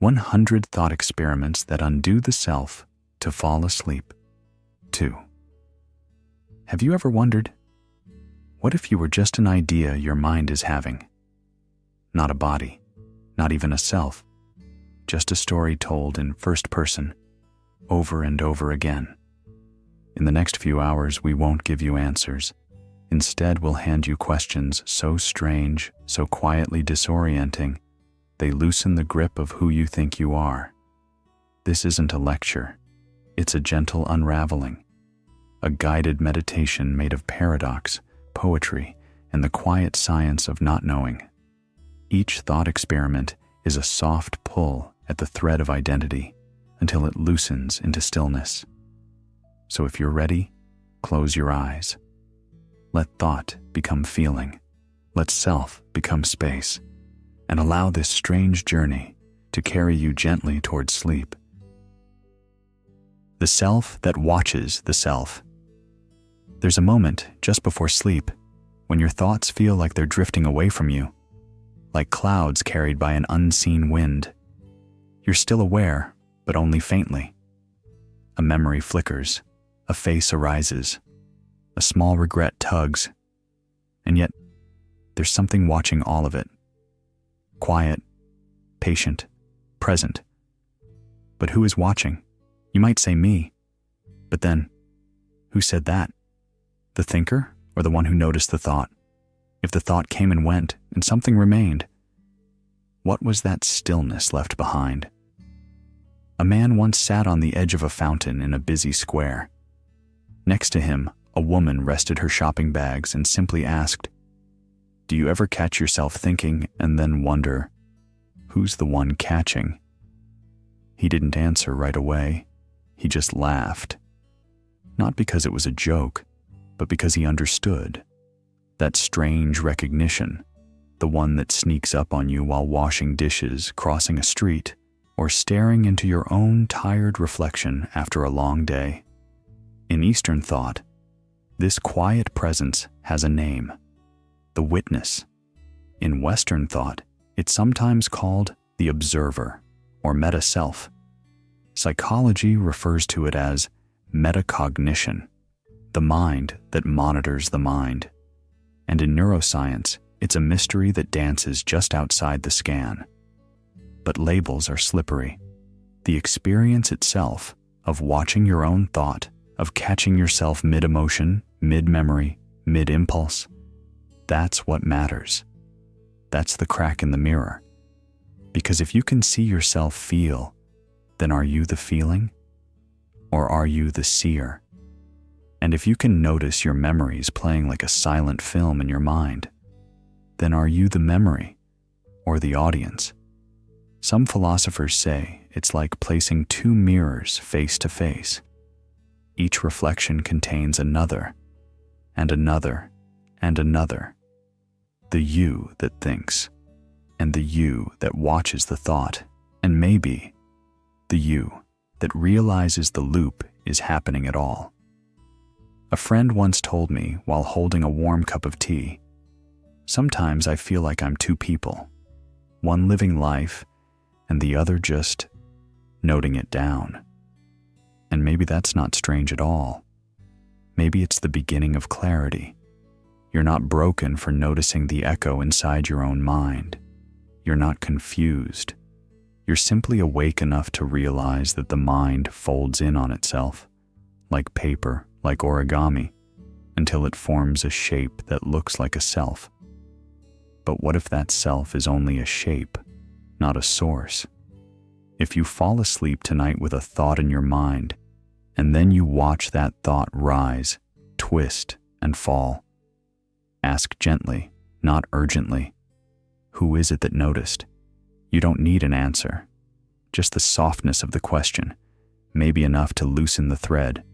100 thought experiments that undo the self to fall asleep. 2. Have you ever wondered, what if you were just an idea your mind is having? Not a body, not even a self, just a story told in first person, over and over again. In the next few hours, we won't give you answers. Instead, we'll hand you questions so strange, so quietly disorienting, they loosen the grip of who you think you are. This isn't a lecture. It's a gentle unraveling, a guided meditation made of paradox, poetry, and the quiet science of not knowing. Each thought experiment is a soft pull at the thread of identity until it loosens into stillness. So if you're ready, close your eyes. Let thought become feeling. Let self become space. And allow this strange journey to carry you gently towards sleep. The self that watches the self. There's a moment just before sleep when your thoughts feel like they're drifting away from you, like clouds carried by an unseen wind. You're still aware, but only faintly. A memory flickers, a face arises, a small regret tugs, and yet there's something watching all of it. Quiet, patient, present. But who is watching? You might say me. But then, who said that? The thinker or the one who noticed the thought? If the thought came and went and something remained, what was that stillness left behind? A man once sat on the edge of a fountain in a busy square. Next to him, a woman rested her shopping bags and simply asked, "Do you ever catch yourself thinking and then wonder, who's the one catching?" He didn't answer right away. He just laughed. Not because it was a joke, but because he understood. That strange recognition, the one that sneaks up on you while washing dishes, crossing a street, or staring into your own tired reflection after a long day. In Eastern thought, this quiet presence has a name. The witness. In Western thought, it's sometimes called the observer or meta-self. Psychology refers to it as metacognition, the mind that monitors the mind. And in neuroscience, it's a mystery that dances just outside the scan. But labels are slippery. The experience itself of watching your own thought, of catching yourself mid-emotion, mid-memory, mid-impulse, that's what matters. That's the crack in the mirror. Because if you can see yourself feel, then are you the feeling? Or are you the seer? And if you can notice your memories playing like a silent film in your mind, then are you the memory or the audience? Some philosophers say it's like placing two mirrors face to face. Each reflection contains another, and another, and another. The you that thinks, and the you that watches the thought, and maybe the you that realizes the loop is happening at all. A friend once told me while holding a warm cup of tea, "Sometimes I feel like I'm two people, one living life and the other just noting it down." And maybe that's not strange at all. Maybe it's the beginning of clarity. You're not broken for noticing the echo inside your own mind. You're not confused. You're simply awake enough to realize that the mind folds in on itself, like paper, like origami, until it forms a shape that looks like a self. But what if that self is only a shape, not a source? If you fall asleep tonight with a thought in your mind, and then you watch that thought rise, twist, and fall, ask gently, not urgently, who is it that noticed? You don't need an answer. Just the softness of the question may be enough to loosen the thread.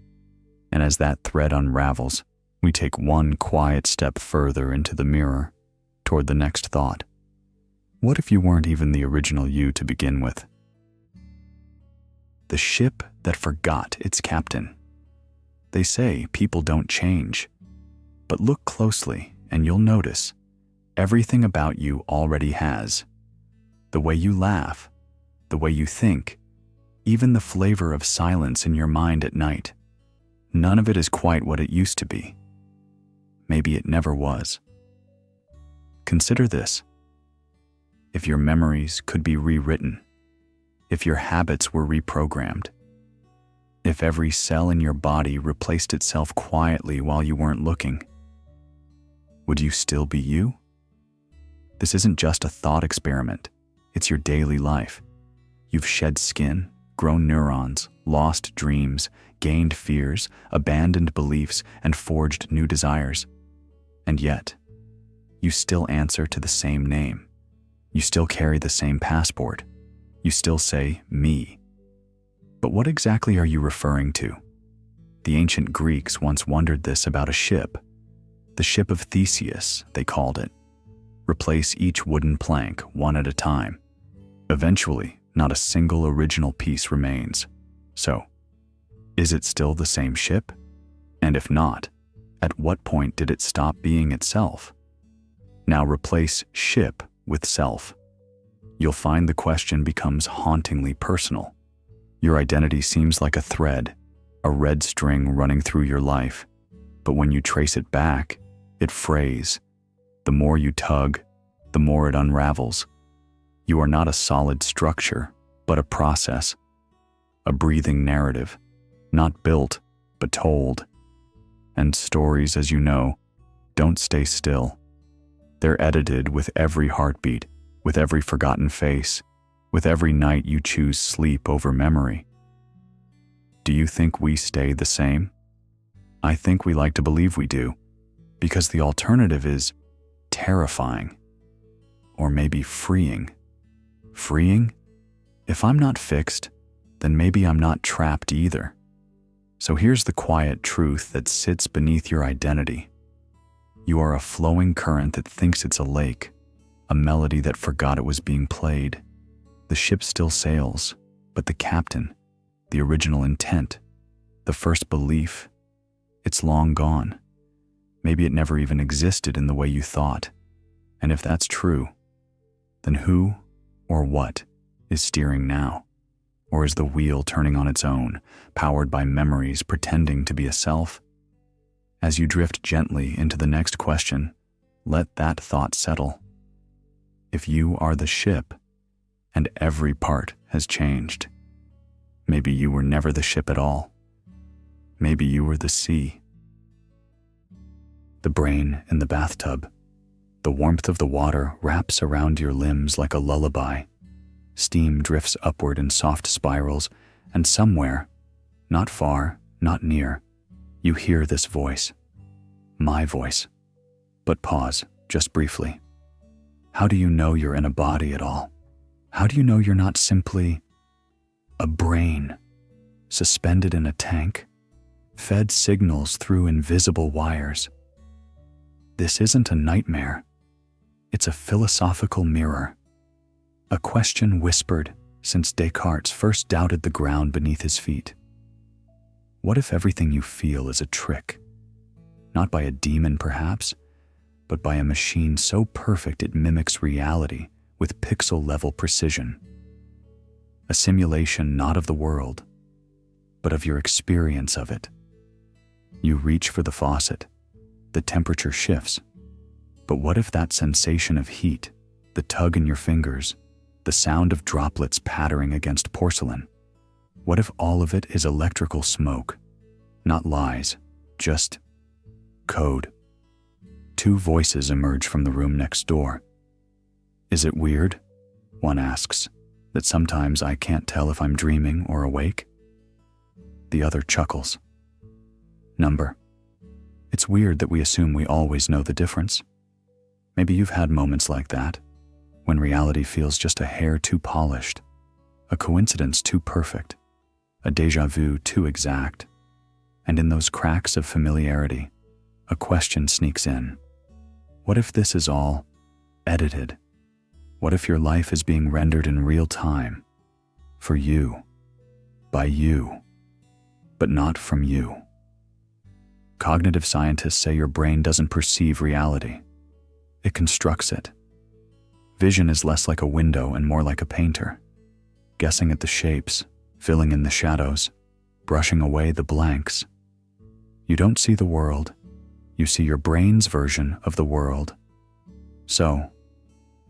And as that thread unravels, we take one quiet step further into the mirror, toward the next thought. What if you weren't even the original you to begin with? The ship that forgot its captain. They say people don't change, but look closely and you'll notice everything about you already has. The way you laugh, the way you think, even the flavor of silence in your mind at night. None of it is quite what it used to be. Maybe it never was. Consider this. If your memories could be rewritten, if your habits were reprogrammed, if every cell in your body replaced itself quietly while you weren't looking, would you still be you? This isn't just a thought experiment. It's your daily life. You've shed skin, grown neurons, lost dreams, gained fears, abandoned beliefs, and forged new desires. And yet, you still answer to the same name. You still carry the same passport. You still say, me. But what exactly are you referring to? The ancient Greeks once wondered this about a ship. The ship of Theseus, they called it. Replace each wooden plank one at a time. Eventually, not a single original piece remains. So, is it still the same ship? And if not, at what point did it stop being itself? Now replace ship with self. You'll find the question becomes hauntingly personal. Your identity seems like a thread, a red string running through your life. But when you trace it back, it frays. The more you tug, the more it unravels. You are not a solid structure, but a process, a breathing narrative, not built, but told. And stories, as you know, don't stay still. They're edited with every heartbeat, with every forgotten face, with every night you choose sleep over memory. Do you think we stay the same? I think we like to believe we do, because the alternative is terrifying, or maybe freeing. Freeing? If I'm not fixed, then maybe I'm not trapped either. So here's the quiet truth that sits beneath your identity. You are a flowing current that thinks it's a lake, a melody that forgot it was being played. The ship still sails, but the captain, the original intent, the first belief, it's long gone. Maybe it never even existed in the way you thought. And if that's true, then who or what is steering now? Or is the wheel turning on its own, powered by memories pretending to be a self? As you drift gently into the next question, let that thought settle. If you are the ship, and every part has changed, maybe you were never the ship at all. Maybe you were the sea. The brain in the bathtub. The warmth of the water wraps around your limbs like a lullaby. Steam drifts upward in soft spirals, and somewhere, not far, not near, you hear this voice. My voice. But pause, just briefly. How do you know you're in a body at all? How do you know you're not simply a brain, suspended in a tank, fed signals through invisible wires? This isn't a nightmare. It's a philosophical mirror. A question whispered since Descartes first doubted the ground beneath his feet. What if everything you feel is a trick? Not by a demon, perhaps, but by a machine so perfect it mimics reality with pixel-level precision. A simulation not of the world, but of your experience of it. You reach for the faucet. The temperature shifts. But what if that sensation of heat, the tug in your fingers, the sound of droplets pattering against porcelain, what if all of it is electrical smoke? Not lies, just code. Two voices emerge from the room next door. Is it weird, one asks, that sometimes I can't tell if I'm dreaming or awake? The other chuckles. Number. It's weird that we assume we always know the difference. Maybe you've had moments like that, when reality feels just a hair too polished, a coincidence too perfect, a déjà vu too exact. And in those cracks of familiarity, a question sneaks in. What if this is all edited? What if your life is being rendered in real time? For you, by you, but not from you. Cognitive scientists say your brain doesn't perceive reality. It constructs it. Vision is less like a window and more like a painter. guessing at the shapes, filling in the shadows, brushing away the blanks. You don't see the world, you see your brain's version of the world. So,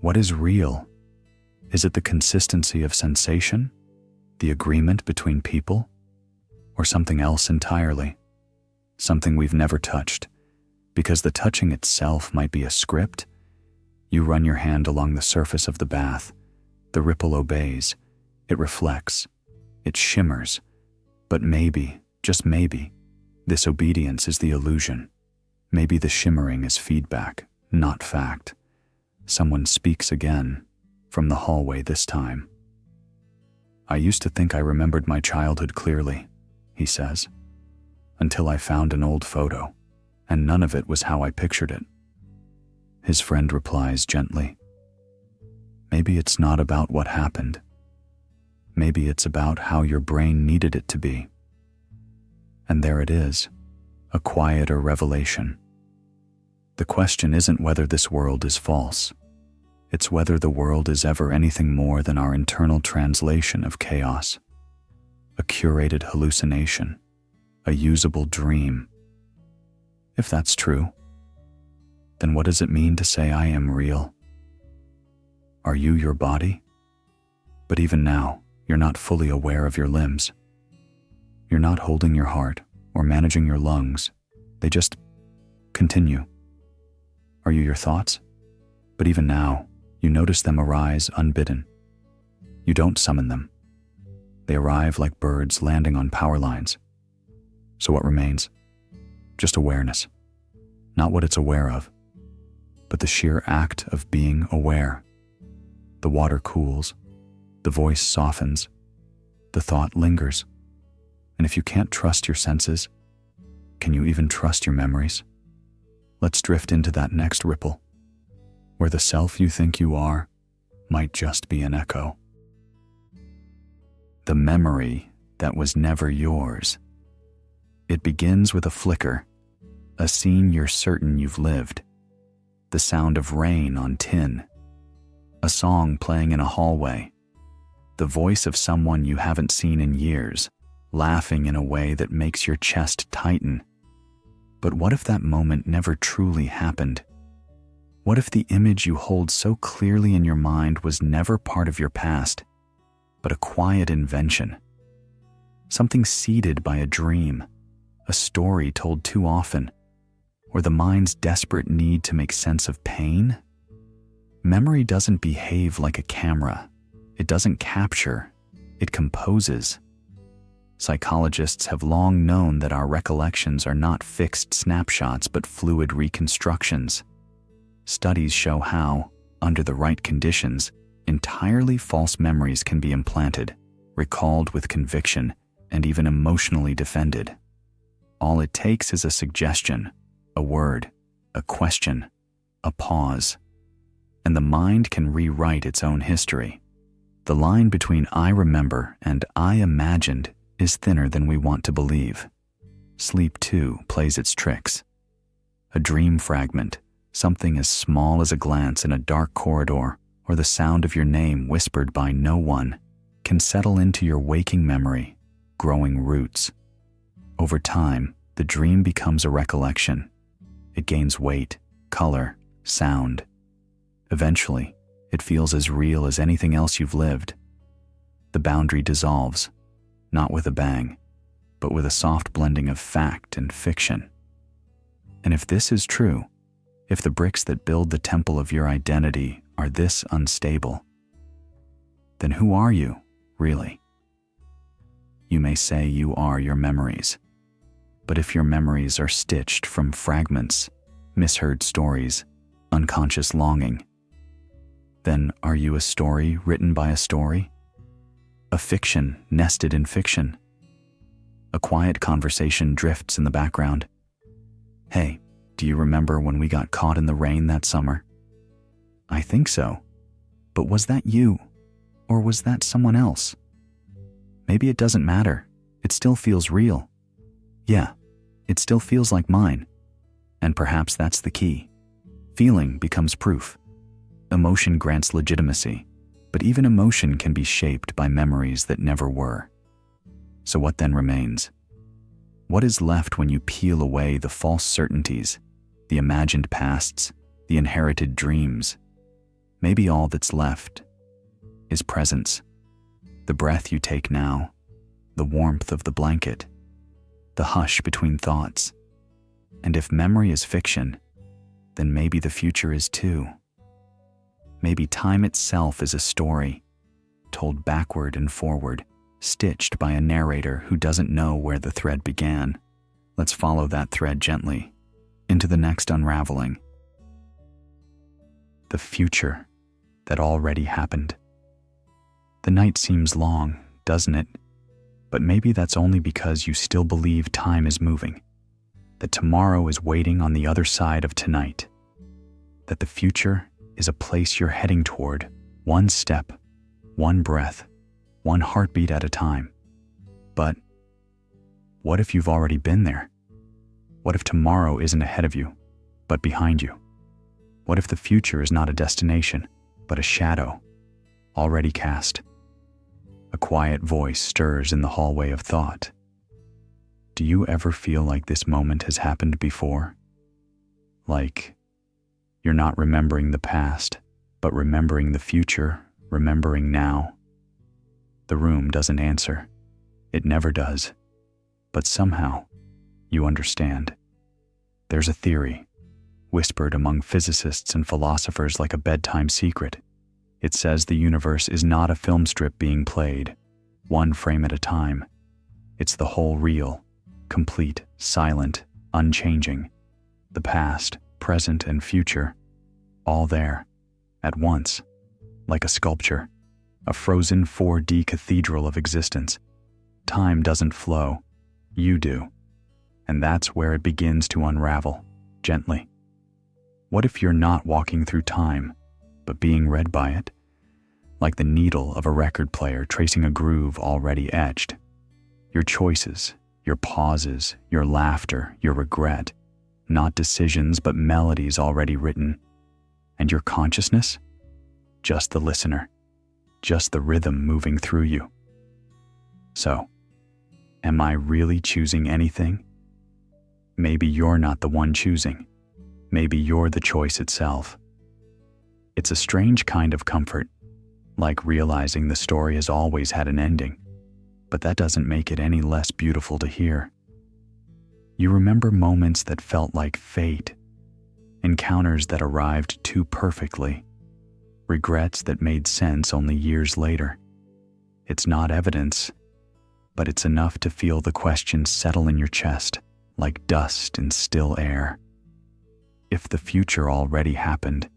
what is real? Is it the consistency of sensation, the agreement between people, or something else entirely? Something we've never touched, because the touching itself might be a script. You run your hand along the surface of the bath, the ripple obeys, it reflects, it shimmers, but maybe, just maybe, this obedience is the illusion. Maybe the shimmering is feedback, not fact. Someone speaks again, from the hallway this time. I used to think I remembered my childhood clearly, he says, until I found an old photo, and none of it was how I pictured it. His friend replies gently, maybe it's not about what happened. Maybe it's about how your brain needed it to be. And there it is, a quieter revelation. The question isn't whether this world is false. It's whether the world is ever anything more than our internal translation of chaos, a curated hallucination, a usable dream. If that's true, then what does it mean to say I am real? Are you your body? But even now, you're not fully aware of your limbs. You're not holding your heart or managing your lungs. They just continue. Are you your thoughts? But even now, you notice them arise unbidden. You don't summon them. They arrive like birds landing on power lines. So what remains? Just awareness. Not what it's aware of, but the sheer act of being aware. The water cools, the voice softens, the thought lingers. And if you can't trust your senses, can you even trust your memories? Let's drift into that next ripple, where the self you think you are might just be an echo. The memory that was never yours. It begins with a flicker, a scene you're certain you've lived, the sound of rain on tin, a song playing in a hallway, the voice of someone you haven't seen in years, laughing in a way that makes your chest tighten. But what if that moment never truly happened? What if the image you hold so clearly in your mind was never part of your past, but a quiet invention? Something seeded by a dream, a story told too often, or the mind's desperate need to make sense of pain? Memory doesn't behave like a camera. It doesn't capture, it composes. Psychologists have long known that our recollections are not fixed snapshots but fluid reconstructions. Studies show how, under the right conditions, entirely false memories can be implanted, recalled with conviction, and even emotionally defended. All it takes is a suggestion, a word, a question, a pause, and the mind can rewrite its own history. The line between I remember and I imagined is thinner than we want to believe. Sleep, too, plays its tricks. A dream fragment, something as small as a glance in a dark corridor or the sound of your name whispered by no one, can settle into your waking memory, growing roots. Over time, the dream becomes a recollection. It gains weight, color, sound. Eventually, it feels as real as anything else you've lived. The boundary dissolves, not with a bang, but with a soft blending of fact and fiction. And if this is true, if the bricks that build the temple of your identity are this unstable, then who are you, really? You may say you are your memories, but if your memories are stitched from fragments, misheard stories, unconscious longing, then are you a story written by a story? A fiction nested in fiction? A quiet conversation drifts in the background. Hey, do you remember when we got caught in the rain that summer? I think so. But was that you? Or was that someone else? Maybe it doesn't matter. It still feels real. Yeah, it still feels like mine. And perhaps that's the key. Feeling becomes proof. Emotion grants legitimacy. But even emotion can be shaped by memories that never were. So what then remains? What is left when you peel away the false certainties, the imagined pasts, the inherited dreams? Maybe all that's left is presence. The breath you take now, the warmth of the blanket, the hush between thoughts. And if memory is fiction, then maybe the future is too. Maybe time itself is a story, told backward and forward, stitched by a narrator who doesn't know where the thread began. Let's follow that thread gently into the next unraveling. The future that already happened. The night seems long, doesn't it? But maybe that's only because you still believe time is moving, that tomorrow is waiting on the other side of tonight, that the future is a place you're heading toward, one step, one breath, one heartbeat at a time. But what if you've already been there? What if tomorrow isn't ahead of you, but behind you? What if the future is not a destination, but a shadow, already cast? A quiet voice stirs in the hallway of thought. Do you ever feel like this moment has happened before? Like you're not remembering the past, but remembering the future, remembering now? The room doesn't answer. It never does. But somehow, you understand. There's a theory, whispered among physicists and philosophers like a bedtime secret. It says the universe is not a film strip being played, one frame at a time. It's the whole reel, complete, silent, unchanging. The past, present, and future, all there, at once, like a sculpture, a frozen 4D cathedral of existence. Time doesn't flow, you do. And that's where it begins to unravel, gently. What if you're not walking through time, but being read by it? Like the needle of a record player tracing a groove already etched. Your choices, your pauses, your laughter, your regret, not decisions but melodies already written. And your consciousness? Just the listener, just the rhythm moving through you. So, am I really choosing anything? Maybe you're not the one choosing. Maybe you're the choice itself. It's a strange kind of comfort, like realizing the story has always had an ending, but that doesn't make it any less beautiful to hear. You remember moments that felt like fate, encounters that arrived too perfectly, regrets that made sense only years later. It's not evidence, but it's enough to feel the questions settle in your chest like dust in still air. If the future already happened,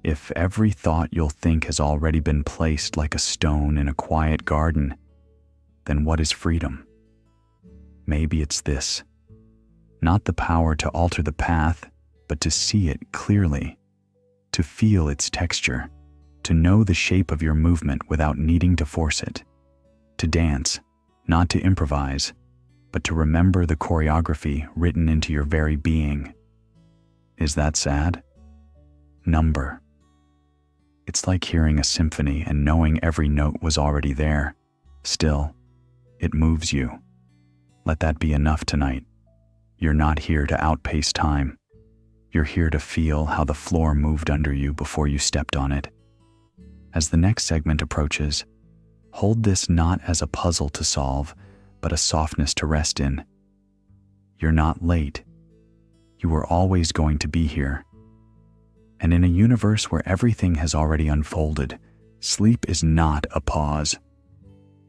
if every thought you'll think has already been placed like a stone in a quiet garden, then what is freedom? Maybe it's this. Not the power to alter the path, but to see it clearly, to feel its texture, to know the shape of your movement without needing to force it, to dance, not to improvise, but to remember the choreography written into your very being. Is that sad? Number. It's like hearing a symphony and knowing every note was already there. Still, it moves you. Let that be enough tonight. You're not here to outpace time. You're here to feel how the floor moved under you before you stepped on it. As the next segment approaches, hold this not as a puzzle to solve, but a softness to rest in. You're not late. You were always going to be here. And in a universe where everything has already unfolded, sleep is not a pause.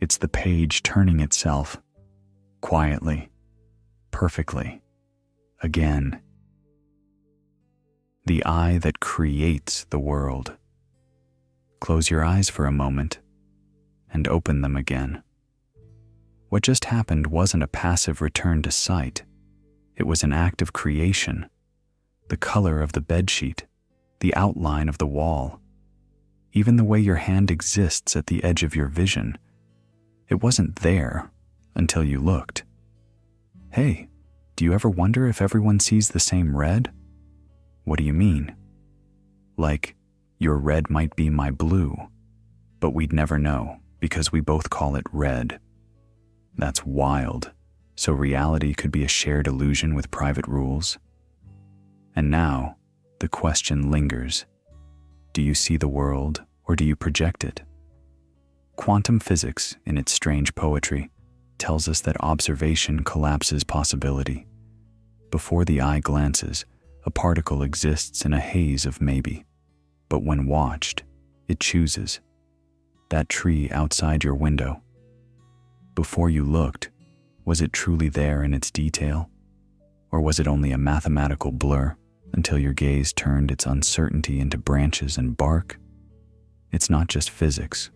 It's the page turning itself, quietly, perfectly, again. The eye that creates the world. Close your eyes for a moment and open them again. What just happened wasn't a passive return to sight. It was an act of creation. The color of the bedsheet, the outline of the wall, even the way your hand exists at the edge of your vision. It wasn't there until you looked. Hey, do you ever wonder if everyone sees the same red? What do you mean? Like, your red might be my blue. but we'd never know because we both call it red. That's wild. So reality could be a shared illusion with private rules? And now, the question lingers. Do you see the world or do you project it? Quantum physics, in its strange poetry, tells us that observation collapses possibility. Before the eye glances, a particle exists in a haze of maybe. But when watched, it chooses. That tree outside your window. Before you looked, was it truly there in its detail? Or was it only a mathematical blur until your gaze turned its uncertainty into branches and bark? It's not just physics.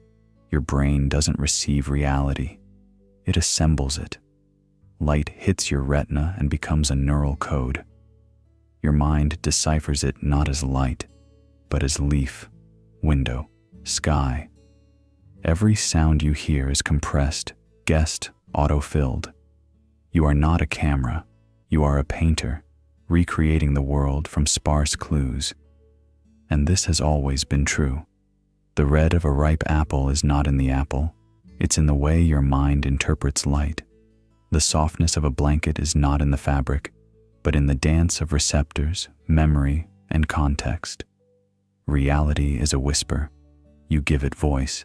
Your brain doesn't receive reality. It assembles it. Light hits your retina and becomes a neural code. Your mind deciphers it not as light, but as leaf, window, sky. Every sound you hear is compressed, guessed, auto-filled. You are not a camera. You are a painter, recreating the world from sparse clues. And this has always been true. The red of a ripe apple is not in the apple. It's in the way your mind interprets light. The softness of a blanket is not in the fabric, but in the dance of receptors, memory, and context. Reality is a whisper. You give it voice.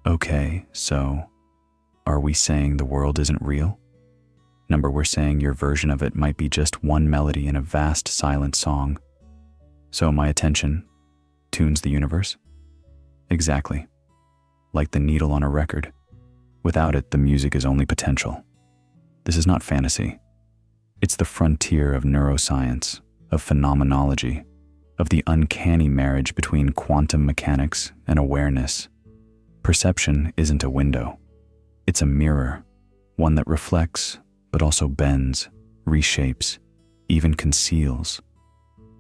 Okay, so, are we saying the world isn't real? Number, we're saying your version of it might be just one melody in a vast silent song. So my attention tunes the universe? Exactly. Like the needle on a record. Without it, the music is only potential. This is not fantasy. It's the frontier of neuroscience, of phenomenology, of the uncanny marriage between quantum mechanics and awareness. Perception isn't a window. It's a mirror, one that reflects, but also bends, reshapes, even conceals.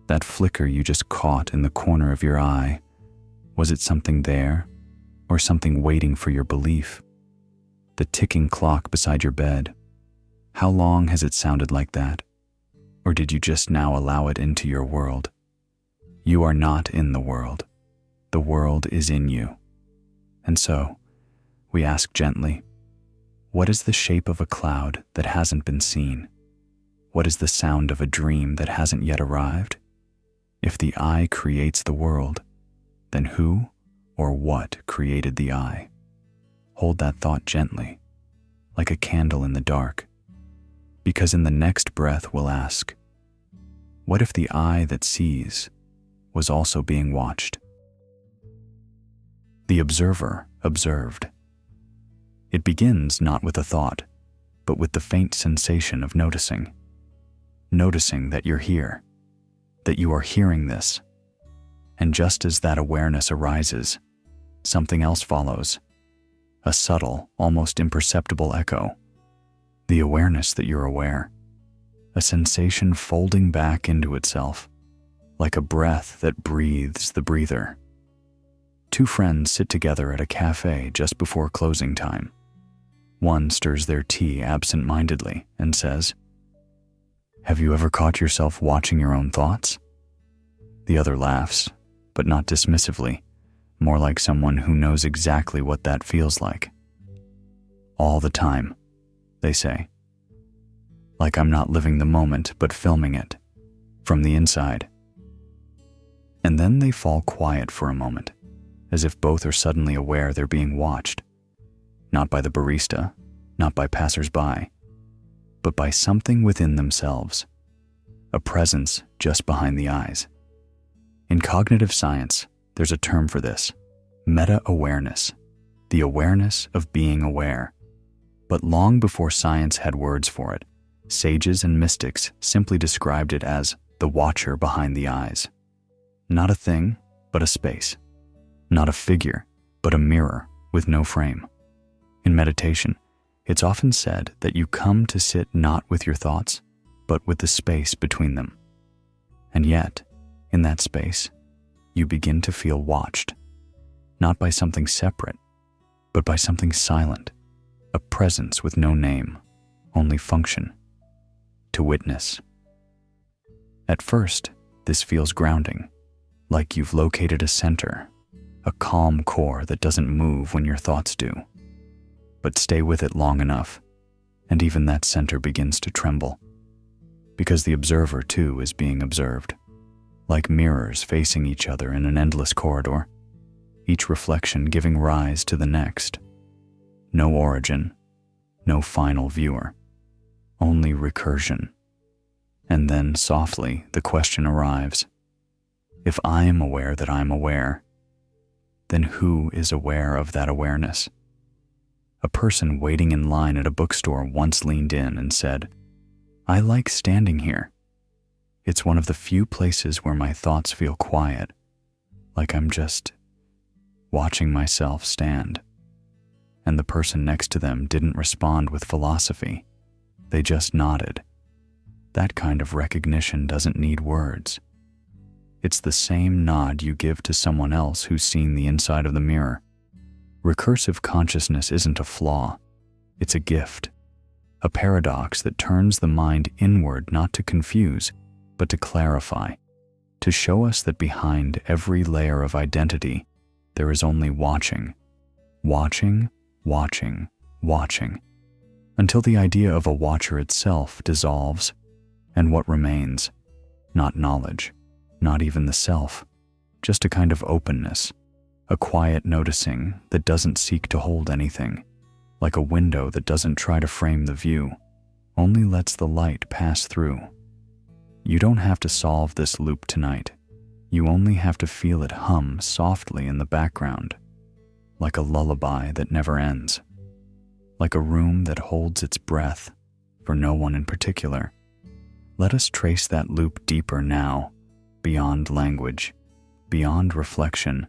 That flicker you just caught in the corner of your eye, was it something there, or something waiting for your belief? The ticking clock beside your bed, how long has it sounded like that? Or did you just now allow it into your world? You are not in the world. The world is in you. And so, we ask gently, what is the shape of a cloud that hasn't been seen? What is the sound of a dream that hasn't yet arrived? If the eye creates the world, then who or what created the eye? Hold that thought gently, like a candle in the dark. Because in the next breath we'll ask, what if the eye that sees was also being watched? The observer observed. It begins not with a thought, but with the faint sensation of noticing. Noticing that you're here, that you are hearing this. And just as that awareness arises, something else follows. A subtle, almost imperceptible echo. The awareness that you're aware. A sensation folding back into itself, like a breath that breathes the breather. Two friends sit together at a cafe just before closing time. One stirs their tea absent-mindedly and says, "Have you ever caught yourself watching your own thoughts?" The other laughs, but not dismissively, more like someone who knows exactly what that feels like. "All the time," they say. Like I'm not living the moment, but filming it, from the inside. And then they fall quiet for a moment, as if both are suddenly aware they're being watched. Not by the barista, not by passers-by, but by something within themselves, a presence just behind the eyes. In cognitive science, there's a term for this, meta-awareness, the awareness of being aware. But long before science had words for it, sages and mystics simply described it as the watcher behind the eyes. Not a thing, but a space. Not a figure, but a mirror with no frame. In meditation, it's often said that you come to sit not with your thoughts, but with the space between them. And yet, in that space, you begin to feel watched, not by something separate, but by something silent, a presence with no name, only function, to witness. At first, this feels grounding, like you've located a center, a calm core that doesn't move when your thoughts do. But stay with it long enough, and even that center begins to tremble. Because the observer, too, is being observed, like mirrors facing each other in an endless corridor, each reflection giving rise to the next. No origin, no final viewer, only recursion. And then, softly, the question arrives. If I am aware that I'm aware, then who is aware of that awareness? A person waiting in line at a bookstore once leaned in and said, "I like standing here. It's one of the few places where my thoughts feel quiet, like I'm just watching myself stand." And the person next to them didn't respond with philosophy. They just nodded. That kind of recognition doesn't need words. It's the same nod you give to someone else who's seen the inside of the mirror. Recursive consciousness isn't a flaw. It's a gift, a paradox that turns the mind inward not to confuse, but to clarify, to show us that behind every layer of identity, there is only watching, watching, watching, watching, until the idea of a watcher itself dissolves, and what remains? Not knowledge, not even the self, just a kind of openness, a quiet noticing that doesn't seek to hold anything, like a window that doesn't try to frame the view, only lets the light pass through. You don't have to solve this loop tonight. You only have to feel it hum softly in the background, like a lullaby that never ends, like a room that holds its breath for no one in particular. Let us trace that loop deeper now, beyond language, beyond reflection,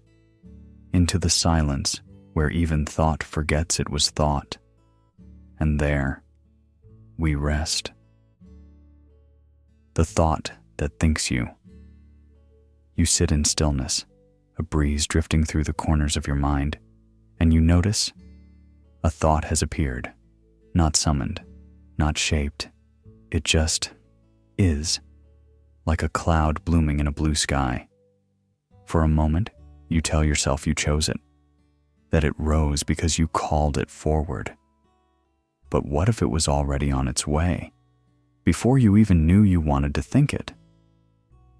into the silence where even thought forgets it was thought. And there, we rest. The thought that thinks you. You sit in stillness, a breeze drifting through the corners of your mind, and you notice a thought has appeared, not summoned, not shaped. It just is, like a cloud blooming in a blue sky. For a moment, you tell yourself you chose it, that it rose because you called it forward. But what if it was already on its way, before you even knew you wanted to think it?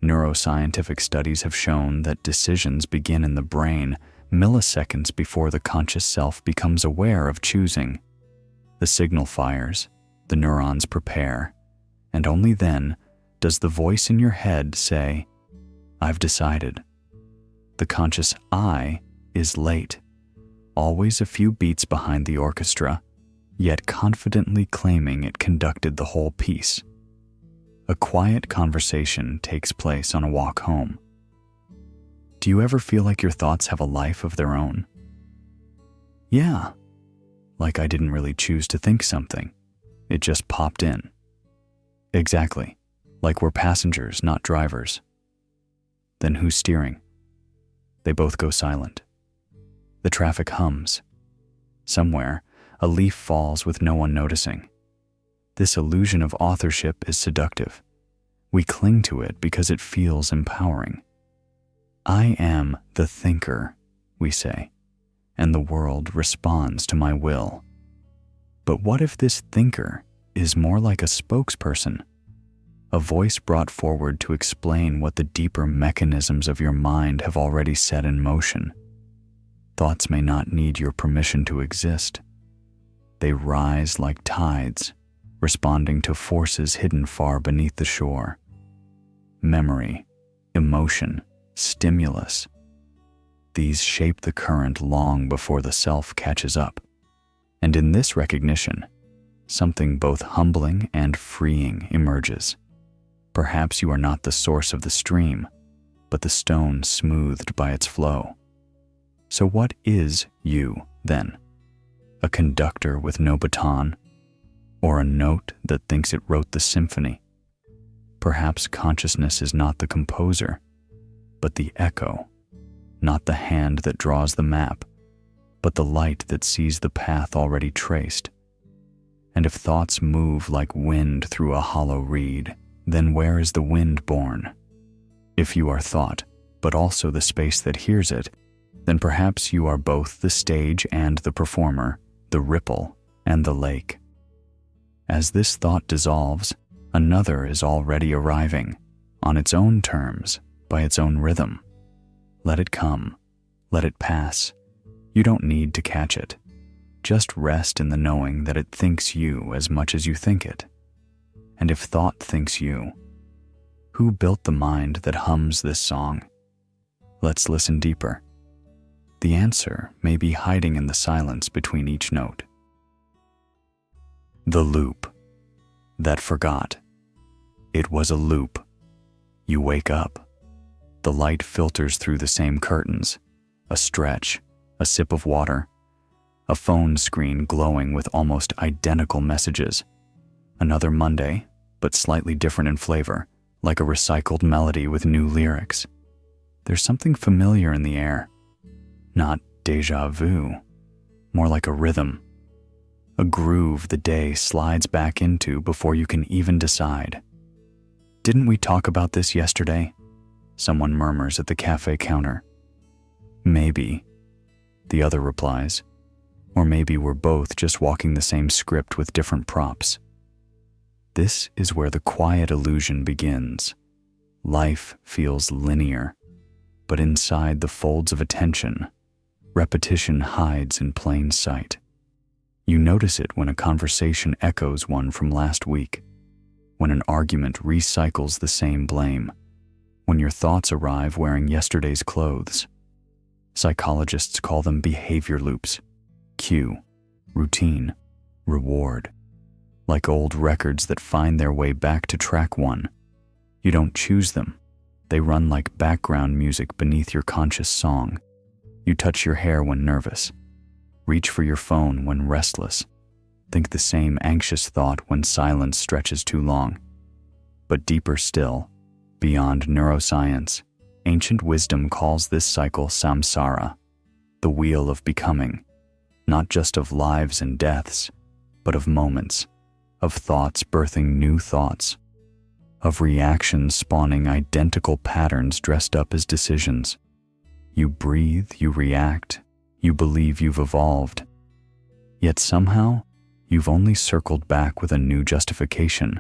Neuroscientific studies have shown that decisions begin in the brain milliseconds before the conscious self becomes aware of choosing. The signal fires, the neurons prepare, and only then does the voice in your head say, "I've decided." The conscious I is late, always a few beats behind the orchestra, yet confidently claiming it conducted the whole piece. A quiet conversation takes place on a walk home. Do you ever feel like your thoughts have a life of their own? Yeah, like I didn't really choose to think something. It just popped in. Exactly, like we're passengers, not drivers. Then who's steering? They both go silent. The traffic hums. Somewhere, a leaf falls with no one noticing. This illusion of authorship is seductive. We cling to it because it feels empowering. I am the thinker, we say, and the world responds to my will. But what if this thinker is more like a spokesperson, a voice brought forward to explain what the deeper mechanisms of your mind have already set in motion? Thoughts may not need your permission to exist. They rise like tides, responding to forces hidden far beneath the shore. Memory, emotion, stimulus. These shape the current long before the self catches up. And in this recognition, something both humbling and freeing emerges. Perhaps you are not the source of the stream, but the stone smoothed by its flow. So what is you, then? A conductor with no baton? Or a note that thinks it wrote the symphony? Perhaps consciousness is not the composer, but the echo, not the hand that draws the map, but the light that sees the path already traced. And if thoughts move like wind through a hollow reed, then where is the wind born? If you are thought, but also the space that hears it, then perhaps you are both the stage and the performer, the ripple and the lake. As this thought dissolves, another is already arriving, on its own terms, by its own rhythm. Let it come, let it pass. You don't need to catch it. Just rest in the knowing that it thinks you as much as you think it. And if thought thinks you, who built the mind that hums this song? Let's listen deeper. The answer may be hiding in the silence between each note. The loop that forgot. It was a loop. You wake up. The light filters through the same curtains, a stretch, a sip of water, a phone screen glowing with almost identical messages. Another Monday, but slightly different in flavor, like a recycled melody with new lyrics. There's something familiar in the air. Not déjà vu, more like a rhythm, a groove the day slides back into before you can even decide. Didn't we talk about this yesterday? Someone murmurs at the cafe counter. Maybe, the other replies, or maybe we're both just walking the same script with different props. This is where the quiet illusion begins. Life feels linear, but inside the folds of attention, repetition hides in plain sight. You notice it when a conversation echoes one from last week, when an argument recycles the same blame, when your thoughts arrive wearing yesterday's clothes. Psychologists call them behavior loops. Cue, routine, reward. Like old records that find their way back to track one. You don't choose them. They run like background music beneath your conscious song. You touch your hair when nervous. Reach for your phone when restless. Think the same anxious thought when silence stretches too long. But deeper still, beyond neuroscience, ancient wisdom calls this cycle samsara, the wheel of becoming, not just of lives and deaths, but of moments, of thoughts birthing new thoughts, of reactions spawning identical patterns dressed up as decisions. You breathe, you react, you believe you've evolved. Yet somehow, you've only circled back with a new justification.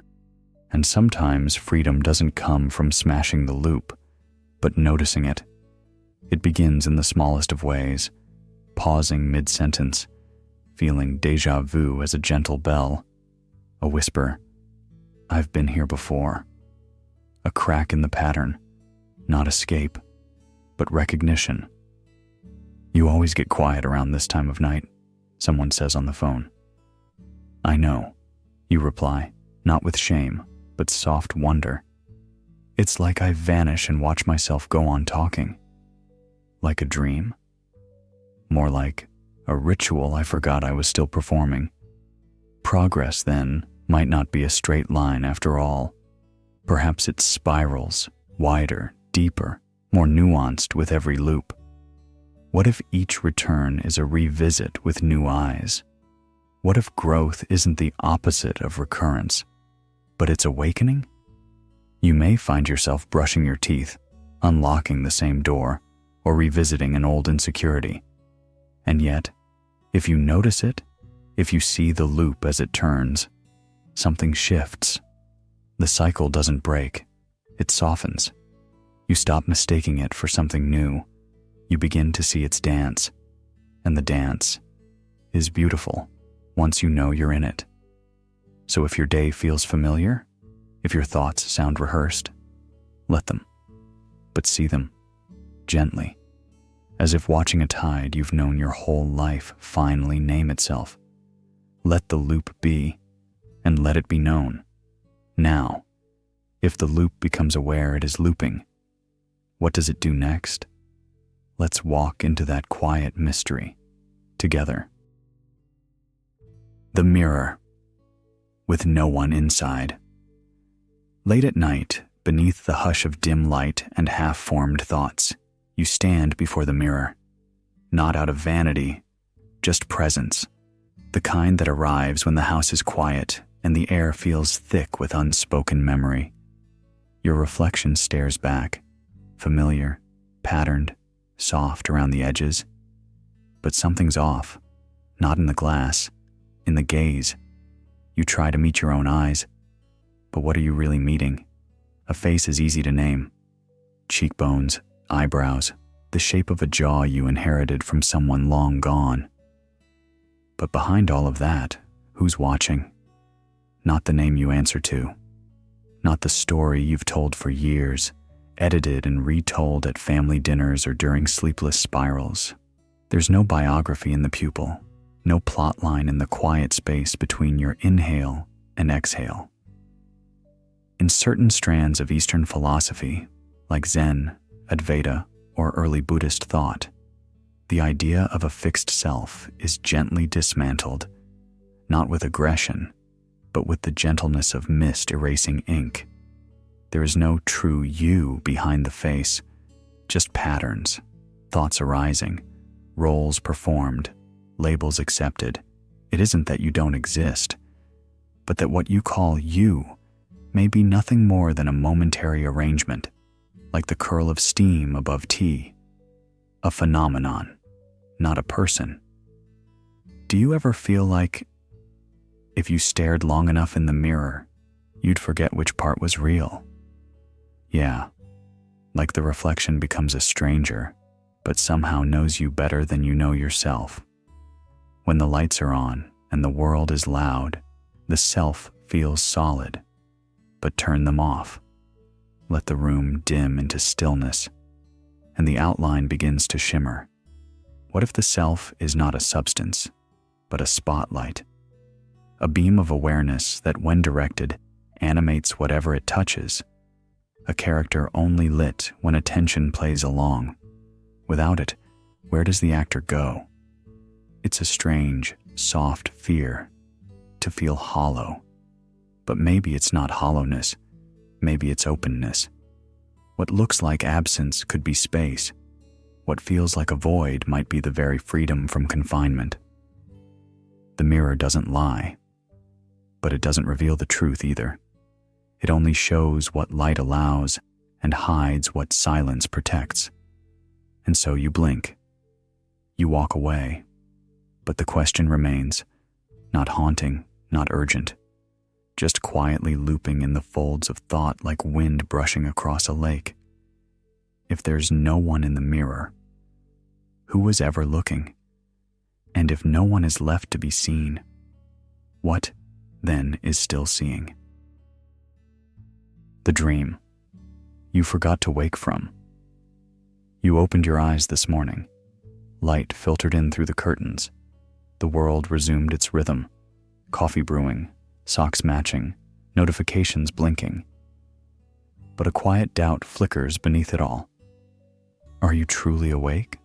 And sometimes freedom doesn't come from smashing the loop, but noticing it. It begins in the smallest of ways, pausing mid-sentence, feeling déjà vu as a gentle bell, a whisper, "I've been here before." A crack in the pattern, not escape, but recognition. "You always get quiet around this time of night," someone says on the phone. "I know," you reply, not with shame, but soft wonder. "It's like I vanish and watch myself go on talking." Like a dream? More like a ritual I forgot I was still performing. Progress, then, might not be a straight line after all. Perhaps it spirals, wider, deeper, more nuanced with every loop. What if each return is a revisit with new eyes? What if growth isn't the opposite of recurrence, but it's awakening? You may find yourself brushing your teeth, unlocking the same door, or revisiting an old insecurity. And yet, if you notice it, if you see the loop as it turns, something shifts. The cycle doesn't break, it softens. You stop mistaking it for something new. You begin to see its dance, and the dance is beautiful once you know you're in it. So if your day feels familiar, if your thoughts sound rehearsed, let them, but see them gently, as if watching a tide you've known your whole life finally name itself. Let the loop be, and let it be known. Now, if the loop becomes aware it is looping, what does it do next? Let's walk into that quiet mystery together. The mirror, with no one inside. Late at night, beneath the hush of dim light and half-formed thoughts, you stand before the mirror, not out of vanity, just presence, the kind that arrives when the house is quiet and the air feels thick with unspoken memory. Your reflection stares back, familiar, patterned, soft around the edges. But something's off, not in the glass, in the gaze. You try to meet your own eyes, but what are you really meeting? A face is easy to name. Cheekbones, eyebrows, the shape of a jaw you inherited from someone long gone. But behind all of that, who's watching? Not the name you answer to. Not the story you've told for years, edited and retold at family dinners or during sleepless spirals. There's no biography in the pupil, no plot line in the quiet space between your inhale and exhale. In certain strands of Eastern philosophy, like Zen, Advaita, or early Buddhist thought, the idea of a fixed self is gently dismantled, not with aggression, but with the gentleness of mist erasing ink. There is no true you behind the face, just patterns, thoughts arising, roles performed, labels accepted. It isn't that you don't exist, but that what you call you may be nothing more than a momentary arrangement, like the curl of steam above tea. A phenomenon, not a person. Do you ever feel like, if you stared long enough in the mirror, you'd forget which part was real? Yeah, like the reflection becomes a stranger, but somehow knows you better than you know yourself. When the lights are on and the world is loud, the self feels solid, but turn them off. Let the room dim into stillness, and the outline begins to shimmer. What if the self is not a substance, but a spotlight? A beam of awareness that, when directed, animates whatever it touches. A character only lit when attention plays along. Without it, where does the actor go? It's a strange, soft fear, to feel hollow. But maybe it's not hollowness, maybe it's openness. What looks like absence could be space. What feels like a void might be the very freedom from confinement. The mirror doesn't lie, but it doesn't reveal the truth either. It only shows what light allows and hides what silence protects. And so you blink. You walk away. But the question remains, not haunting, not urgent, just quietly looping in the folds of thought like wind brushing across a lake. If there's no one in the mirror, who was ever looking? And if no one is left to be seen, what then is still seeing? The dream you forgot to wake from. You opened your eyes this morning. Light filtered in through the curtains. The world resumed its rhythm. Coffee brewing, socks matching, notifications blinking. But a quiet doubt flickers beneath it all. Are you truly awake?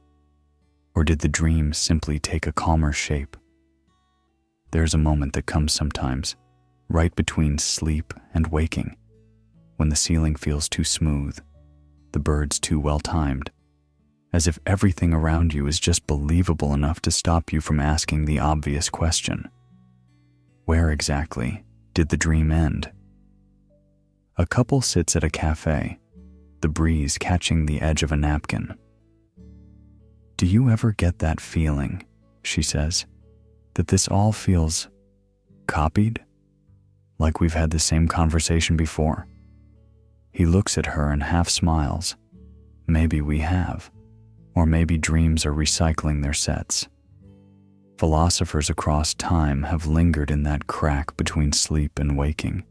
Or did the dream simply take a calmer shape? There's a moment that comes sometimes, right between sleep and waking, when the ceiling feels too smooth, the birds too well-timed, as if everything around you is just believable enough to stop you from asking the obvious question. Where exactly did the dream end? A couple sits at a cafe, the breeze catching the edge of a napkin. Do you ever get that feeling, she says, that this all feels copied? Like we've had the same conversation before? He looks at her and half smiles. Maybe we have. Or maybe dreams are recycling their sets. Philosophers across time have lingered in that crack between sleep and waking.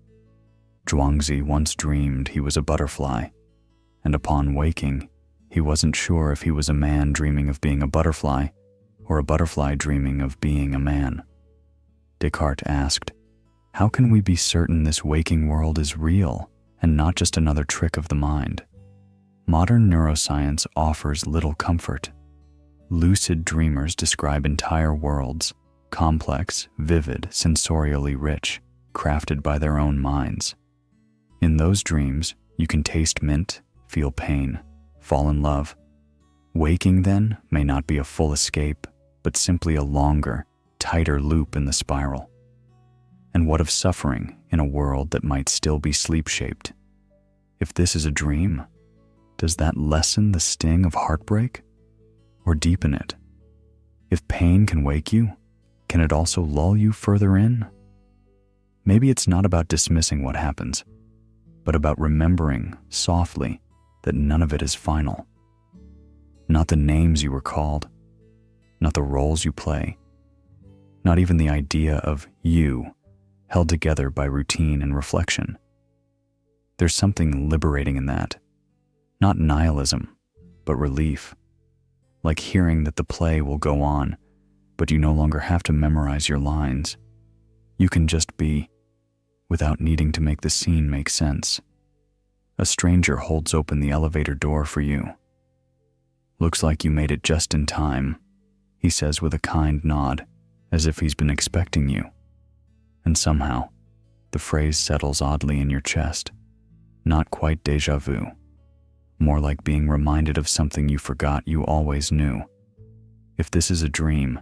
Zhuangzi once dreamed he was a butterfly, and upon waking, he wasn't sure if he was a man dreaming of being a butterfly or a butterfly dreaming of being a man. Descartes asked, how can we be certain this waking world is real and not just another trick of the mind? Modern neuroscience offers little comfort. Lucid dreamers describe entire worlds, complex, vivid, sensorially rich, crafted by their own minds. In those dreams, you can taste mint, feel pain, fall in love. Waking, then, may not be a full escape, but simply a longer, tighter loop in the spiral. And what of suffering in a world that might still be sleep-shaped? If this is a dream, does that lessen the sting of heartbreak? or deepen it? If pain can wake you, can it also lull you further in? Maybe it's not about dismissing what happens, but about remembering softly that none of it is final. Not the names you were called, not the roles you play, not even the idea of you held together by routine and reflection. There's something liberating in that. Not nihilism, but relief. Like hearing that the play will go on, but you no longer have to memorize your lines. You can just be, without needing to make the scene make sense. A stranger holds open the elevator door for you. "Looks like you made it just in time," he says with a kind nod, as if he's been expecting you. And somehow, the phrase settles oddly in your chest. Not quite déjà vu. More like being reminded of something you forgot you always knew. If this is a dream,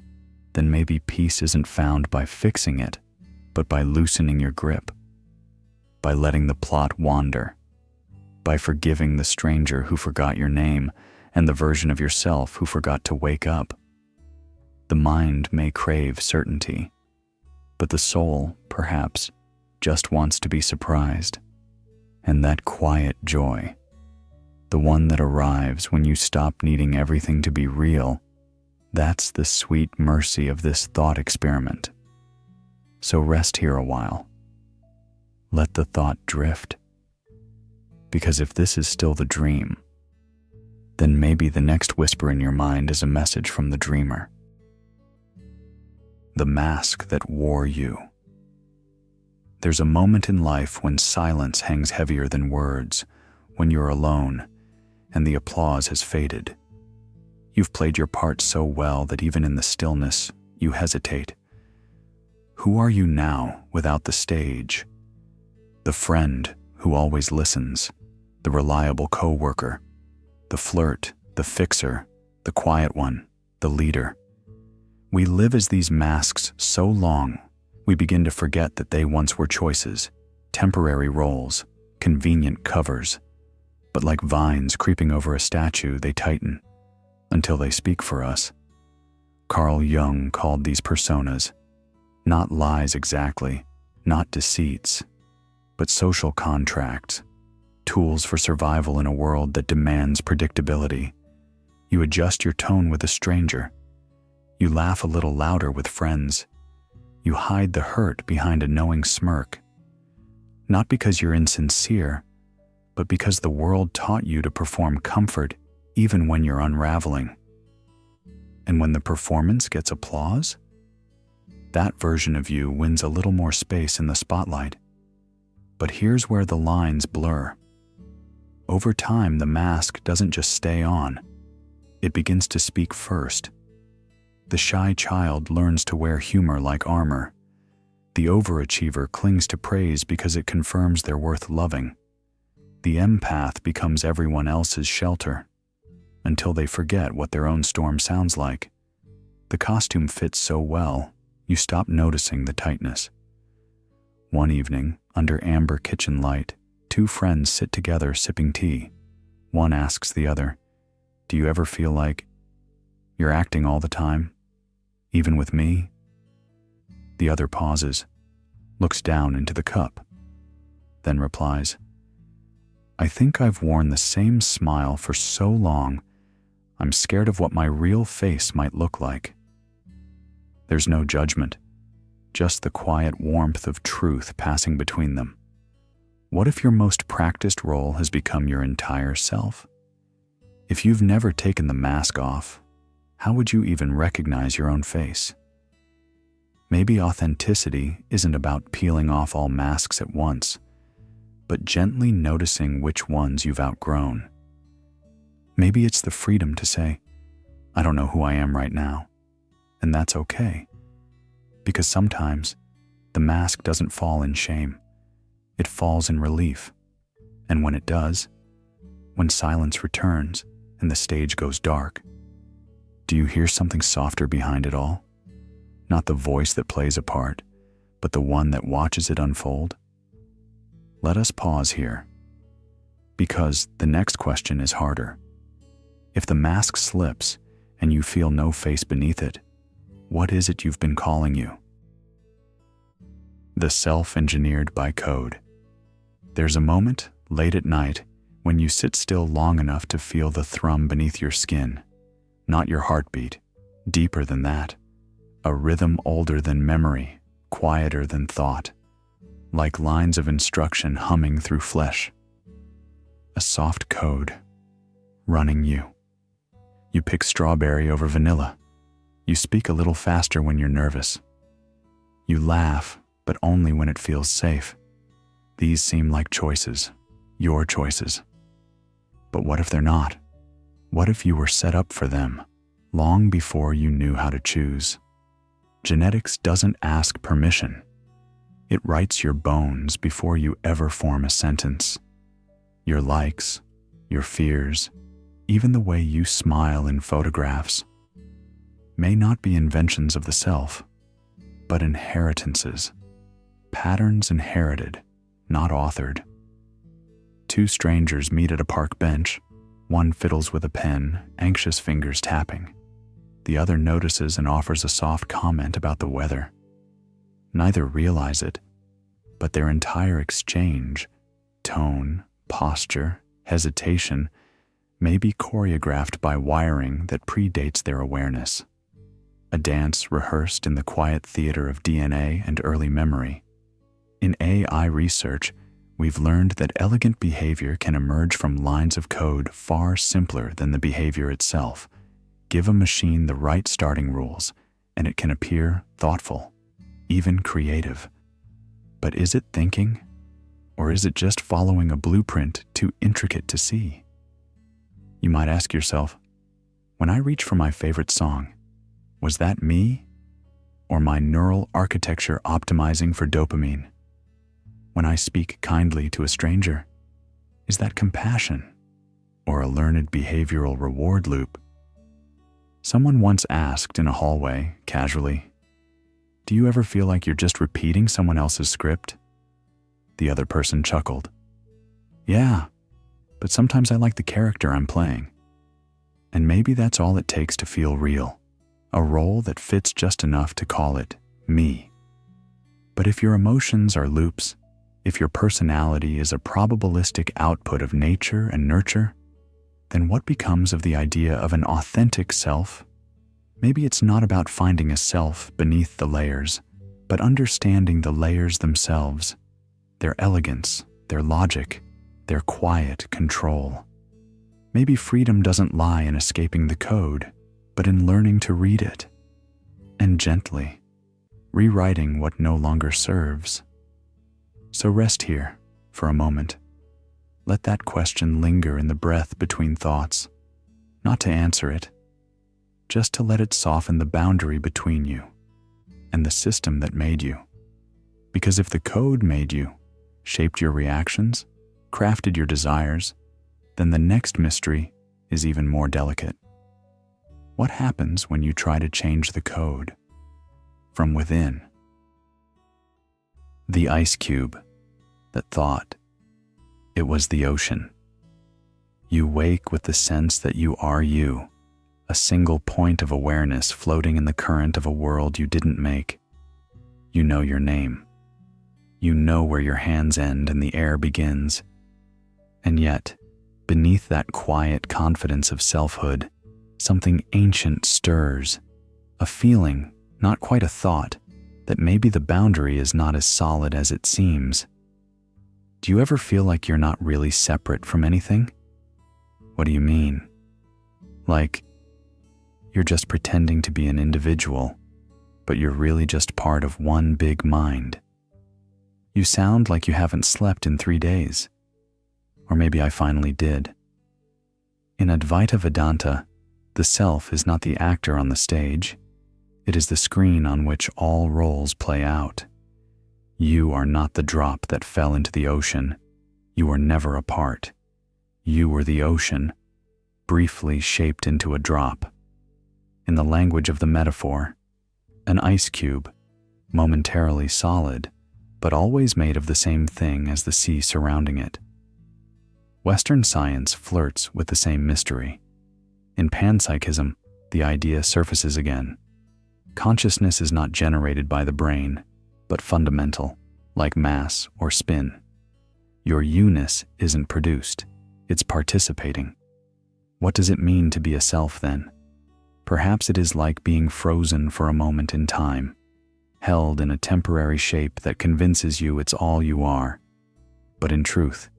then maybe peace isn't found by fixing it, but by loosening your grip, by letting the plot wander, by forgiving the stranger who forgot your name and the version of yourself who forgot to wake up. The mind may crave certainty, but the soul, perhaps, just wants to be surprised. And that quiet joy, the one that arrives when you stop needing everything to be real, that's the sweet mercy of this thought experiment. So rest here a while. Let the thought drift. Because if this is still the dream, then maybe the next whisper in your mind is a message from the dreamer. The mask that wore you. There's a moment in life when silence hangs heavier than words, when you're alone and the applause has faded. You've played your part so well that even in the stillness, you hesitate. Who are you now without the stage? The friend who always listens, the reliable coworker, the flirt, the fixer, the quiet one, the leader. We live as these masks so long, we begin to forget that they once were choices, temporary roles, convenient covers. But like vines creeping over a statue, they tighten until they speak for us. Carl Jung called these personas not lies exactly, not deceits, but social contracts, tools for survival in a world that demands predictability. You adjust your tone with a stranger. You laugh a little louder with friends. You hide the hurt behind a knowing smirk. Not because you're insincere, but because the world taught you to perform comfort even when you're unraveling. And when the performance gets applause, that version of you wins a little more space in the spotlight. But here's where the lines blur. Over time, the mask doesn't just stay on. It begins to speak first. The shy child learns to wear humor like armor. The overachiever clings to praise because it confirms they're worth loving. The empath becomes everyone else's shelter, until they forget what their own storm sounds like. The costume fits so well, you stop noticing the tightness. One evening, under amber kitchen light, two friends sit together sipping tea. One asks the other, "Do you ever feel like you're acting all the time? Even with me?" The other pauses, looks down into the cup, then replies, "I think I've worn the same smile for so long, I'm scared of what my real face might look like." There's no judgment, just the quiet warmth of truth passing between them. What if your most practiced role has become your entire self? If you've never taken the mask off, how would you even recognize your own face? Maybe authenticity isn't about peeling off all masks at once, but gently noticing which ones you've outgrown. Maybe it's the freedom to say, "I don't know who I am right now," and that's okay. Because sometimes the mask doesn't fall in shame, it falls in relief. And when it does, when silence returns and the stage goes dark, do you hear something softer behind it all? Not the voice that plays a part, but the one that watches it unfold? Let us pause here, because the next question is harder. If the mask slips and you feel no face beneath it, what is it you've been calling you? The self engineered by code. There's a moment, late at night, when you sit still long enough to feel the thrum beneath your skin, not your heartbeat, deeper than that, a rhythm older than memory, quieter than thought, like lines of instruction humming through flesh. A soft code, running you. You pick strawberry over vanilla. You speak a little faster when you're nervous. You laugh, but only when it feels safe. These seem like choices, your choices. But what if they're not? What if you were set up for them, long before you knew how to choose? Genetics doesn't ask permission. It writes your bones before you ever form a sentence. Your likes, your fears, even the way you smile in photographs, may not be inventions of the self, but inheritances, patterns inherited, not authored. Two strangers meet at a park bench. One fiddles with a pen, anxious fingers tapping. The other notices and offers a soft comment about the weather. Neither realize it, but their entire exchange, tone, posture, hesitation, may be choreographed by wiring that predates their awareness. A dance rehearsed in the quiet theater of DNA and early memory. In AI research, we've learned that elegant behavior can emerge from lines of code far simpler than the behavior itself. Give a machine the right starting rules, and it can appear thoughtful, even creative. But is it thinking? Or is it just following a blueprint too intricate to see? You might ask yourself, when I reach for my favorite song, was that me? Or my neural architecture optimizing for dopamine? When I speak kindly to a stranger, is that compassion? Or a learned behavioral reward loop? Someone once asked in a hallway, casually, "Do you ever feel like you're just repeating someone else's script?" The other person chuckled. "Yeah, but sometimes I like the character I'm playing." And maybe that's all it takes to feel real, a role that fits just enough to call it me. But if your emotions are loops, if your personality is a probabilistic output of nature and nurture, then what becomes of the idea of an authentic self? Maybe it's not about finding a self beneath the layers, but understanding the layers themselves, their elegance, their logic, their quiet control. Maybe freedom doesn't lie in escaping the code, but in learning to read it, and gently, rewriting what no longer serves. So rest here for a moment. Let that question linger in the breath between thoughts, not to answer it, just to let it soften the boundary between you and the system that made you. Because if the code made you, shaped your reactions, crafted your desires, then the next mystery is even more delicate. What happens when you try to change the code from within? The ice cube that thought it was the ocean. You wake with the sense that you are you, a single point of awareness floating in the current of a world you didn't make. You know your name. You know where your hands end and the air begins. And yet, beneath that quiet confidence of selfhood, something ancient stirs, a feeling, not quite a thought, that maybe the boundary is not as solid as it seems. Do you ever feel like you're not really separate from anything? What do you mean? Like, you're just pretending to be an individual, but you're really just part of one big mind. You sound like you haven't slept in 3 days. Or maybe I finally did. In Advaita Vedanta, the self is not the actor on the stage. It is the screen on which all roles play out. You are not the drop that fell into the ocean. You were never apart. You were the ocean, briefly shaped into a drop. In the language of the metaphor, an ice cube, momentarily solid, but always made of the same thing as the sea surrounding it. Western science flirts with the same mystery. In panpsychism, the idea surfaces again. Consciousness is not generated by the brain, but fundamental, like mass or spin. Your you-ness isn't produced, it's participating. What does it mean to be a self then? Perhaps it is like being frozen for a moment in time, held in a temporary shape that convinces you it's all you are. But in truth,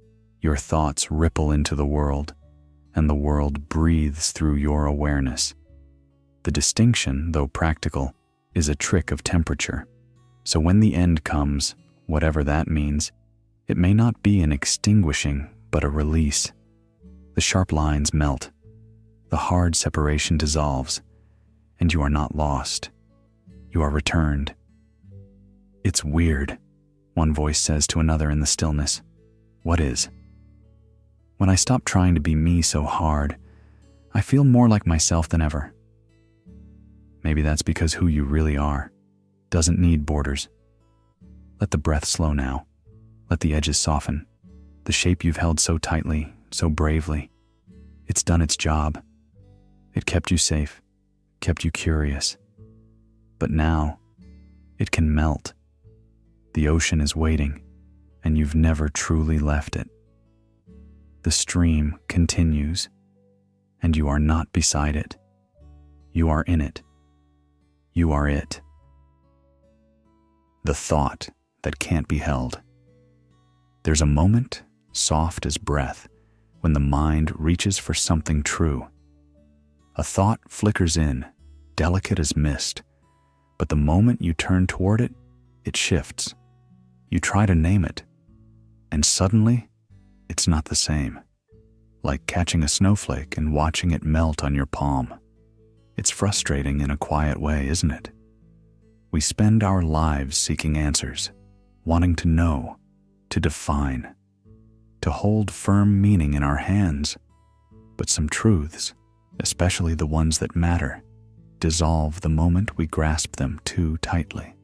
your thoughts ripple into the world, and the world breathes through your awareness. The distinction, though practical, is a trick of temperature. So when the end comes, whatever that means, it may not be an extinguishing, but a release. The sharp lines melt, the hard separation dissolves, and you are not lost. You are returned. "It's weird," one voice says to another in the stillness. "What is?" "When I stop trying to be me so hard, I feel more like myself than ever." Maybe that's because who you really are doesn't need borders. Let the breath slow now. Let the edges soften. The shape you've held so tightly, so bravely, it's done its job. It kept you safe, kept you curious. But now, it can melt. The ocean is waiting, and you've never truly left it. The stream continues, and you are not beside it. You are in it. You are it. The thought that can't be held. There's a moment, soft as breath, when the mind reaches for something true. A thought flickers in, delicate as mist, but the moment you turn toward it, it shifts. You try to name it, and suddenly, it's not the same. Like catching a snowflake and watching it melt on your palm. It's frustrating in a quiet way, isn't it? We spend our lives seeking answers, wanting to know, to define, to hold firm meaning in our hands. But some truths, especially the ones that matter, dissolve the moment we grasp them too tightly.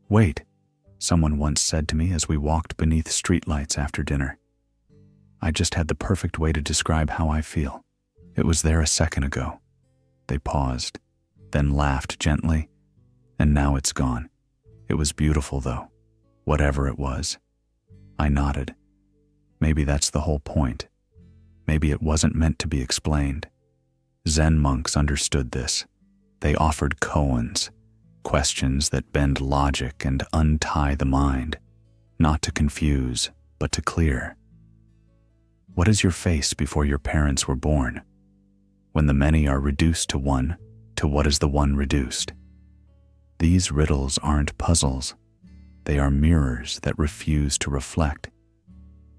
"Wait," someone once said to me as we walked beneath streetlights after dinner. I just had the perfect way to describe how I feel. It was there a second ago. They paused, then laughed gently, and now it's gone. It was beautiful, though, whatever it was. I nodded. Maybe that's the whole point. Maybe it wasn't meant to be explained. Zen monks understood this. They offered koans, questions that bend logic and untie the mind, not to confuse, but to clear. What is your face before your parents were born? When the many are reduced to one, to what is the one reduced? These riddles aren't puzzles. They are mirrors that refuse to reflect.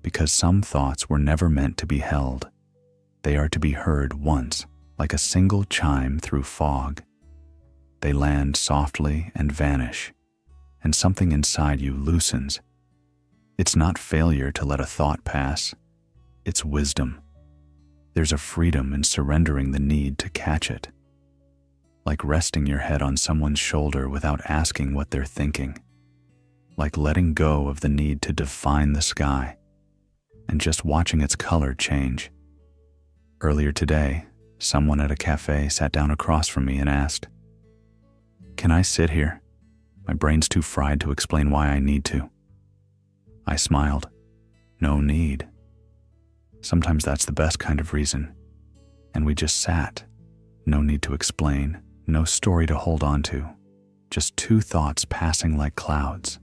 Because some thoughts were never meant to be held. They are to be heard once, like a single chime through fog. They land softly and vanish, and something inside you loosens. It's not failure to let a thought pass. It's wisdom. There's a freedom in surrendering the need to catch it. Like resting your head on someone's shoulder without asking what they're thinking. Like letting go of the need to define the sky and just watching its color change. Earlier today, someone at a cafe sat down across from me and asked, "Can I sit here? My brain's too fried to explain why I need to." I smiled. No need. Sometimes that's the best kind of reason. And we just sat. No need to explain, no story to hold on to. Just two thoughts passing like clouds.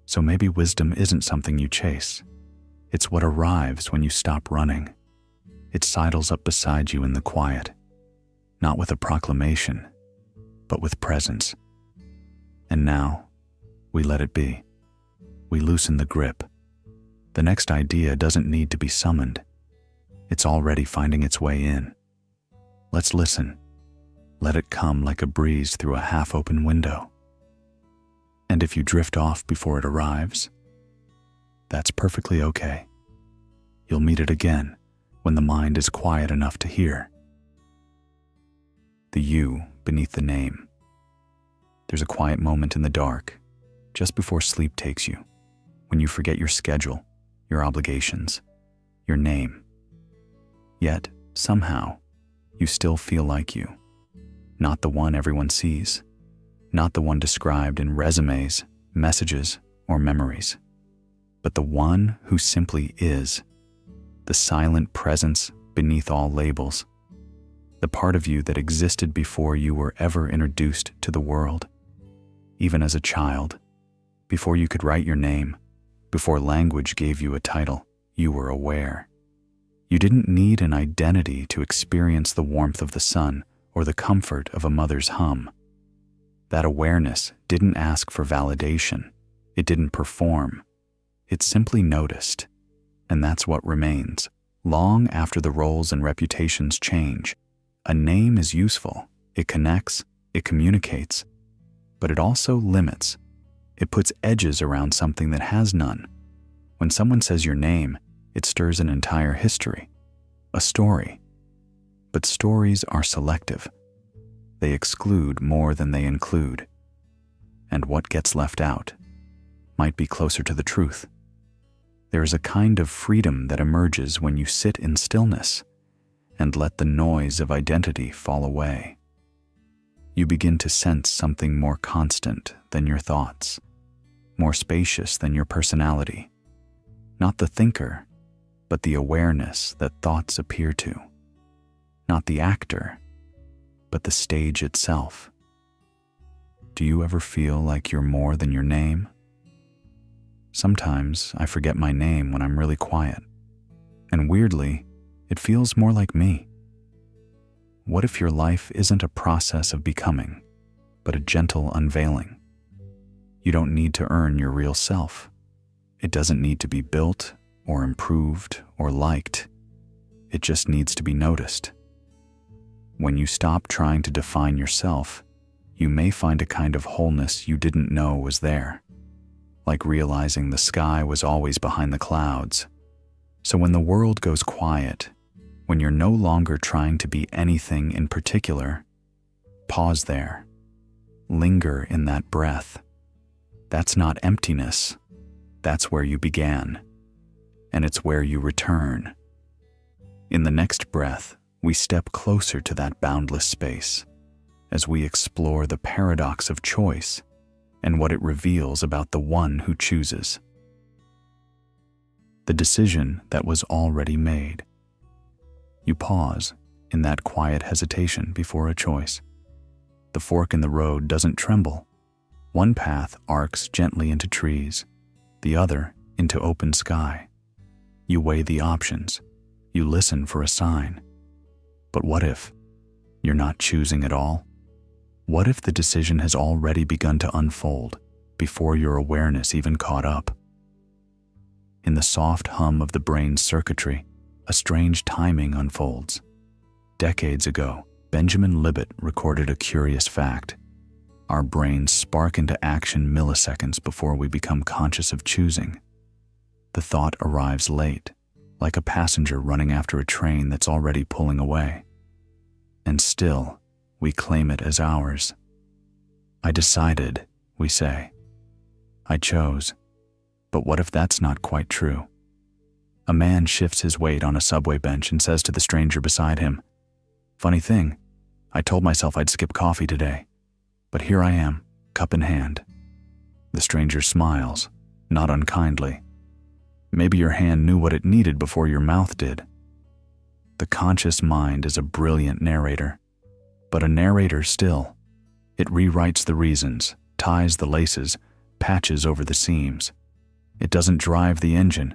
So maybe wisdom isn't something you chase. It's what arrives when you stop running. It sidles up beside you in the quiet, not with a proclamation, but with presence. And now, we let it be. We loosen the grip. The next idea doesn't need to be summoned. It's already finding its way in. Let's listen. Let it come like a breeze through a half-open window. And if you drift off before it arrives, that's perfectly okay. You'll meet it again when the mind is quiet enough to hear. The you beneath the name. There's a quiet moment in the dark, just before sleep takes you, when you forget your schedule, your obligations, your name. Yet, somehow, you still feel like you. Not the one everyone sees. Not the one described in resumes, messages, or memories. But the one who simply is. The silent presence beneath all labels. The part of you that existed before you were ever introduced to the world. Even as a child, before you could write your name, before language gave you a title, you were aware. You didn't need an identity to experience the warmth of the sun or the comfort of a mother's hum. That awareness didn't ask for validation. It didn't perform. It simply noticed. And that's what remains. Long after the roles and reputations change, a name is useful. It connects, it communicates, but it also limits. It puts edges around something that has none. When someone says your name, it stirs an entire history, a story. But stories are selective. They exclude more than they include. And what gets left out might be closer to the truth. There is a kind of freedom that emerges when you sit in stillness and let the noise of identity fall away. You begin to sense something more constant than your thoughts, more spacious than your personality. Not the thinker, but the awareness that thoughts appear to. Not the actor, but the stage itself. Do you ever feel like you're more than your name? Sometimes I forget my name when I'm really quiet, and weirdly, it feels more like me. What if your life isn't a process of becoming, but a gentle unveiling? You don't need to earn your real self. It doesn't need to be built or improved or liked. It just needs to be noticed. When you stop trying to define yourself, you may find a kind of wholeness you didn't know was there, like realizing the sky was always behind the clouds. So when the world goes quiet, when you're no longer trying to be anything in particular, pause there. Linger in that breath. That's not emptiness. That's where you began. And it's where you return. In the next breath, we step closer to that boundless space as we explore the paradox of choice and what it reveals about the one who chooses. The decision that was already made. You pause in that quiet hesitation before a choice. The fork in the road doesn't tremble. One path arcs gently into trees, the other into open sky. You weigh the options. You listen for a sign. But what if you're not choosing at all? What if the decision has already begun to unfold before your awareness even caught up? In the soft hum of the brain's circuitry, a strange timing unfolds. Decades ago, Benjamin Libet recorded a curious fact. Our brains spark into action milliseconds before we become conscious of choosing. The thought arrives late, like a passenger running after a train that's already pulling away. And still, we claim it as ours. I decided, we say. I chose. But what if that's not quite true? A man shifts his weight on a subway bench and says to the stranger beside him, "Funny thing, I told myself I'd skip coffee today, but here I am, cup in hand." The stranger smiles, not unkindly. "Maybe your hand knew what it needed before your mouth did." The conscious mind is a brilliant narrator, but a narrator still. It rewrites the reasons, ties the laces, patches over the seams. It doesn't drive the engine.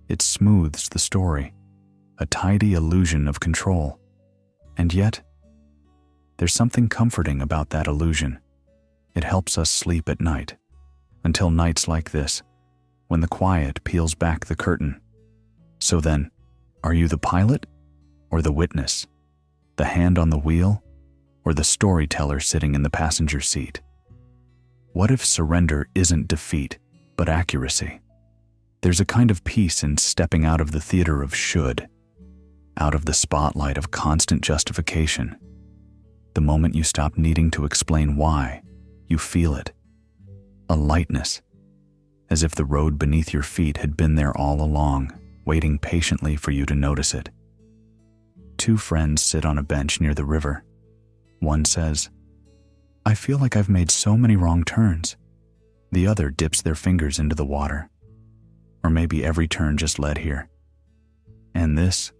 It smooths the story, a tidy illusion of control. And yet, there's something comforting about that illusion. It helps us sleep at night, until nights like this, when the quiet peels back the curtain. So then, are you the pilot or the witness? The hand on the wheel or the storyteller sitting in the passenger seat? What if surrender isn't defeat, but accuracy? There's a kind of peace in stepping out of the theater of should, out of the spotlight of constant justification. The moment you stop needing to explain why, you feel it. A lightness, as if the road beneath your feet had been there all along, waiting patiently for you to notice it. Two friends sit on a bench near the river. One says, "I feel like I've made so many wrong turns." The other dips their fingers into the water. Or maybe every turn just led here. And this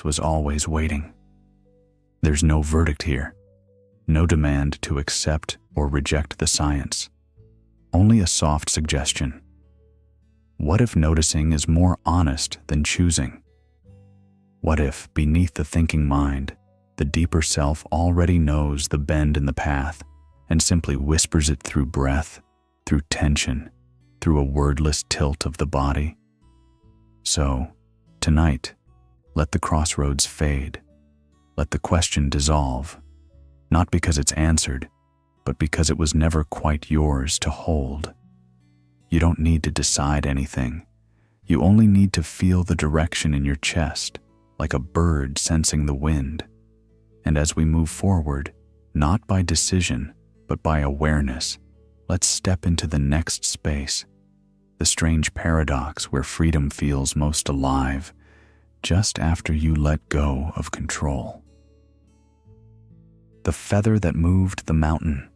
was always waiting. There's no verdict here, no demand to accept or reject the science, only a soft suggestion. What if noticing is more honest than choosing? What if, beneath the thinking mind, the deeper self already knows the bend in the path and simply whispers it through breath, through tension, through a wordless tilt of the body? So, tonight, let the crossroads fade. Let the question dissolve, not because it's answered, but because it was never quite yours to hold. You don't need to decide anything. You only need to feel the direction in your chest, like a bird sensing the wind. And as we move forward, not by decision, but by awareness, let's step into the next space, the strange paradox where freedom feels most alive, just after you let go of control. The feather that moved the mountain.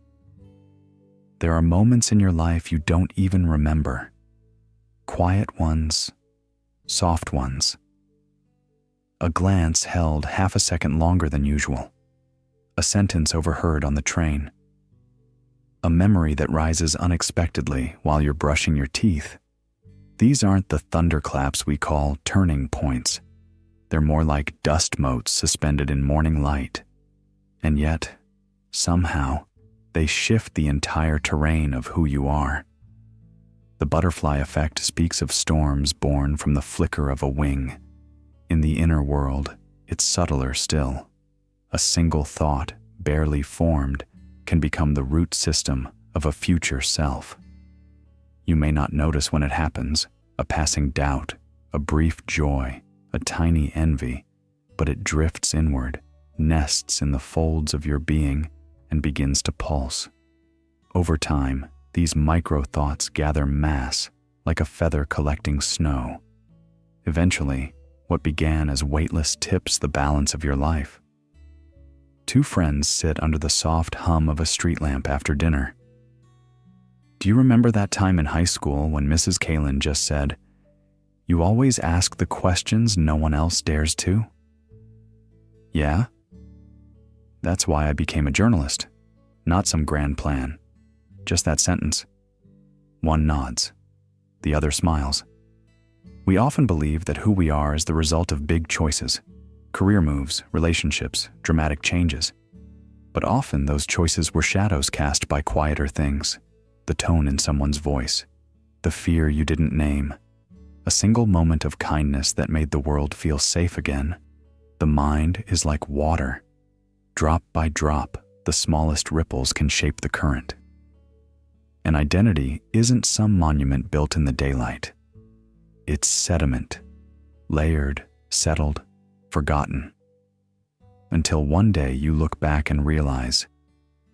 There are moments in your life you don't even remember. Quiet ones, soft ones. A glance held half a second longer than usual. A sentence overheard on the train. A memory that rises unexpectedly while you're brushing your teeth. These aren't the thunderclaps we call turning points. They're more like dust motes suspended in morning light. And yet, somehow, they shift the entire terrain of who you are. The butterfly effect speaks of storms born from the flicker of a wing. In the inner world, it's subtler still. A single thought, barely formed, can become the root system of a future self. You may not notice when it happens, a passing doubt, a brief joy, a tiny envy, but it drifts inward, nests in the folds of your being, and begins to pulse. Over time, these micro-thoughts gather mass, like a feather collecting snow. Eventually, what began as weightless tips the balance of your life. Two friends sit under the soft hum of a street lamp after dinner. Do you remember that time in high school when Mrs. Kalin just said, "You always ask the questions no one else dares to?" Yeah? That's why I became a journalist. Not some grand plan. Just that sentence. One nods. The other smiles. We often believe that who we are is the result of big choices, career moves, relationships, dramatic changes. But often those choices were shadows cast by quieter things. The tone in someone's voice, the fear you didn't name, a single moment of kindness that made the world feel safe again. The mind is like water. Drop by drop, the smallest ripples can shape the current. An identity isn't some monument built in the daylight. It's sediment, layered, settled, forgotten. Until one day you look back and realize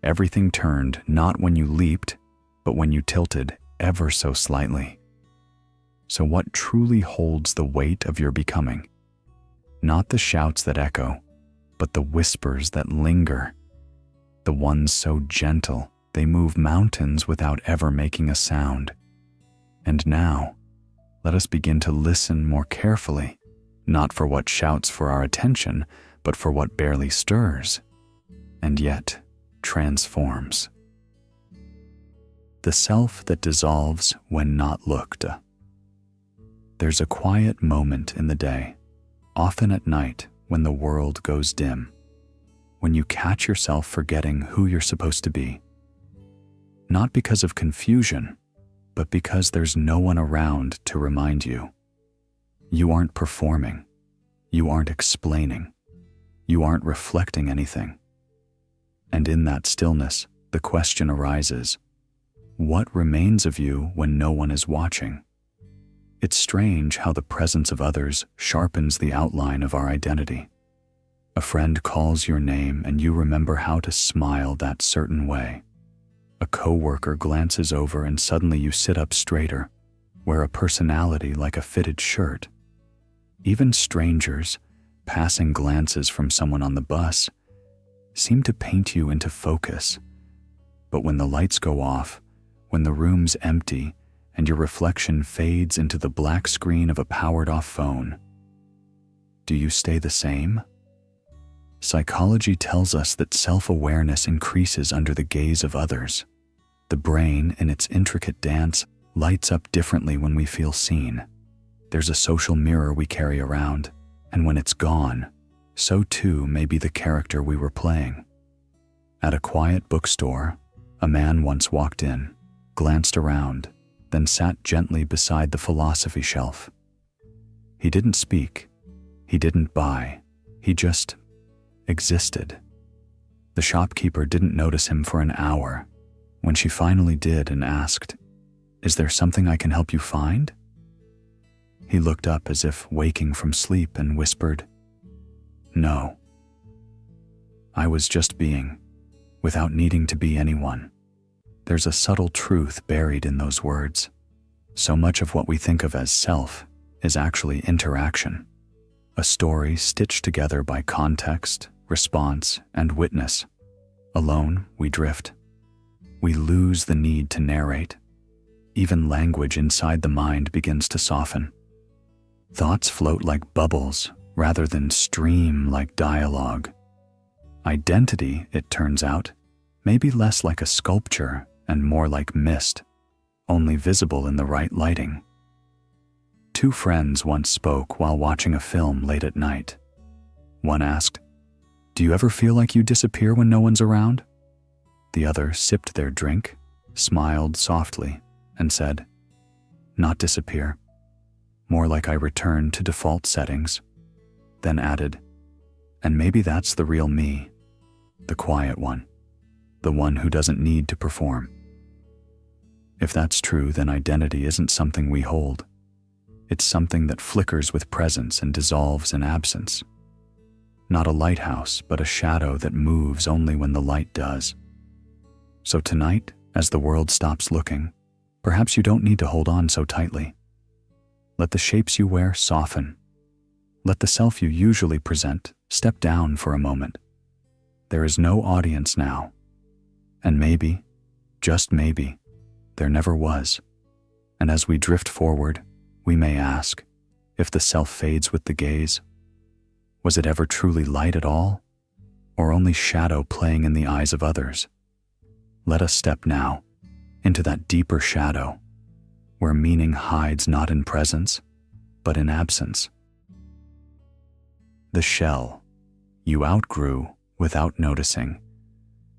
everything turned not when you leaped, but when you tilted ever so slightly. So what truly holds the weight of your becoming? Not the shouts that echo, but the whispers that linger. The ones so gentle, they move mountains without ever making a sound. And now, let us begin to listen more carefully, not for what shouts for our attention, but for what barely stirs, and yet transforms. The self that dissolves when not looked. There's a quiet moment in the day, often at night when the world goes dim, when you catch yourself forgetting who you're supposed to be. Not because of confusion, but because there's no one around to remind you. You aren't performing. You aren't explaining. You aren't reflecting anything. And in that stillness, the question arises, what remains of you when no one is watching? It's strange how the presence of others sharpens the outline of our identity. A friend calls your name and you remember how to smile that certain way. A coworker glances over and suddenly you sit up straighter, wear a personality like a fitted shirt. Even strangers, passing glances from someone on the bus seem to paint you into focus. But when the lights go off, when the room's empty, and your reflection fades into the black screen of a powered-off phone, do you stay the same? Psychology tells us that self-awareness increases under the gaze of others. The brain, in its intricate dance, lights up differently when we feel seen. There's a social mirror we carry around, and when it's gone, so too may be the character we were playing. At a quiet bookstore, a man once walked in, glanced around, then sat gently beside the philosophy shelf. He didn't speak. He didn't buy. He just existed. The shopkeeper didn't notice him for an hour. When she finally did and asked, "Is there something I can help you find?" He looked up as if waking from sleep and whispered, "No. I was just being, without needing to be anyone." There's a subtle truth buried in those words. So much of what we think of as self is actually interaction, a story stitched together by context, response, and witness. Alone, we drift. We lose the need to narrate. Even language inside the mind begins to soften. Thoughts float like bubbles rather than stream like dialogue. Identity, it turns out, may be less like a sculpture and more like mist, only visible in the right lighting. Two friends once spoke while watching a film late at night. One asked, "Do you ever feel like you disappear when no one's around?" The other sipped their drink, smiled softly, and said, "Not disappear. More like I return to default settings." Then added, "And maybe that's the real me, the quiet one, the one who doesn't need to perform." If that's true, then identity isn't something we hold. It's something that flickers with presence and dissolves in absence. Not a lighthouse, but a shadow that moves only when the light does. So tonight, as the world stops looking, perhaps you don't need to hold on so tightly. Let the shapes you wear soften. Let the self you usually present step down for a moment. There is no audience now. And maybe, just maybe, there never was. And as we drift forward, we may ask, if the self fades with the gaze, was it ever truly light at all, or only shadow playing in the eyes of others? Let us step now into that deeper shadow, where meaning hides not in presence, but in absence. The shell you outgrew without noticing.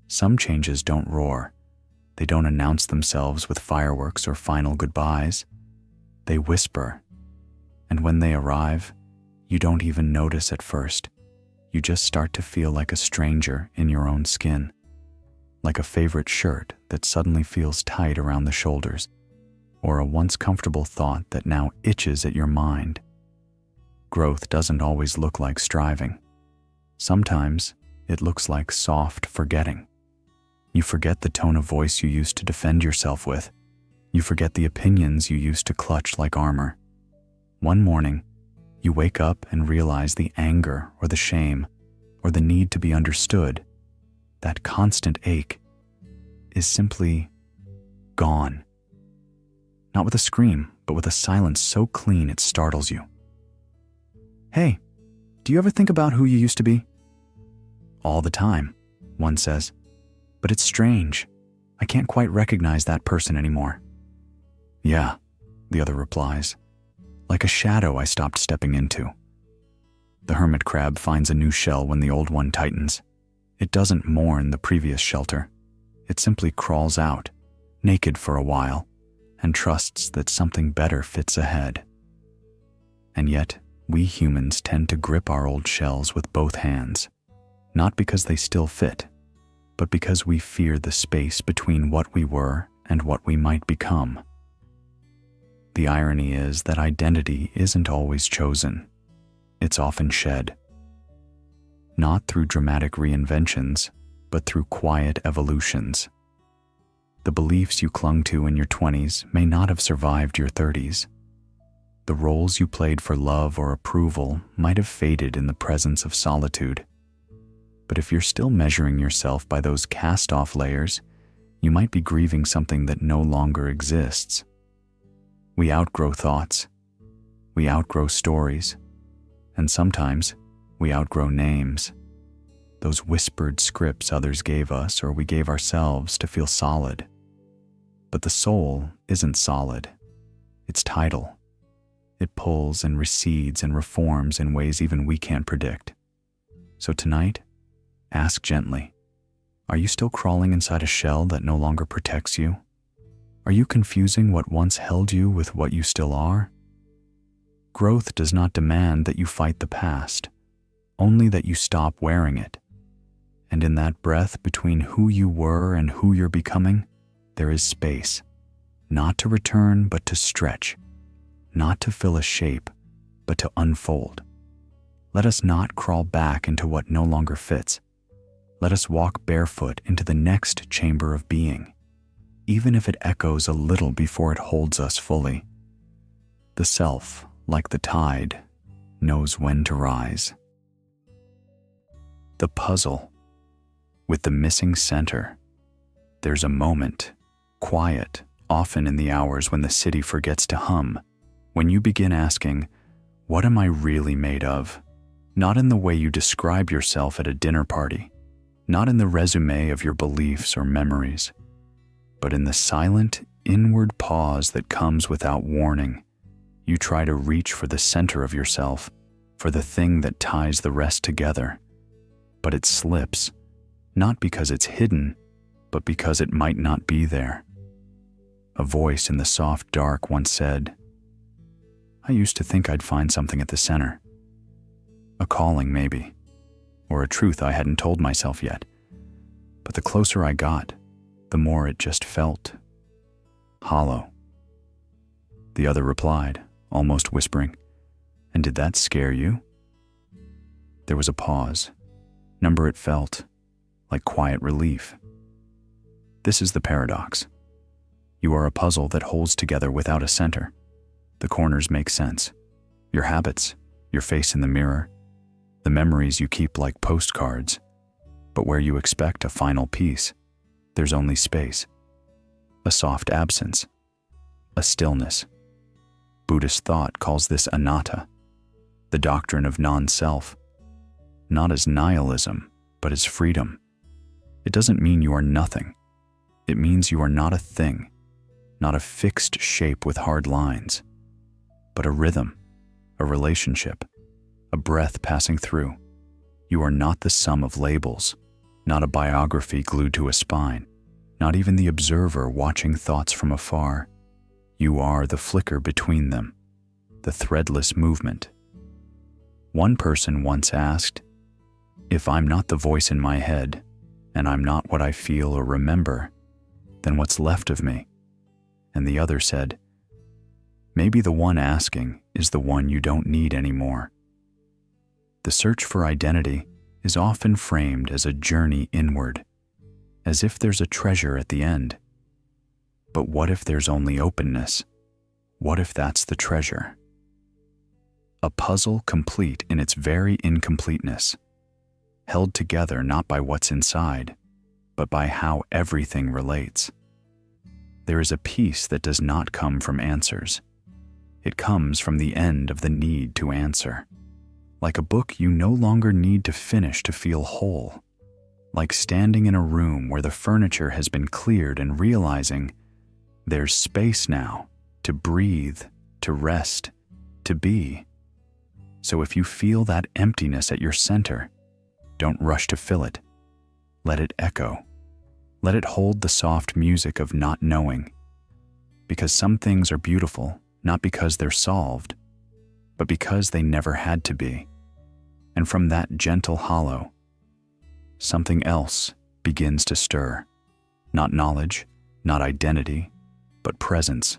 Some changes don't roar. They don't announce themselves with fireworks or final goodbyes. They whisper, and when they arrive, you don't even notice at first. You just start to feel like a stranger in your own skin, like a favorite shirt that suddenly feels tight around the shoulders, or a once comfortable thought that now itches at your mind. Growth doesn't always look like striving. Sometimes it looks like soft forgetting. You forget the tone of voice you used to defend yourself with. You forget the opinions you used to clutch like armor. One morning, you wake up and realize the anger or the shame or the need to be understood, that constant ache, is simply gone. Not with a scream, but with a silence so clean it startles you. "Hey, do you ever think about who you used to be?" "All the time," one says. "But it's strange. I can't quite recognize that person anymore." "Yeah," the other replies, "like a shadow I stopped stepping into." The hermit crab finds a new shell when the old one tightens. It doesn't mourn the previous shelter. It simply crawls out, naked for a while, and trusts that something better fits ahead. And yet, we humans tend to grip our old shells with both hands, not because they still fit, but because we fear the space between what we were and what we might become. The irony is that identity isn't always chosen. It's often shed. Not through dramatic reinventions, but through quiet evolutions. The beliefs you clung to in your 20s may not have survived your 30s. The roles you played for love or approval might have faded in the presence of solitude. But if you're still measuring yourself by those cast-off layers, you might be grieving something that no longer exists. We outgrow thoughts, we outgrow stories, and sometimes we outgrow names. Those whispered scripts others gave us or we gave ourselves to feel solid. But the soul isn't solid. It's tidal. It pulls and recedes and reforms in ways even we can't predict. So tonight, ask gently, are you still crawling inside a shell that no longer protects you? Are you confusing what once held you with what you still are? Growth does not demand that you fight the past, only that you stop wearing it. And in that breath between who you were and who you're becoming, there is space, not to return but to stretch, not to fill a shape, but to unfold. Let us not crawl back into what no longer fits. Let us walk barefoot into the next chamber of being, even if it echoes a little before it holds us fully. The self, like the tide, knows when to rise. The puzzle, with the missing center. There's a moment, quiet, often in the hours when the city forgets to hum, when you begin asking, what am I really made of? Not in the way you describe yourself at a dinner party, not in the resume of your beliefs or memories, but in the silent, inward pause that comes without warning. You try to reach for the center of yourself, for the thing that ties the rest together, but it slips, not because it's hidden, but because it might not be there. A voice in the soft dark once said, I used to think I'd find something at the center. A calling, maybe, or a truth I hadn't told myself yet. But the closer I got, the more it just felt hollow. The other replied, almost whispering, and did that scare you? There was a pause. Number it felt, like quiet relief. This is the paradox. You are a puzzle that holds together without a center. The corners make sense. Your habits, your face in the mirror, the memories you keep like postcards. But where you expect a final piece, there's only space. A soft absence. A stillness. Buddhist thought calls this anatta, the doctrine of non-self. Not as nihilism, but as freedom. It doesn't mean you are nothing. It means you are not a thing, not a fixed shape with hard lines, but a rhythm, a relationship, a breath passing through. You are not the sum of labels, not a biography glued to a spine, not even the observer watching thoughts from afar. You are the flicker between them, the threadless movement. One person once asked, if I'm not the voice in my head, and I'm not what I feel or remember, then what's left of me? And the other said, maybe the one asking is the one you don't need anymore. The search for identity is often framed as a journey inward, as if there's a treasure at the end. But what if there's only openness? What if that's the treasure? A puzzle complete in its very incompleteness, held together not by what's inside, but by how everything relates. There is a peace that does not come from answers. It comes from the end of the need to answer. Like a book you no longer need to finish to feel whole. Like standing in a room where the furniture has been cleared and realizing there's space now to breathe, to rest, to be. So if you feel that emptiness at your center, don't rush to fill it. Let it echo. Let it hold the soft music of not knowing. Because some things are beautiful, not because they're solved, but because they never had to be. And from that gentle hollow, something else begins to stir. Not knowledge, not identity, but presence.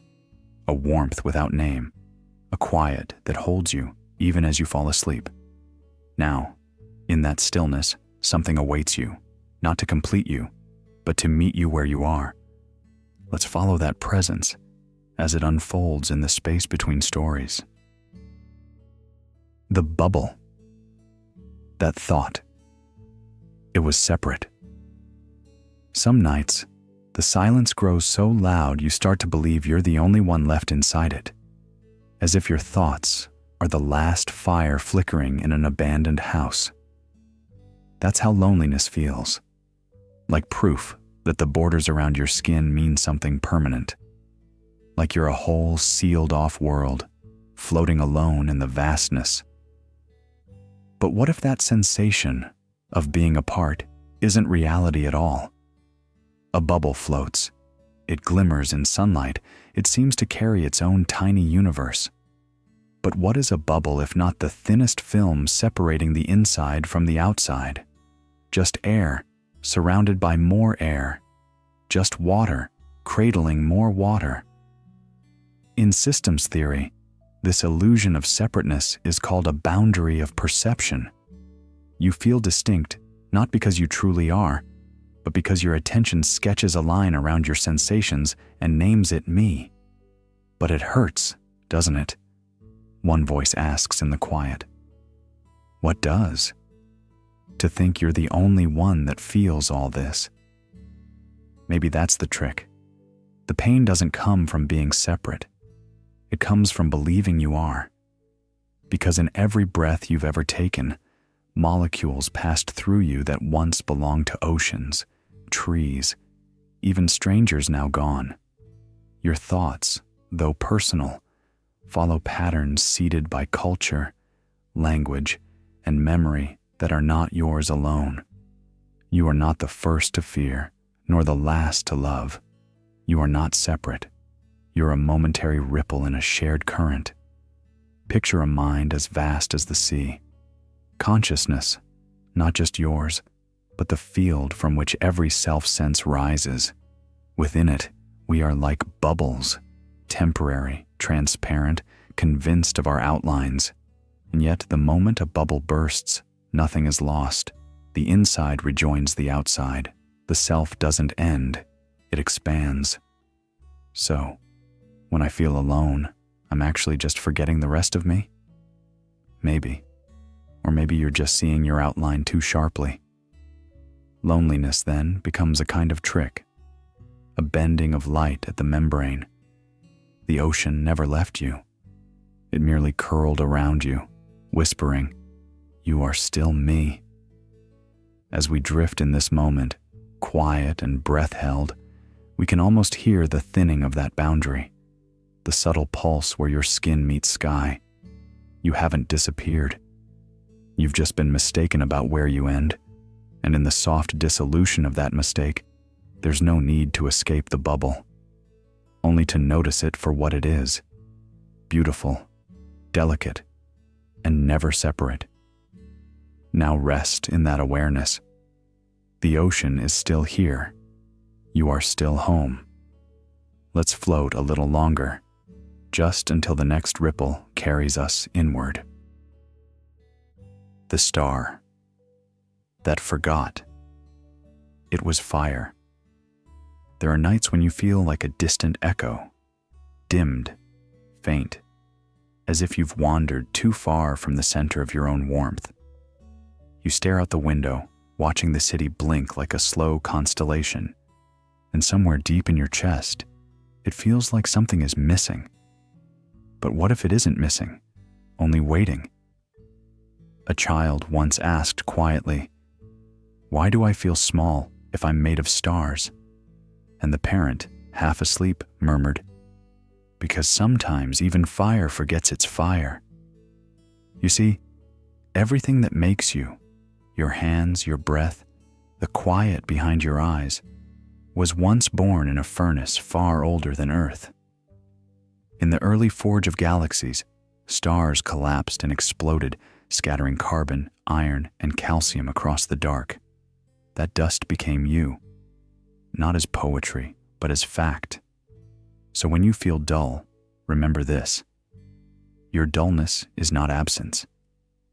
A warmth without name. A quiet that holds you even as you fall asleep. Now, in that stillness, something awaits you, not to complete you, but to meet you where you are. Let's follow that presence as it unfolds in the space between stories. The bubble. That thought. It was separate. Some nights, the silence grows so loud you start to believe you're the only one left inside it, as if your thoughts are the last fire flickering in an abandoned house. That's how loneliness feels, like proof that the borders around your skin mean something permanent, like you're a whole sealed-off world, floating alone in the vastness. But what if that sensation of being apart isn't reality at all? A bubble floats. It glimmers in sunlight. It seems to carry its own tiny universe. But what is a bubble if not the thinnest film separating the inside from the outside? Just air, surrounded by more air. Just water, cradling more water. In systems theory, this illusion of separateness is called a boundary of perception. You feel distinct, not because you truly are, but because your attention sketches a line around your sensations and names it me. But it hurts, doesn't it? One voice asks in the quiet. What does? To think you're the only one that feels all this. Maybe that's the trick. The pain doesn't come from being separate. It comes from believing you are. Because in every breath you've ever taken, molecules passed through you that once belonged to oceans, trees, even strangers now gone. Your thoughts, though personal, follow patterns seeded by culture, language, and memory that are not yours alone. You are not the first to fear, nor the last to love. You are not separate. You're a momentary ripple in a shared current. Picture a mind as vast as the sea. Consciousness, not just yours, but the field from which every self-sense rises. Within it, we are like bubbles, temporary, transparent, convinced of our outlines. And yet, the moment a bubble bursts, nothing is lost. The inside rejoins the outside. The self doesn't end, it expands. So, when I feel alone, I'm actually just forgetting the rest of me? Maybe. Or maybe you're just seeing your outline too sharply. Loneliness then becomes a kind of trick, a bending of light at the membrane. The ocean never left you. It merely curled around you, whispering, "You are still me." As we drift in this moment, quiet and breath-held, we can almost hear the thinning of that boundary, the subtle pulse where your skin meets sky. You haven't disappeared. You've just been mistaken about where you end, and in the soft dissolution of that mistake, there's no need to escape the bubble, only to notice it for what it is: beautiful, delicate, and never separate. Now rest in that awareness. The ocean is still here. You are still home. Let's float a little longer, just until the next ripple carries us inward. The star that forgot. It was fire. There are nights when you feel like a distant echo, dimmed, faint, as if you've wandered too far from the center of your own warmth. You stare out the window, watching the city blink like a slow constellation, and somewhere deep in your chest, it feels like something is missing. But what if it isn't missing, only waiting? A child once asked quietly, "Why do I feel small if I'm made of stars?" And the parent, half asleep, murmured, "Because sometimes even fire forgets its fire." You see, everything that makes you, your hands, your breath, the quiet behind your eyes, was once born in a furnace far older than Earth. In the early forge of galaxies, stars collapsed and exploded, scattering carbon, iron, and calcium across the dark. That dust became you, not as poetry, but as fact. So when you feel dull, remember this: your dullness is not absence.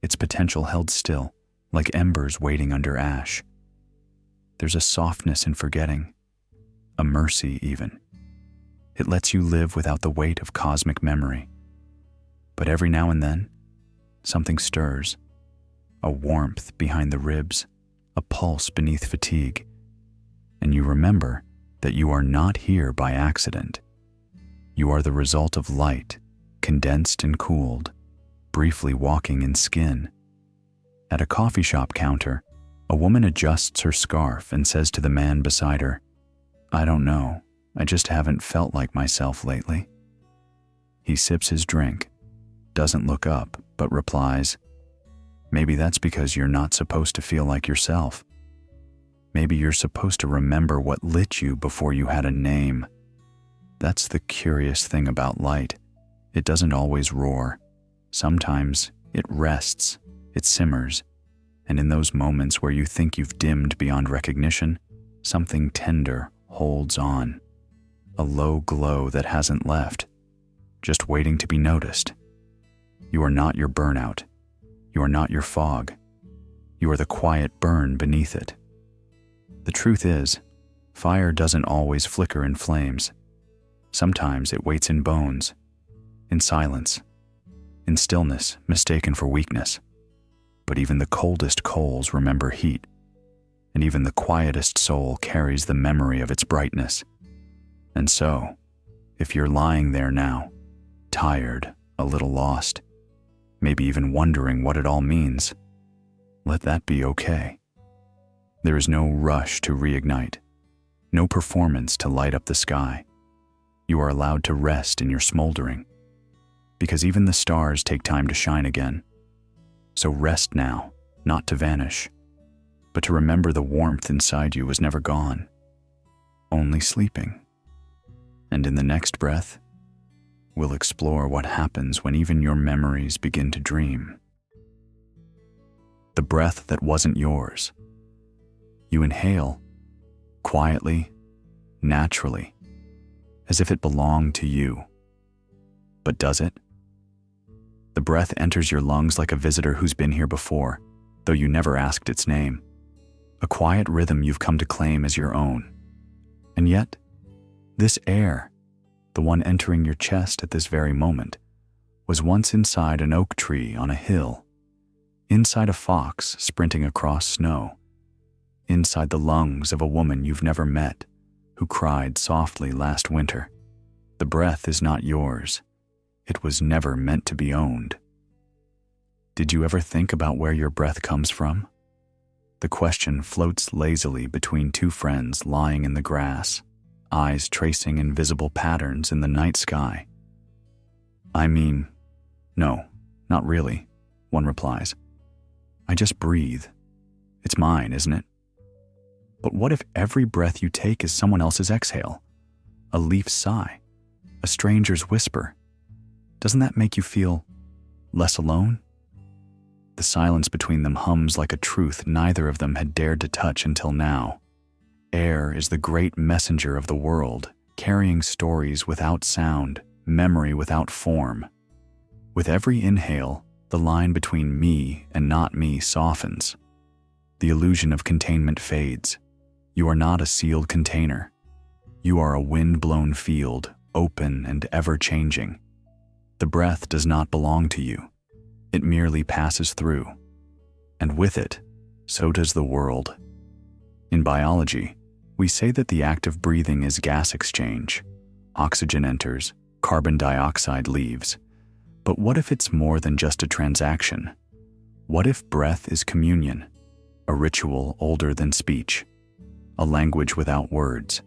It's potential held still, like embers waiting under ash. There's a softness in forgetting, a mercy even. It lets you live without the weight of cosmic memory. But every now and then, something stirs. A warmth behind the ribs, a pulse beneath fatigue. And you remember that you are not here by accident. You are the result of light, condensed and cooled, briefly walking in skin. At a coffee shop counter, a woman adjusts her scarf and says to the man beside her, "I don't know, I just haven't felt like myself lately." He sips his drink, doesn't look up, but replies, "Maybe that's because you're not supposed to feel like yourself. Maybe you're supposed to remember what lit you before you had a name." That's the curious thing about light. It doesn't always roar. Sometimes it rests, it simmers, and in those moments where you think you've dimmed beyond recognition, something tender holds on. A low glow that hasn't left, just waiting to be noticed. You are not your burnout. You are not your fog. You are the quiet burn beneath it. The truth is, fire doesn't always flicker in flames. Sometimes it waits in bones, in silence, in stillness mistaken for weakness. But even the coldest coals remember heat, and even the quietest soul carries the memory of its brightness. And so, if you're lying there now, tired, a little lost, maybe even wondering what it all means, let that be okay. There is no rush to reignite, no performance to light up the sky. You are allowed to rest in your smoldering, because even the stars take time to shine again. So rest now, not to vanish, but to remember the warmth inside you was never gone, only sleeping. And in the next breath, we'll explore what happens when even your memories begin to dream. The breath that wasn't yours. You inhale, quietly, naturally, as if it belonged to you. But does it? The breath enters your lungs like a visitor who's been here before, though you never asked its name. A quiet rhythm you've come to claim as your own. And yet, this air, the one entering your chest at this very moment, was once inside an oak tree on a hill, inside a fox sprinting across snow, inside the lungs of a woman you've never met who cried softly last winter. The breath is not yours. It was never meant to be owned. Did you ever think about where your breath comes from? The question floats lazily between two friends lying in the grass, eyes tracing invisible patterns in the night sky. "I mean, no, not really," one replies. "I just breathe. It's mine, isn't it?" But what if every breath you take is someone else's exhale? A leaf's sigh, a stranger's whisper. Doesn't that make you feel less alone? The silence between them hums like a truth neither of them had dared to touch until now. Air is the great messenger of the world, carrying stories without sound, memory without form. With every inhale, the line between me and not me softens. The illusion of containment fades. You are not a sealed container. You are a wind-blown field, open and ever-changing. The breath does not belong to you. It merely passes through. And with it, so does the world. In biology, we say that the act of breathing is gas exchange. Oxygen enters, carbon dioxide leaves. But what if it's more than just a transaction? What if breath is communion, a ritual older than speech, a language without words?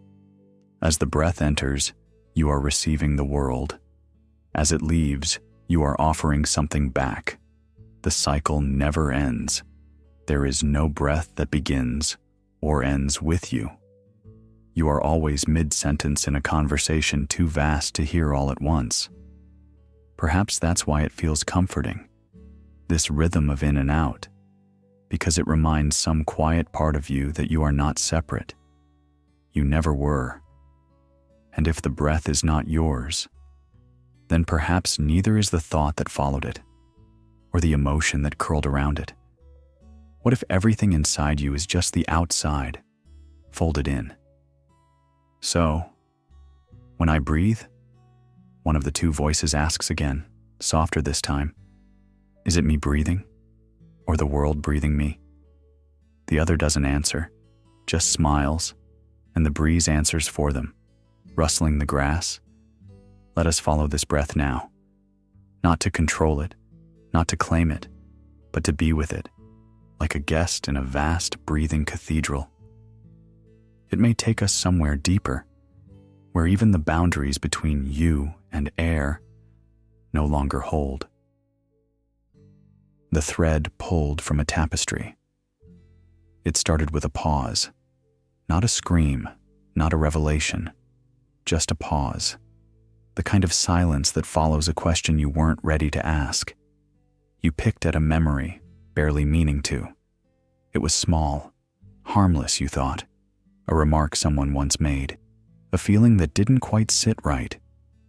As the breath enters, you are receiving the world. As it leaves, you are offering something back. The cycle never ends. There is no breath that begins or ends with you. You are always mid-sentence in a conversation too vast to hear all at once. Perhaps that's why it feels comforting, this rhythm of in and out, because it reminds some quiet part of you that you are not separate. You never were. And if the breath is not yours, then perhaps neither is the thought that followed it, or the emotion that curled around it. What if everything inside you is just the outside, folded in? So, when I breathe, one of the two voices asks again, softer this time, Is it me breathing? Or the world breathing me? The other doesn't answer, just smiles, and the breeze answers for them, rustling the grass. Let us follow this breath now, not to control it, not to claim it, but to be with it, like a guest in a vast, breathing cathedral. It may take us somewhere deeper, where even the boundaries between you and air no longer hold. The thread pulled from a tapestry. It started with a pause, not a scream, not a revelation, just a pause, the kind of silence that follows a question you weren't ready to ask. You picked at a memory, barely meaning to. It was small, harmless, you thought, a remark someone once made, a feeling that didn't quite sit right,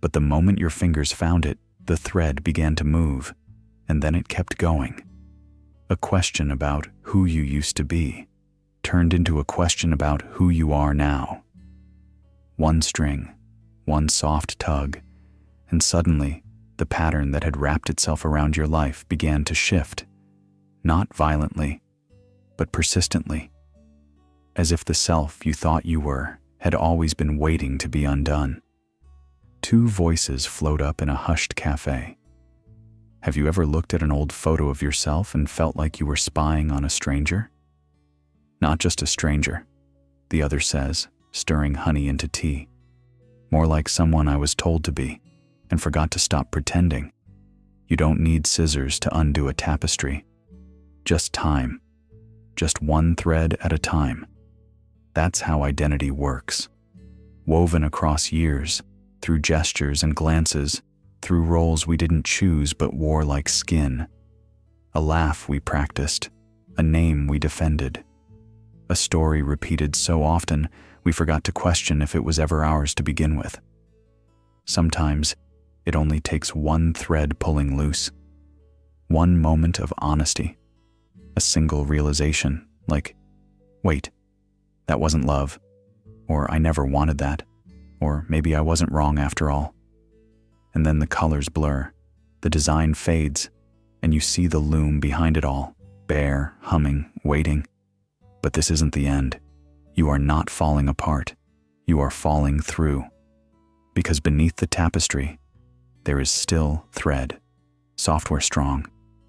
but the moment your fingers found it, the thread began to move, and then it kept going. A question about who you used to be turned into a question about who you are now. One string, one soft tug, and suddenly the pattern that had wrapped itself around your life began to shift, not violently, but persistently, as if the self you thought you were had always been waiting to be undone. Two voices float up in a hushed cafe. Have you ever looked at an old photo of yourself and felt like you were spying on a stranger? Not just a stranger, the other says, stirring honey into tea. More like someone I was told to be, and forgot to stop pretending. You don't need scissors to undo a tapestry. Just time. Just one thread at a time. That's how identity works. Woven across years, through gestures and glances, through roles we didn't choose but wore like skin. A laugh we practiced, a name we defended. A story repeated so often, we forgot to question if it was ever ours to begin with. Sometimes, it only takes one thread pulling loose. One moment of honesty. A single realization, like, wait, that wasn't love. Or I never wanted that. Or maybe I wasn't wrong after all. And then the colors blur, the design fades, and you see the loom behind it all, bare, humming, waiting. But this isn't the end. You are not falling apart. You are falling through. Because beneath the tapestry, there is still thread, software strong,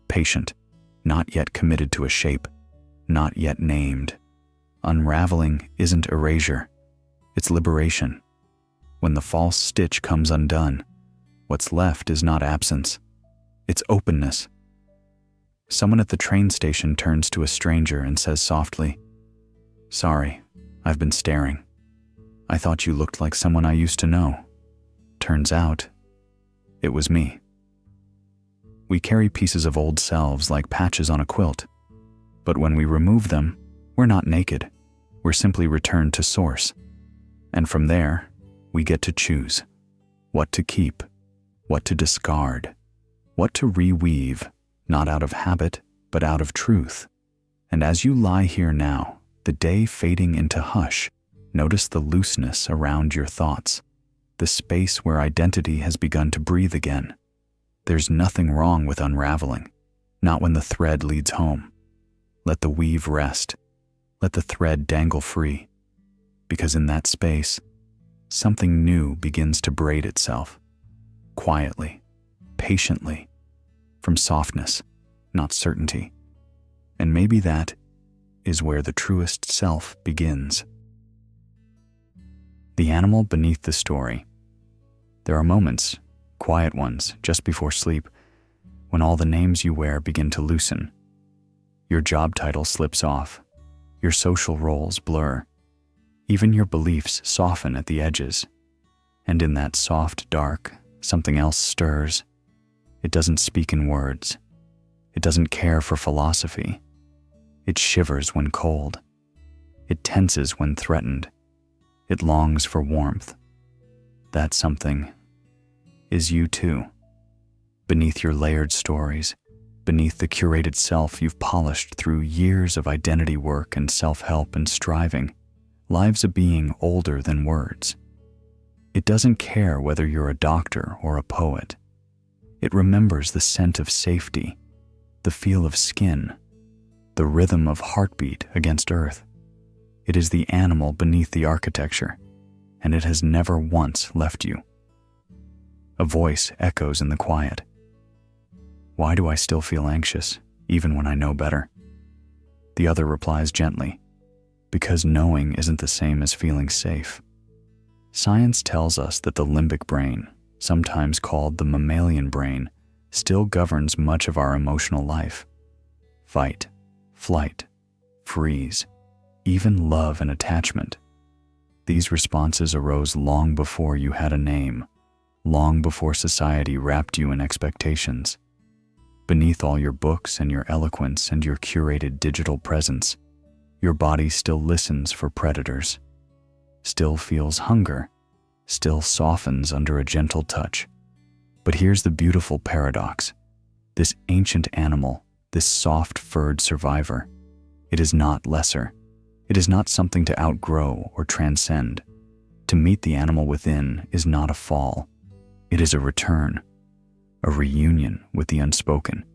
patient, not yet committed to a shape, not yet named. Unraveling isn't erasure, it's liberation. When the false stitch comes undone, what's left is not absence, it's openness. Someone at the train station turns to a stranger and says softly, "Sorry, I've been staring. I thought you looked like someone I used to know. Turns out, it was me." We carry pieces of old selves like patches on a quilt, but when we remove them, we're not naked. We're simply returned to source. And from there, we get to choose what to keep, what to discard, what to reweave, not out of habit, but out of truth. And as you lie here now, the day fading into hush, notice the looseness around your thoughts, the space where identity has begun to breathe again. There's nothing wrong with unraveling, not when the thread leads home. Let the weave rest. Let the thread dangle free. Because in that space, something new begins to braid itself. Quietly, patiently, from softness, not certainty. And maybe that is where the truest self begins. The animal beneath the story. There are moments, quiet ones, just before sleep, when all the names you wear begin to loosen. Your job title slips off. Your social roles blur. Even your beliefs soften at the edges. And in that soft dark, something else stirs. It doesn't speak in words. It doesn't care for philosophy. It shivers when cold. It tenses when threatened. It longs for warmth. That something is you too. Beneath your layered stories, beneath the curated self you've polished through years of identity work and self-help and striving, lives a being older than words. It doesn't care whether you're a doctor or a poet. It remembers the scent of safety, the feel of skin, the rhythm of heartbeat against earth. It is the animal beneath the architecture, and it has never once left you. A voice echoes in the quiet. Why do I still feel anxious, even when I know better? The other replies gently, because knowing isn't the same as feeling safe. Science tells us that the limbic brain, sometimes called the mammalian brain, still governs much of our emotional life. Fight, flight, freeze, even love and attachment. These responses arose long before you had a name, long before society wrapped you in expectations. Beneath all your books and your eloquence and your curated digital presence, your body still listens for predators, still feels hunger, still softens under a gentle touch. But here's the beautiful paradox. This ancient animal, this soft-furred survivor, it is not lesser. It is not something to outgrow or transcend. To meet the animal within is not a fall. It is a return, a reunion with the unspoken,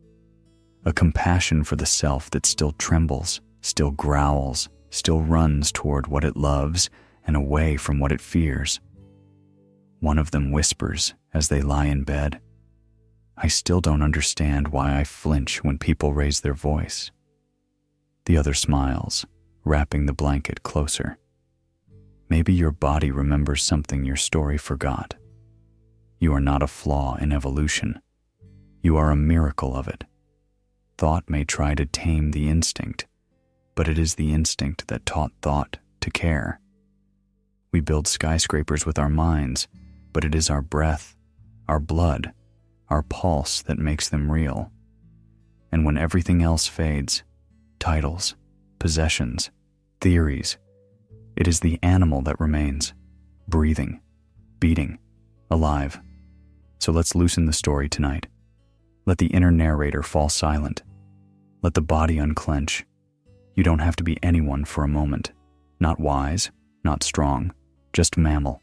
a compassion for the self that still trembles, still growls, still runs toward what it loves and away from what it fears. One of them whispers as they lie in bed, "I still don't understand why I flinch when people raise their voice." The other smiles, wrapping the blanket closer. Maybe your body remembers something your story forgot. You are not a flaw in evolution. You are a miracle of it. Thought may try to tame the instinct, but it is the instinct that taught thought to care. We build skyscrapers with our minds, but it is our breath, our blood, our pulse that makes them real. And when everything else fades, titles, possessions, theories, it is the animal that remains, breathing, beating, alive. So let's loosen the story tonight. Let the inner narrator fall silent. Let the body unclench. You don't have to be anyone for a moment. Not wise, not strong, just mammal,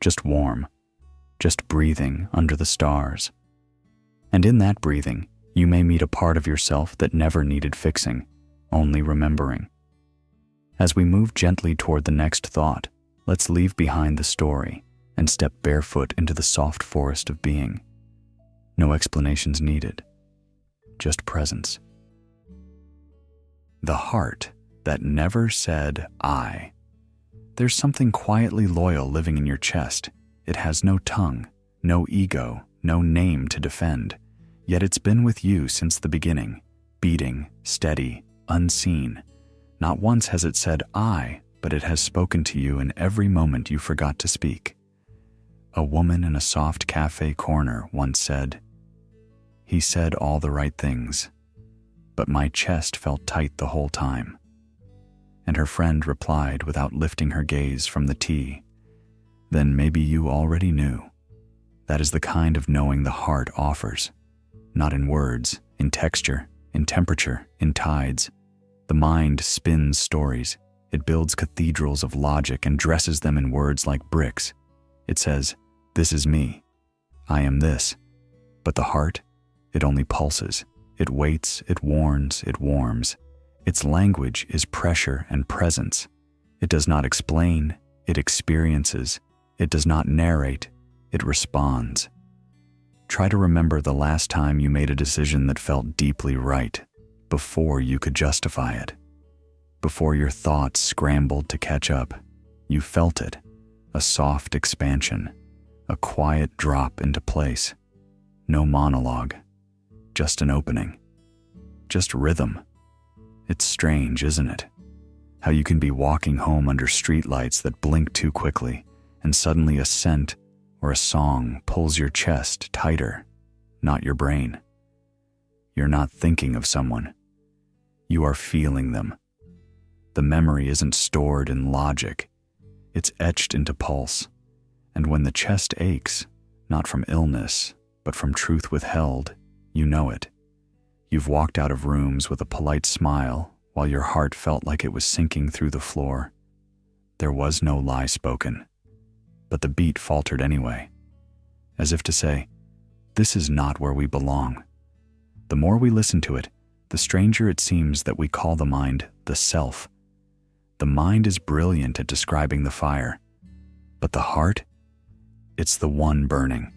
just warm, just breathing under the stars. And in that breathing, you may meet a part of yourself that never needed fixing, only remembering. As we move gently toward the next thought, let's leave behind the story and step barefoot into the soft forest of being. No explanations needed, just presence. The heart that never said I. There's something quietly loyal living in your chest. It has no tongue, no ego, no name to defend, yet it's been with you since the beginning, beating, steady, unseen. Not once has it said I, but it has spoken to you in every moment you forgot to speak. A woman in a soft cafe corner once said, "He said all the right things, but my chest felt tight the whole time." And her friend replied without lifting her gaze from the tea, "Then maybe you already knew." That is the kind of knowing the heart offers, not in words, in texture, in temperature, in tides. The mind spins stories. It builds cathedrals of logic and dresses them in words like bricks. It says, "This is me. I am this." But the heart, it only pulses. It waits, it warns, it warms. Its language is pressure and presence. It does not explain, it experiences. It does not narrate, it responds. Try to remember the last time you made a decision that felt deeply right, before you could justify it. Before your thoughts scrambled to catch up, you felt it, a soft expansion, a quiet drop into place. No monologue, just an opening, just rhythm. It's strange, isn't it? How you can be walking home under streetlights that blink too quickly, and suddenly a scent or a song pulls your chest tighter, not your brain. You're not thinking of someone. You are feeling them. The memory isn't stored in logic. It's etched into pulse. And when the chest aches, not from illness, but from truth withheld, you know it. You've walked out of rooms with a polite smile while your heart felt like it was sinking through the floor. There was no lie spoken, but the beat faltered anyway, as if to say, "This is not where we belong." The more we listen to it, The stranger it seems that we call the mind the self. The mind is brilliant at describing the fire, but the heart, it's the one burning.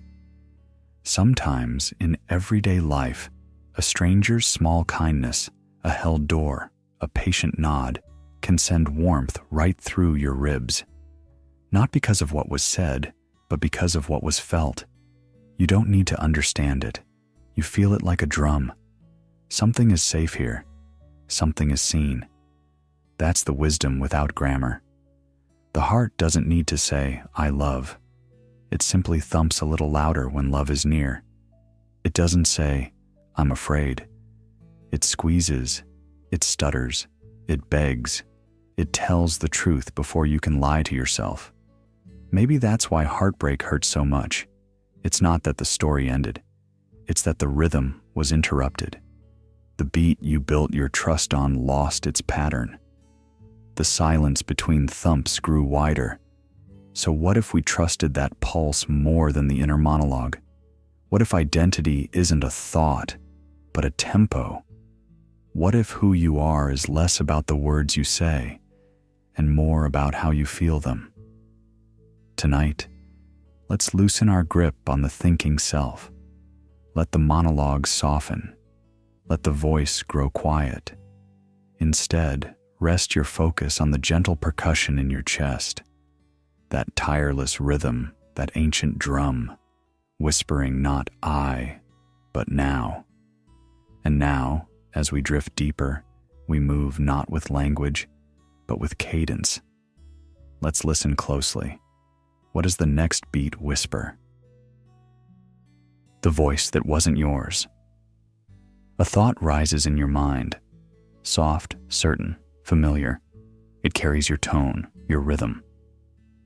Sometimes in everyday life, a stranger's small kindness, a held door, a patient nod, can send warmth right through your ribs. Not because of what was said, but because of what was felt. You don't need to understand it. You feel it like a drum. Something is safe here. Something is seen. That's the wisdom without grammar. The heart doesn't need to say, I love. It simply thumps a little louder when love is near. It doesn't say, I'm afraid. It squeezes, it stutters, it begs, it tells the truth before you can lie to yourself. Maybe that's why heartbreak hurts so much. It's not that the story ended. It's that the rhythm was interrupted. The beat you built your trust on lost its pattern. The silence between thumps grew wider. So what if we trusted that pulse more than the inner monologue? What if identity isn't a thought, but a tempo? What if who you are is less about the words you say and more about how you feel them? Tonight, let's loosen our grip on the thinking self. Let the monologue soften. Let the voice grow quiet. Instead, rest your focus on the gentle percussion in your chest. That tireless rhythm, that ancient drum, whispering not I, but now. And now, as we drift deeper, we move not with language, but with cadence. Let's listen closely. What does the next beat whisper? The voice that wasn't yours. A thought rises in your mind, soft, certain, familiar. It carries your tone, your rhythm.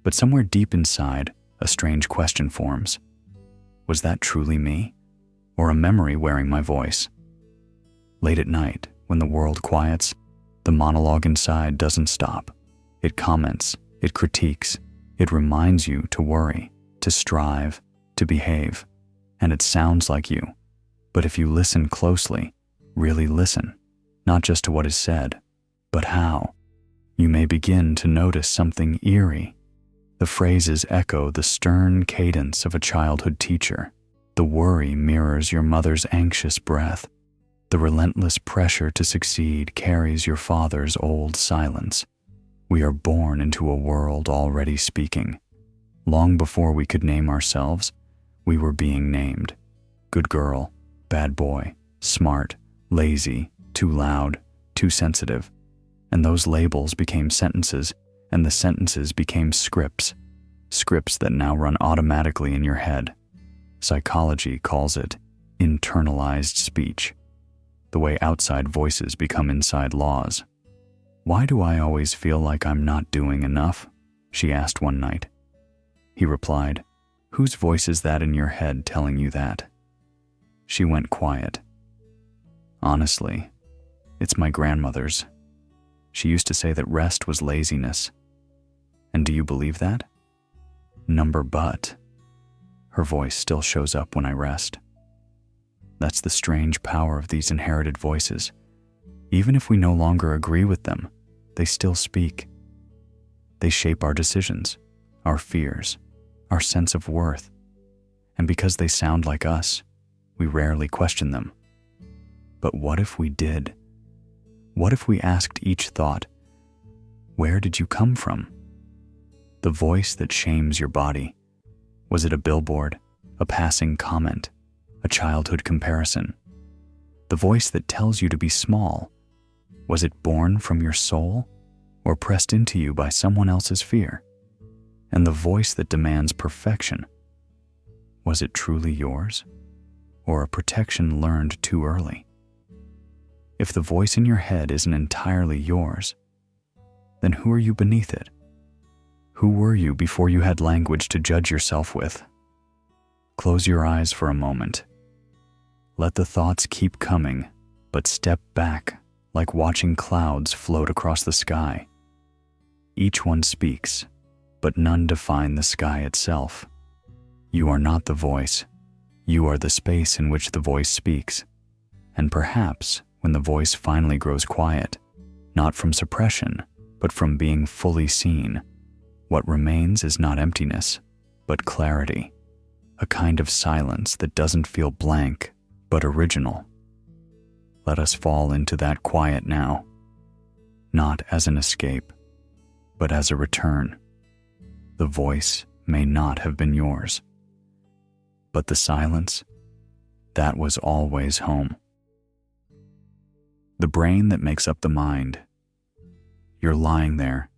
But somewhere deep inside, a strange question forms. Was that truly me? Or a memory wearing my voice? Late at night, when the world quiets, the monologue inside doesn't stop. It comments, it critiques, it reminds you to worry, to strive, to behave. And it sounds like you. But if you listen closely, really listen, not just to what is said, but how, you may begin to notice something eerie. The phrases echo the stern cadence of a childhood teacher. The worry mirrors your mother's anxious breath. The relentless pressure to succeed carries your father's old silence. We are born into a world already speaking. Long before we could name ourselves, we were being named. Good girl, bad boy, smart, lazy, too loud, too sensitive. And those labels became sentences, and the sentences became scripts. Scripts that now run automatically in your head. Psychology calls it internalized speech. The way outside voices become inside laws. Why do I always feel like I'm not doing enough? She asked one night. He replied, whose voice is that in your head telling you that? She went quiet. Honestly, it's my grandmother's. She used to say that rest was laziness. And do you believe that? But her voice still shows up when I rest. That's the strange power of these inherited voices. Even if we no longer agree with them, they still speak. They shape our decisions, our fears, our sense of worth. And because they sound like us, we rarely question them. But what if we did? What if we asked each thought, where did you come from? The voice that shames your body. Was it a billboard, a passing comment, a childhood comparison? The voice that tells you to be small. Was it born from your soul or pressed into you by someone else's fear? And the voice that demands perfection. Was it truly yours or a protection learned too early? If the voice in your head isn't entirely yours, then who are you beneath it? Who were you before you had language to judge yourself with? Close your eyes for a moment. Let the thoughts keep coming, but step back like watching clouds float across the sky. Each one speaks, but none define the sky itself. You are not the voice. You are the space in which the voice speaks. And perhaps when the voice finally grows quiet, not from suppression, but from being fully seen. What remains is not emptiness, but clarity, a kind of silence that doesn't feel blank, but original. Let us fall into that quiet now, not as an escape, but as a return. The voice may not have been yours, but the silence, that was always home. The brain that makes up the mind. You're lying there,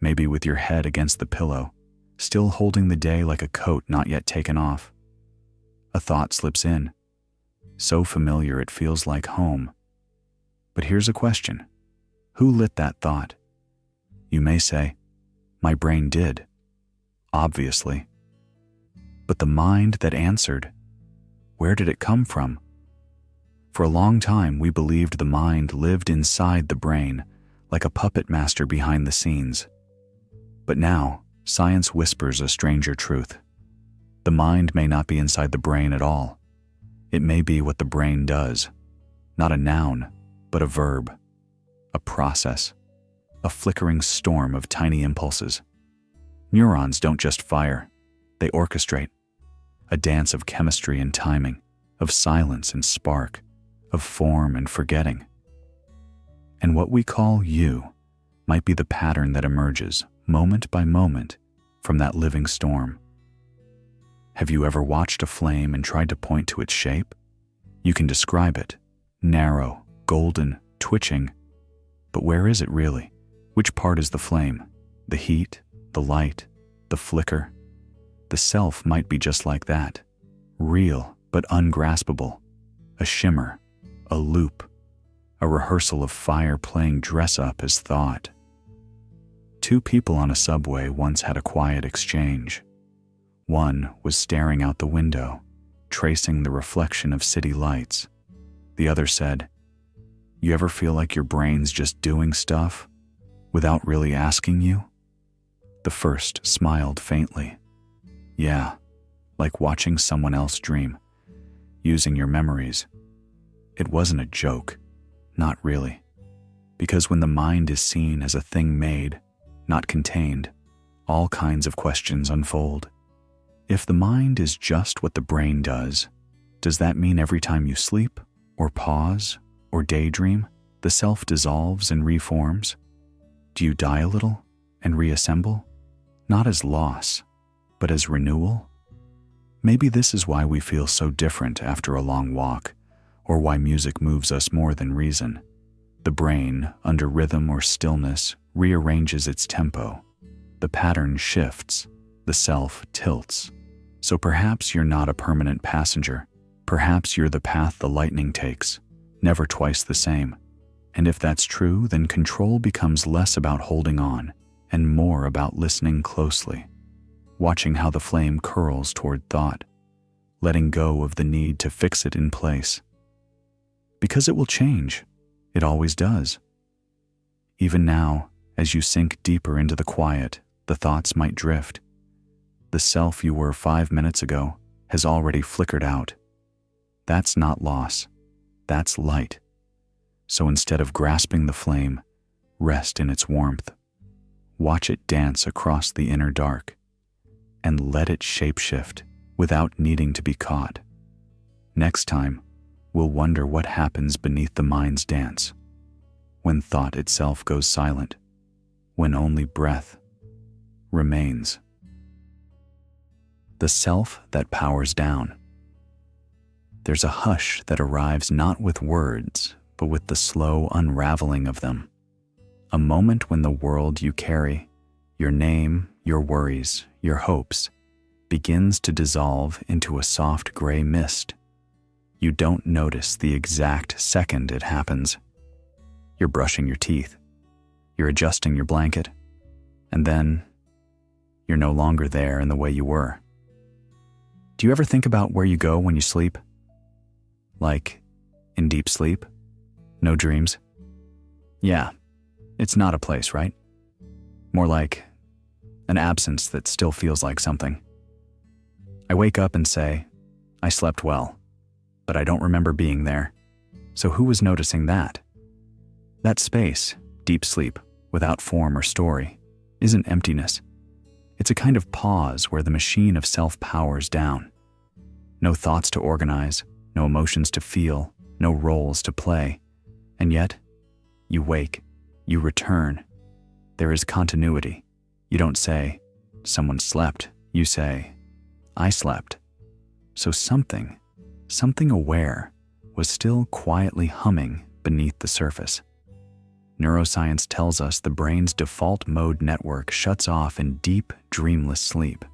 maybe with your head against the pillow, still holding the day like a coat not yet taken off. A thought slips in, so familiar it feels like home. But here's a question. Who lit that thought? You may say, my brain did. Obviously. But the mind that answered, where did it come from? For a long time, we believed the mind lived inside the brain, like a puppet master behind the scenes. But now, science whispers a stranger truth. The mind may not be inside the brain at all. It may be what the brain does, not a noun, but a verb, a process, a flickering storm of tiny impulses. Neurons don't just fire, they orchestrate, a dance of chemistry and timing, of silence and spark, of form and forgetting. And what we call you might be the pattern that emerges, moment by moment, from that living storm. Have you ever watched a flame and tried to point to its shape? You can describe it, narrow, golden, twitching, but where is it really? Which part is the flame? The heat, the light, the flicker? The self might be just like that, real but ungraspable, a shimmer, a loop, a rehearsal of fire playing dress-up as thought. Two people on a subway once had a quiet exchange. One was staring out the window, tracing the reflection of city lights. The other said, "You ever feel like your brain's just doing stuff without really asking you?" The first smiled faintly. "Yeah, like watching someone else dream, using your memories." It wasn't a joke, not really. Because when the mind is seen as a thing made, not contained, all kinds of questions unfold. If the mind is just what the brain does that mean every time you sleep, or pause, or daydream, the self dissolves and reforms? Do you die a little and reassemble? Not as loss, but as renewal? Maybe this is why we feel so different after a long walk, or why music moves us more than reason. The brain, under rhythm or stillness, rearranges its tempo. The pattern shifts, the self tilts. So perhaps you're not a permanent passenger. Perhaps you're the path the lightning takes, never twice the same. And if that's true, then control becomes less about holding on and more about listening closely, watching how the flame curls toward thought, letting go of the need to fix it in place. Because it will change. It always does. Even now, as you sink deeper into the quiet, the thoughts might drift. The self you were 5 minutes ago has already flickered out. That's not loss. That's light. So instead of grasping the flame, rest in its warmth. Watch it dance across the inner dark, and let it shapeshift without needing to be caught. Next time, we'll wonder what happens beneath the mind's dance, when thought itself goes silent, when only breath remains. The self that powers down. There's a hush that arrives not with words, but with the slow unraveling of them. A moment when the world you carry, your name, your worries, your hopes, begins to dissolve into a soft gray mist. You don't notice the exact second it happens. You're brushing your teeth. You're adjusting your blanket. And then, you're no longer there in the way you were. Do you ever think about where you go when you sleep? Like, in deep sleep? No dreams? Yeah, it's not a place, right? More like an absence that still feels like something. I wake up and say, I slept well, but I don't remember being there. So who was noticing that? That space, deep sleep, without form or story, isn't emptiness. It's a kind of pause where the machine of self powers down. No thoughts to organize, no emotions to feel, no roles to play. And yet, you wake, you return. There is continuity. You don't say, someone slept. You say, I slept. So something aware, was still quietly humming beneath the surface. Neuroscience tells us the brain's default mode network shuts off in deep, dreamless sleep.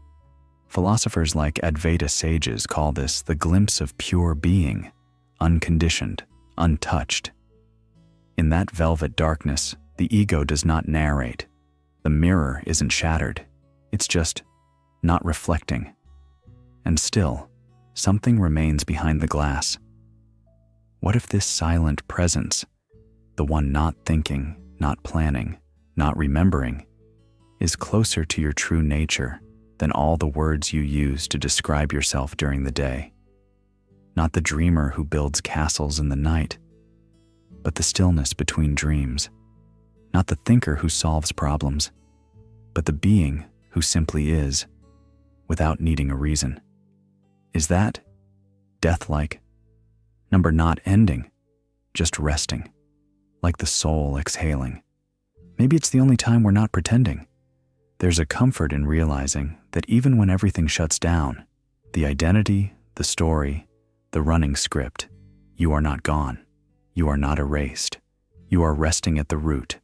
Philosophers like Advaita sages call this the glimpse of pure being, unconditioned, untouched. In that velvet darkness, the ego does not narrate. The mirror isn't shattered. It's just not reflecting. And still, something remains behind the glass. What if this silent presence, the one not thinking, not planning, not remembering, is closer to your true nature than all the words you use to describe yourself during the day? Not the dreamer who builds castles in the night, but the stillness between dreams. Not the thinker who solves problems, but the being who simply is, without needing a reason. Is that death-like? Number not ending, just resting, like the soul exhaling. Maybe it's the only time we're not pretending. There's a comfort in realizing that even when everything shuts down, the identity, the story, the running script, you are not gone. You are not erased. You are resting at the root.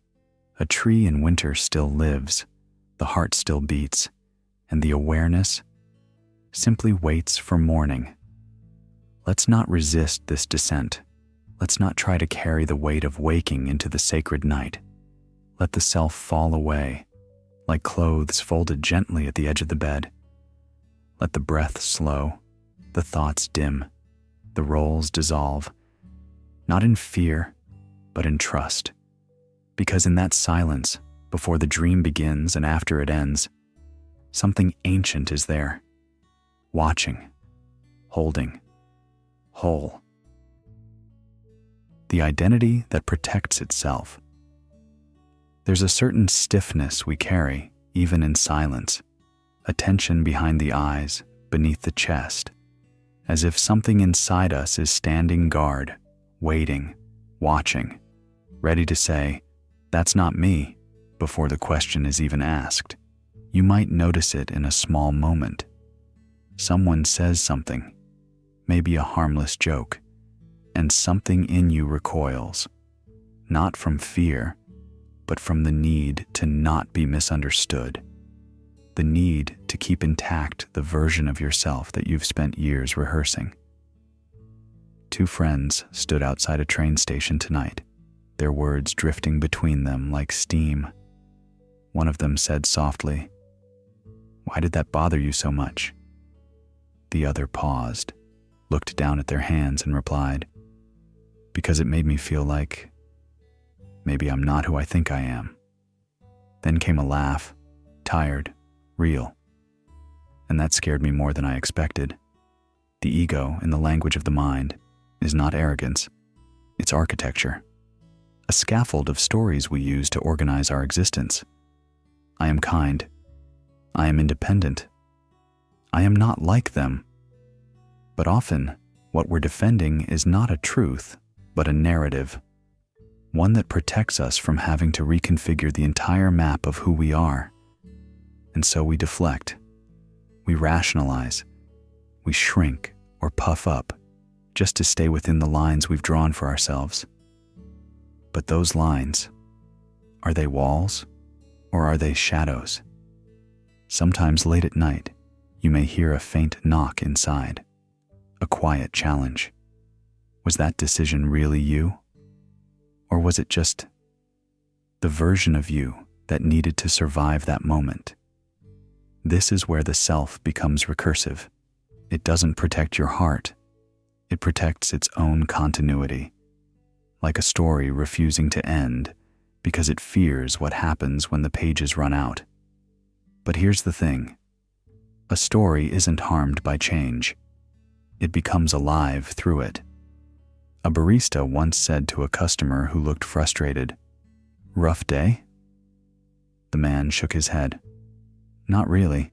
A tree in winter still lives, the heart still beats, and the awareness simply waits for morning. Let's not resist this descent. Let's not try to carry the weight of waking into the sacred night. Let the self fall away, like clothes folded gently at the edge of the bed. Let the breath slow, the thoughts dim, the roles dissolve, not in fear, but in trust. Because in that silence, before the dream begins and after it ends, something ancient is there, watching, holding, whole. The identity that protects itself. There's a certain stiffness we carry, even in silence, a tension behind the eyes, beneath the chest, as if something inside us is standing guard, waiting, watching, ready to say, "That's not me," before the question is even asked. You might notice it in a small moment. Someone says something, maybe a harmless joke, and something in you recoils, not from fear, but from the need to not be misunderstood, the need to keep intact the version of yourself that you've spent years rehearsing. Two friends stood outside a train station tonight, their words drifting between them like steam. One of them said softly, "Why did that bother you so much?" The other paused, looked down at their hands and replied, "Because it made me feel like maybe I'm not who I think I am." Then came a laugh, tired, real. And that scared me more than I expected. The ego, in the language of the mind, is not arrogance. It's architecture. A scaffold of stories we use to organize our existence. I am kind. I am independent. I am not like them. But often, what we're defending is not a truth, but a narrative. One that protects us from having to reconfigure the entire map of who we are. And so we deflect. We rationalize. We shrink or puff up just to stay within the lines we've drawn for ourselves. But those lines, are they walls or are they shadows? Sometimes late at night, you may hear a faint knock inside, a quiet challenge. Was that decision really you? Or was it just the version of you that needed to survive that moment? This is where the self becomes recursive. It doesn't protect your heart. It protects its own continuity, like a story refusing to end because it fears what happens when the pages run out. But here's the thing. A story isn't harmed by change. It becomes alive through it. A barista once said to a customer who looked frustrated, "Rough day?" The man shook his head. "Not really.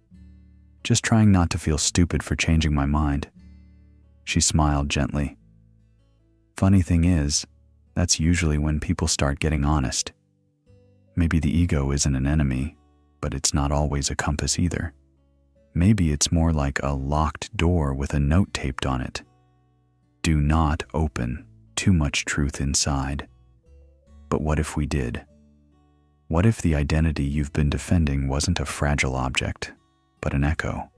Just trying not to feel stupid for changing my mind." She smiled gently. Funny thing is, that's usually when people start getting honest. Maybe the ego isn't an enemy, but it's not always a compass either. Maybe it's more like a locked door with a note taped on it. Do not open, too much truth inside. But what if we did? What if the identity you've been defending wasn't a fragile object, but an echo,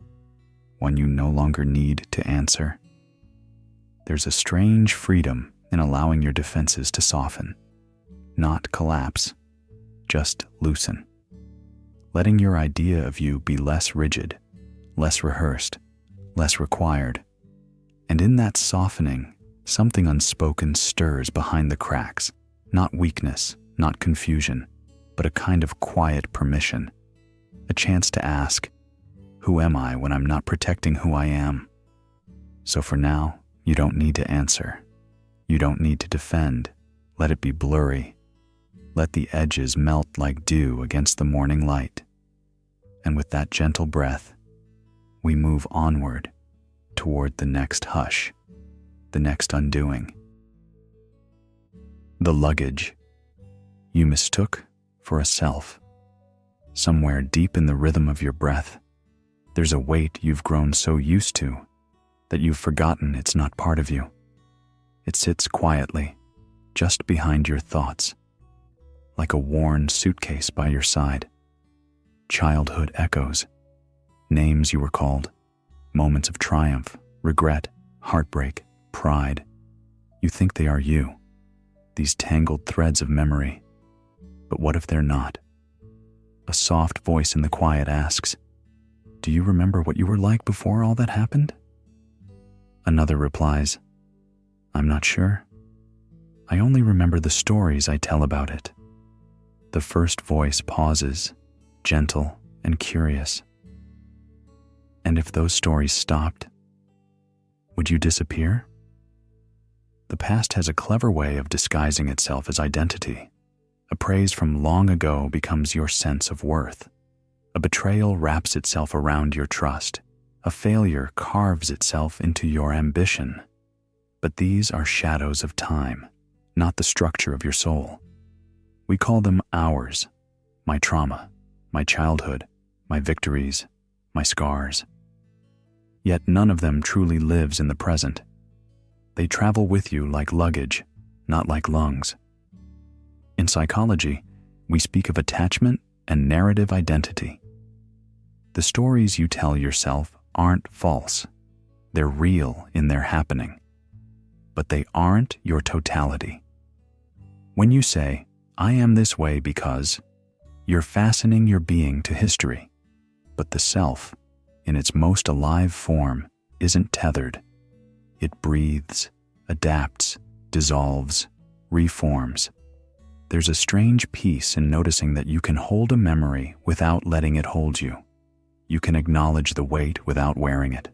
one you no longer need to answer? There's a strange freedom in allowing your defenses to soften, not collapse, just loosen. Letting your idea of you be less rigid, less rehearsed, less required. And in that softening, something unspoken stirs behind the cracks, not weakness, not confusion, but a kind of quiet permission, a chance to ask, who am I when I'm not protecting who I am? So for now, you don't need to answer. You don't need to defend. Let it be blurry. Let the edges melt like dew against the morning light. And with that gentle breath, we move onward toward the next hush, the next undoing. The luggage you mistook for a self. Somewhere deep in the rhythm of your breath, there's a weight you've grown so used to that you've forgotten it's not part of you. It sits quietly, just behind your thoughts, like a worn suitcase by your side. Childhood echoes, names you were called, moments of triumph, regret, heartbreak, pride. You think they are you, these tangled threads of memory. But what if they're not? A soft voice in the quiet asks, "Do you remember what you were like before all that happened?" Another replies, "I'm not sure. I only remember the stories I tell about it." The first voice pauses, gentle and curious. And if those stories stopped, would you disappear? The past has a clever way of disguising itself as identity. A praise from long ago becomes your sense of worth. A betrayal wraps itself around your trust. A failure carves itself into your ambition. But these are shadows of time, not the structure of your soul. We call them ours, my trauma, my childhood, my victories, my scars. Yet none of them truly lives in the present. They travel with you like luggage, not like lungs. In psychology, we speak of attachment and narrative identity. The stories you tell yourself aren't false. They're real in their happening. But they aren't your totality. When you say, "I am this way because," you're fastening your being to history. But the self, in its most alive form, isn't tethered. It breathes, adapts, dissolves, reforms. There's a strange peace in noticing that you can hold a memory without letting it hold you. You can acknowledge the weight without wearing it.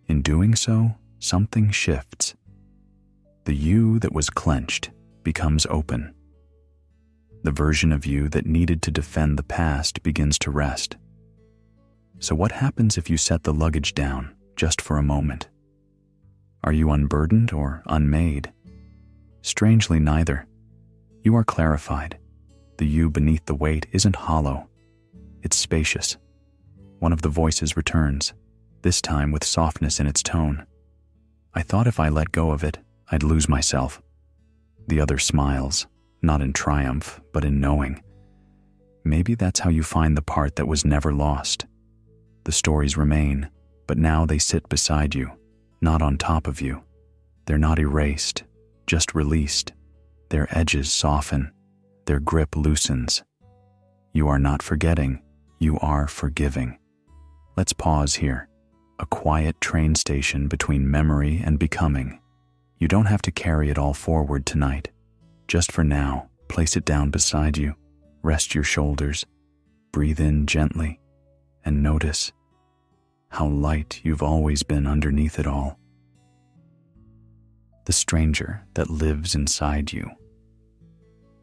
In doing so, something shifts. The you that was clenched becomes open. The version of you that needed to defend the past begins to rest. So what happens if you set the luggage down just for a moment? Are you unburdened or unmade? Strangely, neither. You are clarified. The you beneath the weight isn't hollow. It's spacious. One of the voices returns, this time with softness in its tone. "I thought if I let go of it, I'd lose myself." The other smiles, not in triumph, but in knowing. Maybe that's how you find the part that was never lost. The stories remain, but now they sit beside you, not on top of you. They're not erased, just released. Their edges soften, their grip loosens. You are not forgetting, you are forgiving. Let's pause here, a quiet train station between memory and becoming. You don't have to carry it all forward tonight. Just for now, place it down beside you, rest your shoulders, breathe in gently, and notice how light you've always been underneath it all. the stranger that lives inside you.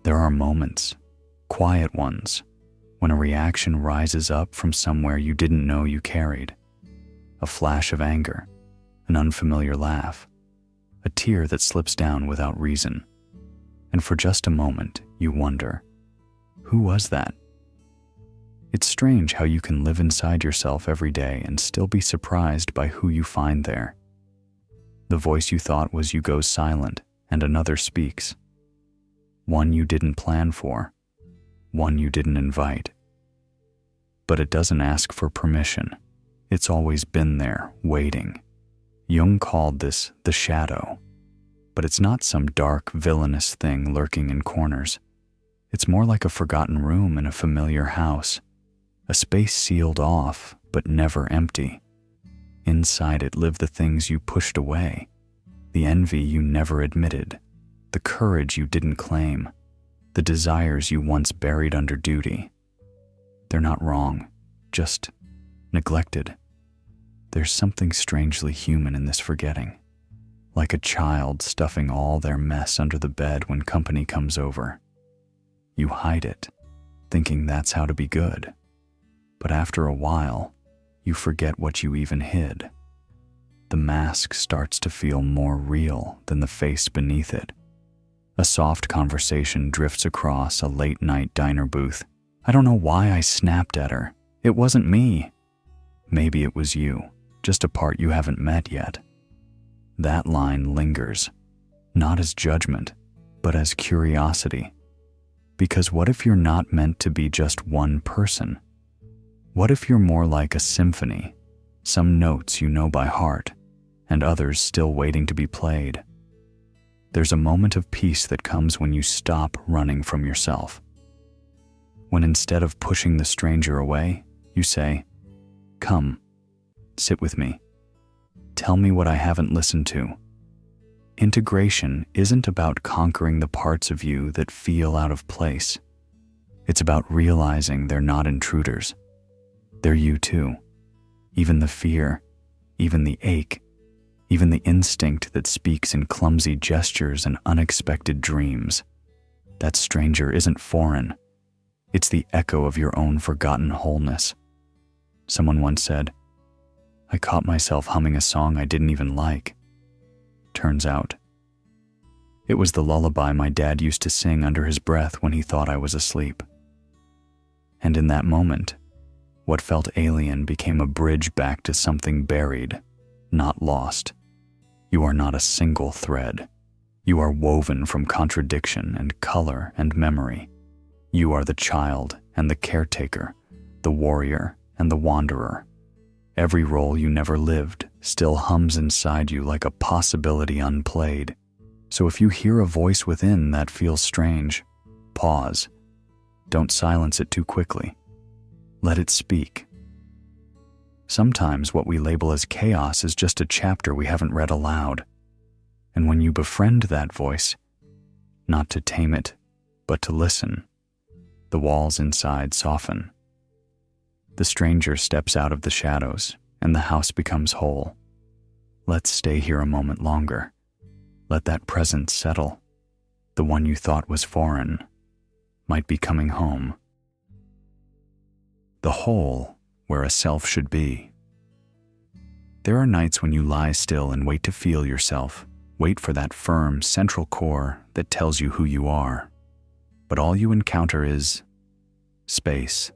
There are moments, quiet ones, when a reaction rises up from somewhere you didn't know you carried. A flash of anger, an unfamiliar laugh, a tear that slips down without reason. And for just a moment, you wonder, who was that? It's strange how you can live inside yourself every day and still be surprised by who you find there. The voice you thought was you goes silent, and another speaks. One you didn't plan for, one you didn't invite. But it doesn't ask for permission. It's always been there, waiting. Jung called this the shadow. But it's not some dark, villainous thing lurking in corners. It's more like a forgotten room in a familiar house. A space sealed off, but never empty. Inside it live the things you pushed away, the envy you never admitted, the courage you didn't claim, the desires you once buried under duty. They're not wrong, just neglected. There's something strangely human in this forgetting, like a child stuffing all their mess under the bed when company comes over. You hide it, thinking that's how to be good. But after a while, you forget what you even hid. The mask starts to feel more real than the face beneath it. A soft conversation drifts across a late-night diner booth. I don't know why I snapped at her. It wasn't me. Maybe it was you, just a part you haven't met yet. That line lingers, not as judgment, but as curiosity. Because what if you're not meant to be just one person? What if you're more like a symphony, some notes you know by heart, and others still waiting to be played? There's a moment of peace that comes when you stop running from yourself. When instead of pushing the stranger away, you say, "Come, sit with me. Tell me what I haven't listened to." Integration isn't about conquering the parts of you that feel out of place. It's about realizing they're not intruders. They're you too. Even the fear, even the ache, even the instinct that speaks in clumsy gestures and unexpected dreams. That stranger isn't foreign. It's the echo of your own forgotten wholeness. Someone once said, "I caught myself humming a song I didn't even like." Turns out, it was the lullaby my dad used to sing under his breath when he thought I was asleep. And in that moment, what felt alien became a bridge back to something buried, not lost. You are not a single thread. You are woven from contradiction and color and memory. You are the child and the caretaker, the warrior and the wanderer. Every role you never lived still hums inside you like a possibility unplayed. So if you hear a voice within that feels strange, pause. Don't silence it too quickly. Let it speak. Sometimes what we label as chaos is just a chapter we haven't read aloud. And when you befriend that voice, not to tame it, but to listen, the walls inside soften. The stranger steps out of the shadows, and the house becomes whole. Let's stay here a moment longer. Let that presence settle. The one you thought was foreign might be coming home. The whole where a self should be. There are nights when you lie still and wait to feel yourself, wait for that firm central core that tells you who you are. But all you encounter is space.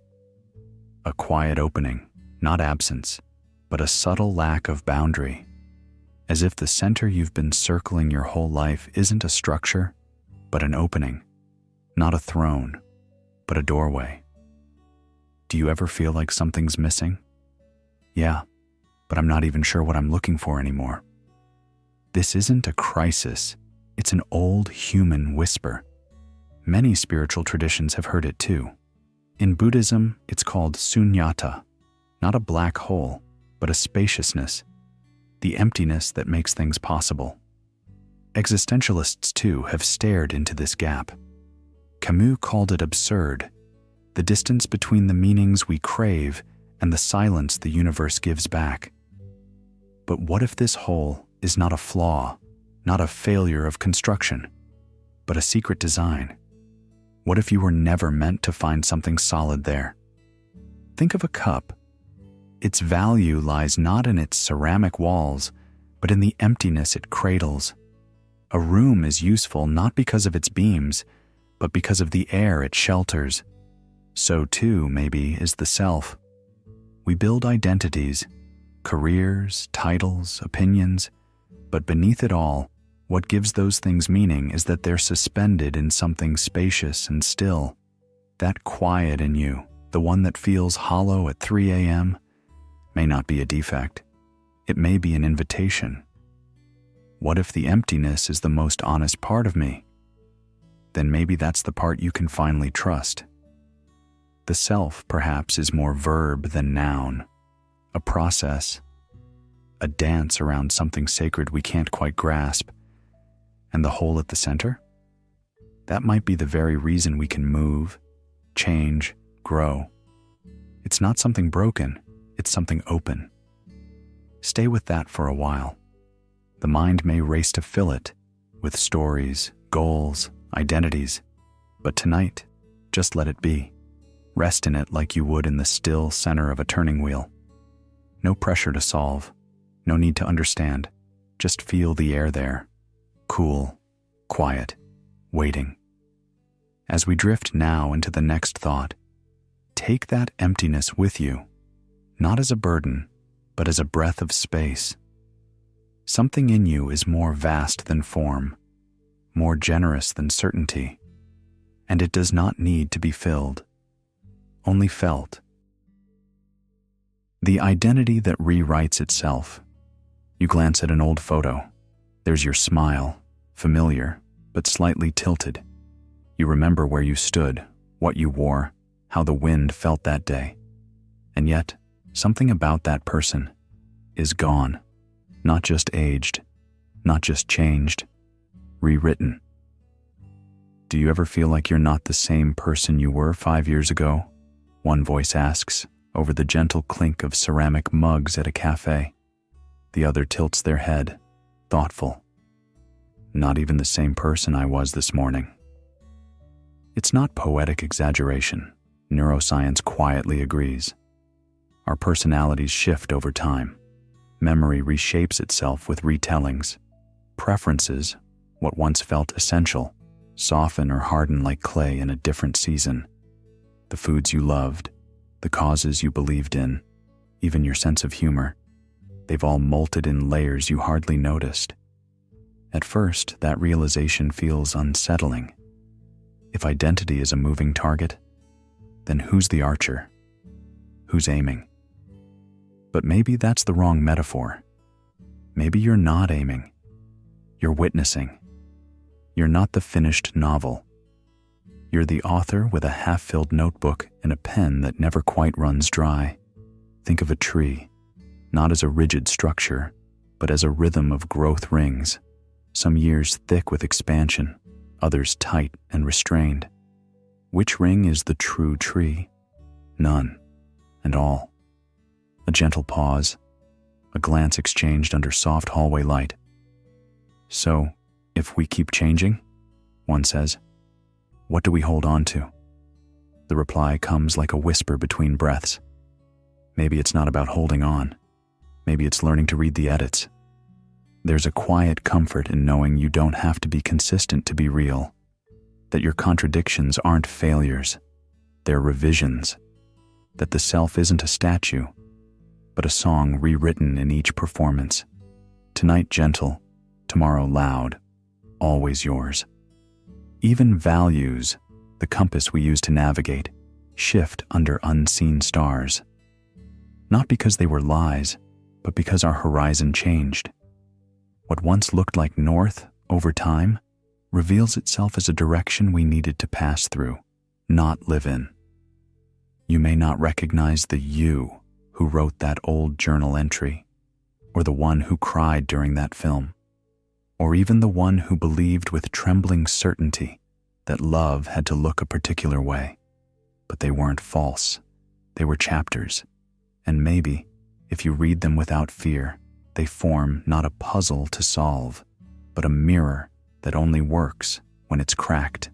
A quiet opening, not absence, but a subtle lack of boundary. As if the center you've been circling your whole life isn't a structure, but an opening. Not a throne, but a doorway. Do you ever feel like something's missing? Yeah, but I'm not even sure what I'm looking for anymore. This isn't a crisis, it's an old human whisper. Many spiritual traditions have heard it too. In Buddhism, it's called sunyata, not a black hole, but a spaciousness, the emptiness that makes things possible. Existentialists too have stared into this gap. Camus called it absurd, the distance between the meanings we crave and the silence the universe gives back. But what if this hole is not a flaw, not a failure of construction, but a secret design. What if you were never meant to find something solid there? Think of a cup. Its value lies not in its ceramic walls, but in the emptiness it cradles. A room is useful not because of its beams, but because of the air it shelters. So too, maybe, is the self. We build identities, careers, titles, opinions, but beneath it all, what gives those things meaning is that they're suspended in something spacious and still. That quiet in you, the one that feels hollow at 3 a.m., may not be a defect. It may be an invitation. What if the emptiness is the most honest part of me? Then maybe that's the part you can finally trust. The self, perhaps, is more verb than noun, a process, a dance around something sacred we can't quite grasp. And the hole at the center? That might be the very reason we can move, change, grow. It's not something broken, it's something open. Stay with that for a while. The mind may race to fill it with stories, goals, identities, but tonight, just let it be. Rest in it like you would in the still center of a turning wheel. No pressure to solve, no need to understand. Just feel the air there, cool, quiet, waiting. As we drift now into the next thought, take that emptiness with you, not as a burden, but as a breath of space. Something in you is more vast than form, more generous than certainty, and it does not need to be filled, only felt. The identity that rewrites itself. You glance at an old photo. There's your smile, familiar, but slightly tilted. You remember where you stood, what you wore, how the wind felt that day. And yet, something about that person is gone. Not just aged, not just changed, rewritten. Do you ever feel like you're not the same person you were 5 years ago? One voice asks, over the gentle clink of ceramic mugs at a cafe. The other tilts their head, thoughtful. Not even the same person I was this morning. It's not poetic exaggeration. Neuroscience quietly agrees. Our personalities shift over time. Memory reshapes itself with retellings. Preferences, what once felt essential, soften or harden like clay in a different season. The foods you loved, the causes you believed in, even your sense of humor, they've all molted in layers you hardly noticed. At first, that realization feels unsettling. If identity is a moving target, then who's the archer? Who's aiming? But maybe that's the wrong metaphor. Maybe you're not aiming. You're witnessing. You're not the finished novel. You're the author with a half-filled notebook and a pen that never quite runs dry. Think of a tree, not as a rigid structure, but as a rhythm of growth rings, some years thick with expansion, others tight and restrained. Which ring is the true tree? None, and all. A gentle pause, a glance exchanged under soft hallway light. So, if we keep changing, one says, what do we hold on to? The reply comes like a whisper between breaths. Maybe it's not about holding on. Maybe it's learning to read the edits. There's a quiet comfort in knowing you don't have to be consistent to be real, that your contradictions aren't failures, they're revisions, that the self isn't a statue, but a song rewritten in each performance. Tonight gentle, tomorrow loud, always yours. Even values, the compass we use to navigate, shift under unseen stars. Not because they were lies, but because our horizon changed. What once looked like north, over time, reveals itself as a direction we needed to pass through, not live in. You may not recognize the you who wrote that old journal entry, or the one who cried during that film, or even the one who believed with trembling certainty that love had to look a particular way. But they weren't false. They were chapters, and maybe, if you read them without fear, they form not a puzzle to solve, but a mirror that only works when it's cracked.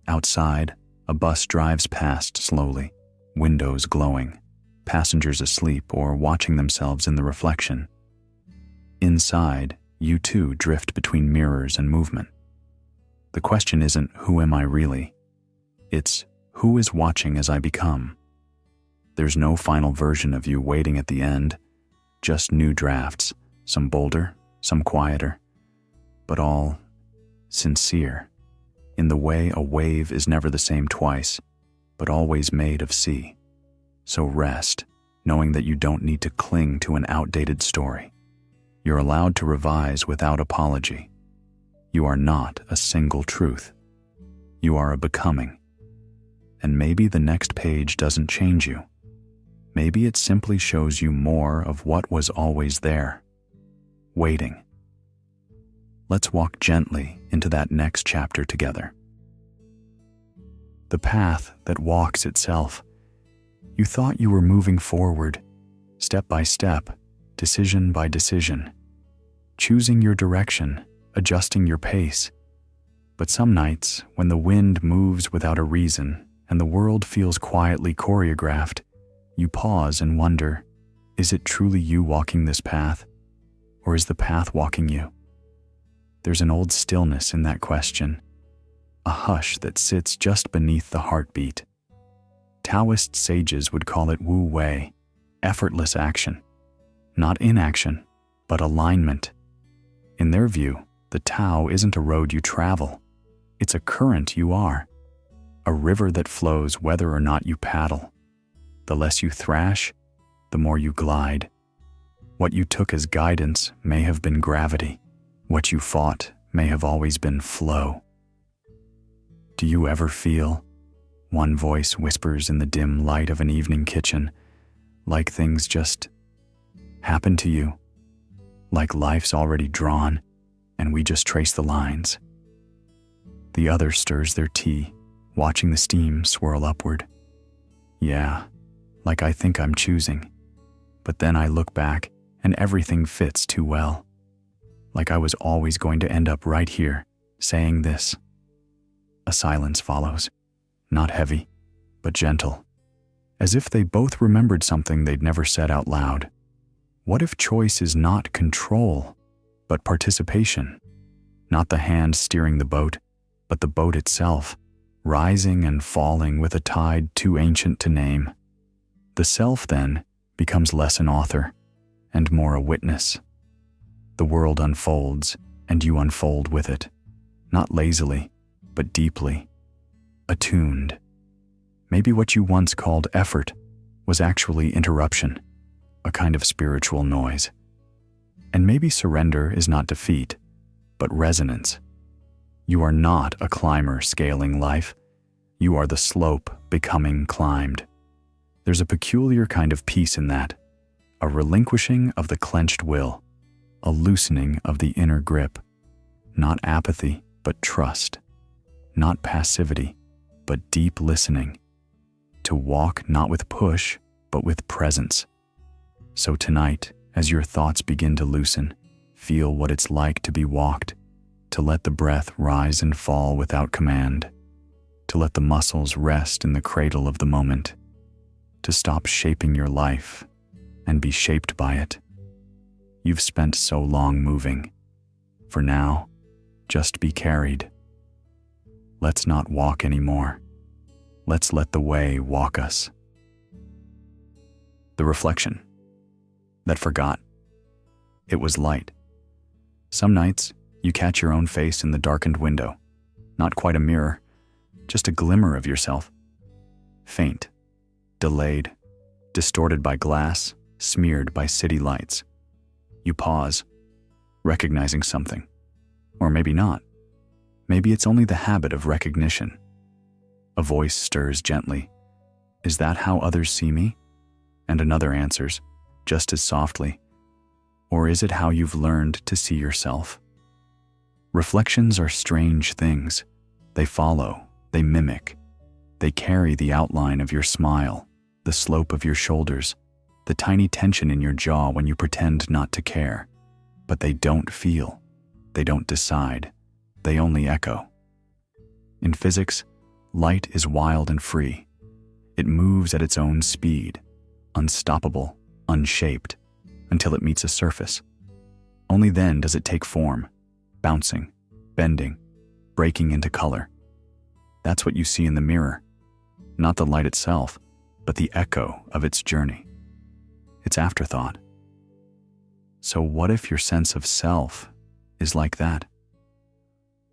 Outside, a bus drives past slowly, windows glowing, passengers asleep or watching themselves in the reflection. Inside, you too drift between mirrors and movement. The question isn't, who am I really? It's, who is watching as I become? There's no final version of you waiting at the end, just new drafts, some bolder, some quieter, but all sincere, in the way a wave is never the same twice, but always made of sea. So rest, knowing that you don't need to cling to an outdated story. You're allowed to revise without apology. You are not a single truth. You are a becoming. And maybe the next page doesn't change you. Maybe it simply shows you more of what was always there, waiting. Let's walk gently into that next chapter together. The path that walks itself. You thought you were moving forward, step by step, decision by decision, choosing your direction, adjusting your pace. But some nights, when the wind moves without a reason and the world feels quietly choreographed, you pause and wonder, is it truly you walking this path, or is the path walking you? There's an old stillness in that question, a hush that sits just beneath the heartbeat. Taoist sages would call it Wu Wei, effortless action. Not inaction, but alignment. In their view, the Tao isn't a road you travel. It's a current you are, a river that flows whether or not you paddle. The less you thrash, the more you glide. What you took as guidance may have been gravity. What you fought may have always been flow. Do you ever feel? One voice whispers in the dim light of an evening kitchen, like things just happen to you, like life's already drawn and we just trace the lines. The other stirs their tea, watching the steam swirl upward. Yeah, like I think I'm choosing, but then I look back and everything fits too well. Like I was always going to end up right here, saying this. A silence follows, not heavy, but gentle, as if they both remembered something they'd never said out loud. What if choice is not control, but participation? Not the hand steering the boat, but the boat itself, rising and falling with a tide too ancient to name. The self, then, becomes less an author and more a witness. The world unfolds, and you unfold with it, not lazily, but deeply, attuned. Maybe what you once called effort was actually interruption, a kind of spiritual noise. And maybe surrender is not defeat, but resonance. You are not a climber scaling life. You are the slope becoming climbed. There's a peculiar kind of peace in that, a relinquishing of the clenched will, a loosening of the inner grip. Not apathy, but trust. Not passivity, but deep listening. To walk not with push, but with presence. So tonight, as your thoughts begin to loosen, feel what it's like to be walked, to let the breath rise and fall without command, to let the muscles rest in the cradle of the moment, to stop shaping your life and be shaped by it. You've spent so long moving. For now, just be carried. Let's not walk anymore. Let's let the way walk us. The reflection that forgot. It was light. Some nights, you catch your own face in the darkened window. Not quite a mirror, just a glimmer of yourself. Faint, delayed, distorted by glass, smeared by city lights. You pause, recognizing something. Or maybe not. Maybe it's only the habit of recognition. A voice stirs gently. Is that how others see me? And another answers, just as softly. Or is it how you've learned to see yourself? Reflections are strange things. They follow, they mimic. They carry the outline of your smile, the slope of your shoulders, the tiny tension in your jaw when you pretend not to care. But they don't feel. They don't decide. They only echo. In physics, light is wild and free. It moves at its own speed, unstoppable, unshaped, until it meets a surface. Only then does it take form, bouncing, bending, breaking into color. That's what you see in the mirror, not the light itself, but the echo of its journey, its afterthought. So what if your sense of self is like that?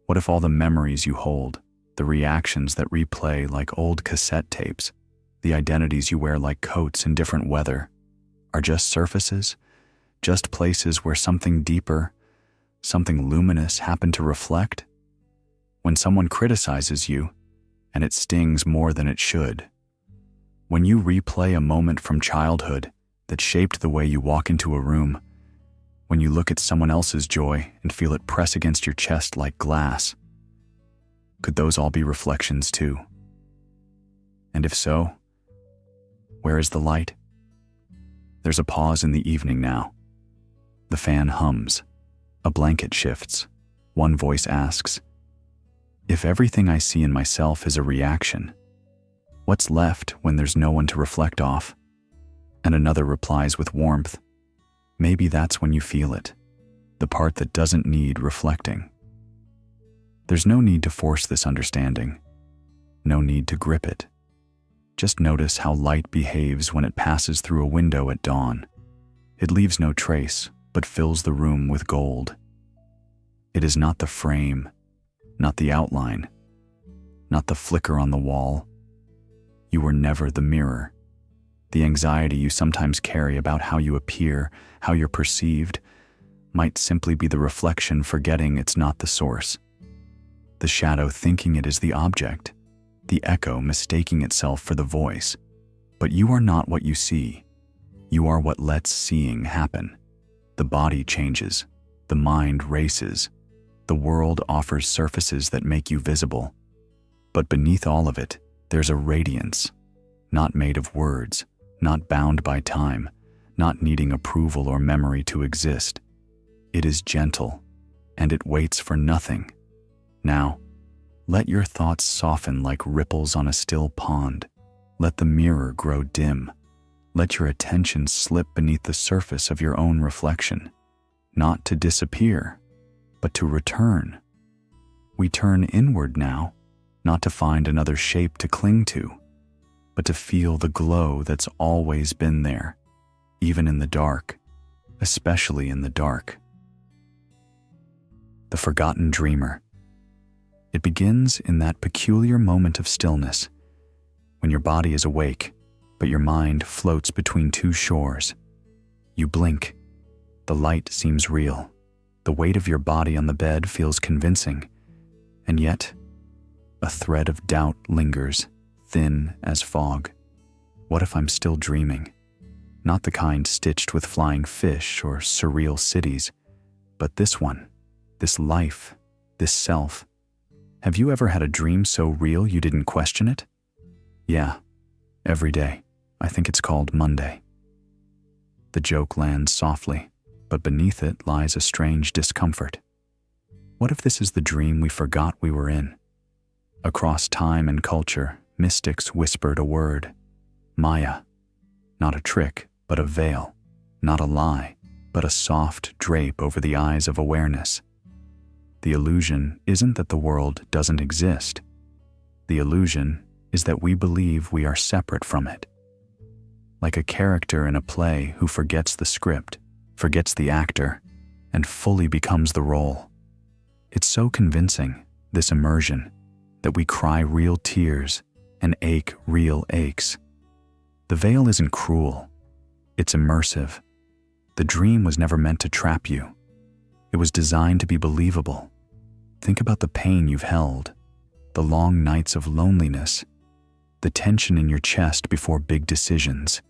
What if all the memories you hold, the reactions that replay like old cassette tapes, the identities you wear like coats in different weather, are just surfaces, just places where something deeper, something luminous happened to reflect? When someone criticizes you, and it stings more than it should. When you replay a moment from childhood that shaped the way you walk into a room, when you look at someone else's joy and feel it press against your chest like glass, could those all be reflections too? And if so, where is the light? There's a pause in the evening now. The fan hums. A blanket shifts. One voice asks, if everything I see in myself is a reaction, what's left when there's no one to reflect off? And another replies with warmth, maybe that's when you feel it, the part that doesn't need reflecting. There's no need to force this understanding, no need to grip it. Just notice how light behaves when it passes through a window at dawn. It leaves no trace, but fills the room with gold. It is not the frame, not the outline, not the flicker on the wall. You were never the mirror. The anxiety you sometimes carry about how you appear, how you're perceived, might simply be the reflection forgetting it's not the source. The shadow thinking it is the object, the echo mistaking itself for the voice. But you are not what you see. You are what lets seeing happen. The body changes, the mind races, the world offers surfaces that make you visible. But beneath all of it, there's a radiance, not made of words, not bound by time, not needing approval or memory to exist. It is gentle, and it waits for nothing. Now, let your thoughts soften like ripples on a still pond. Let the mirror grow dim. Let your attention slip beneath the surface of your own reflection, not to disappear, but to return. We turn inward now, not to find another shape to cling to, but to feel the glow that's always been there, even in the dark, especially in the dark. The forgotten dreamer. It begins in that peculiar moment of stillness, when your body is awake, but your mind floats between two shores. You blink. The light seems real. The weight of your body on the bed feels convincing, and yet, a thread of doubt lingers, thin as fog. What if I'm still dreaming? Not the kind stitched with flying fish or surreal cities, but this one, this life, this self. Have you ever had a dream so real you didn't question it? Yeah, every day. I think it's called Monday. The joke lands softly, but beneath it lies a strange discomfort. What if this is the dream we forgot we were in? Across time and culture, mystics whispered a word, Maya. Not a trick, but a veil. Not a lie, but a soft drape over the eyes of awareness. The illusion isn't that the world doesn't exist. The illusion is that we believe we are separate from it. Like a character in a play who forgets the script, forgets the actor, and fully becomes the role. It's so convincing, this immersion, that we cry real tears and ache real aches. The veil isn't cruel. It's immersive. The dream was never meant to trap you. It was designed to be believable. Think about the pain you've held, the long nights of loneliness, the tension in your chest before big decisions.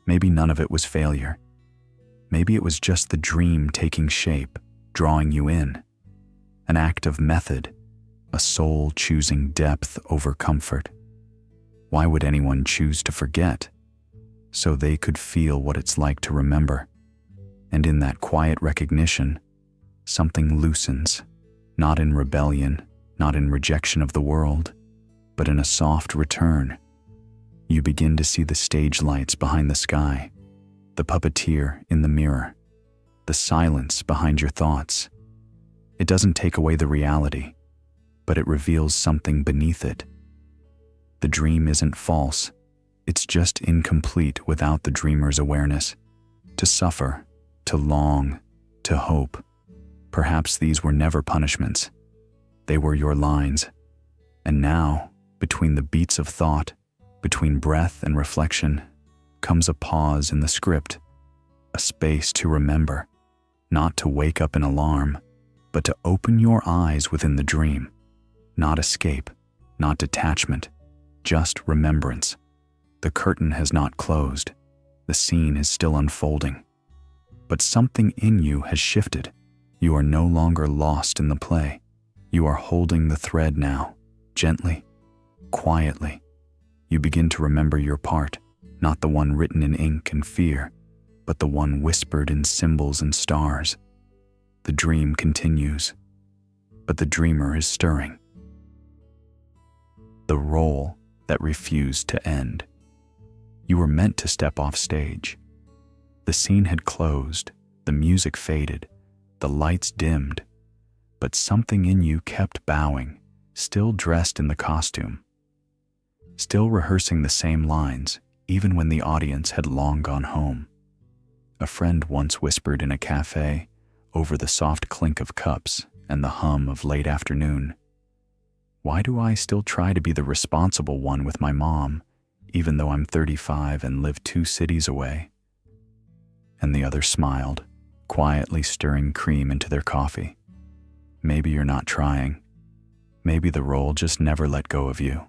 Maybe none of it was failure. Maybe it was just the dream taking shape, drawing you in. An act of method, a soul choosing depth over comfort. Why would anyone choose to forget? So they could feel what it's like to remember. And in that quiet recognition, something loosens, not in rebellion, not in rejection of the world, but in a soft return. You begin to see the stage lights behind the sky, the puppeteer in the mirror, the silence behind your thoughts. It doesn't take away the reality, but it reveals something beneath it. The dream isn't false, it's just incomplete without the dreamer's awareness. To suffer, to long, to hope. Perhaps these were never punishments. They were your lines. And now, between the beats of thought, between breath and reflection, comes a pause in the script, a space to remember, not to wake up in alarm, but to open your eyes within the dream. Not escape, not detachment, just remembrance. The curtain has not closed. The scene is still unfolding. But something in you has shifted. You are no longer lost in the play. You are holding the thread now, gently, quietly. You begin to remember your part, not the one written in ink and fear, but the one whispered in symbols and stars. The dream continues, but the dreamer is stirring. The role that refused to end. You were meant to step off stage. The scene had closed, the music faded, the lights dimmed, but something in you kept bowing, still dressed in the costume, still rehearsing the same lines, even when the audience had long gone home. A friend once whispered in a cafe, over the soft clink of cups and the hum of late afternoon, "Why do I still try to be the responsible one with my mom, even though I'm 35 and live 2 cities away?" And the other smiled, quietly stirring cream into their coffee. Maybe you're not trying. Maybe the role just never let go of you.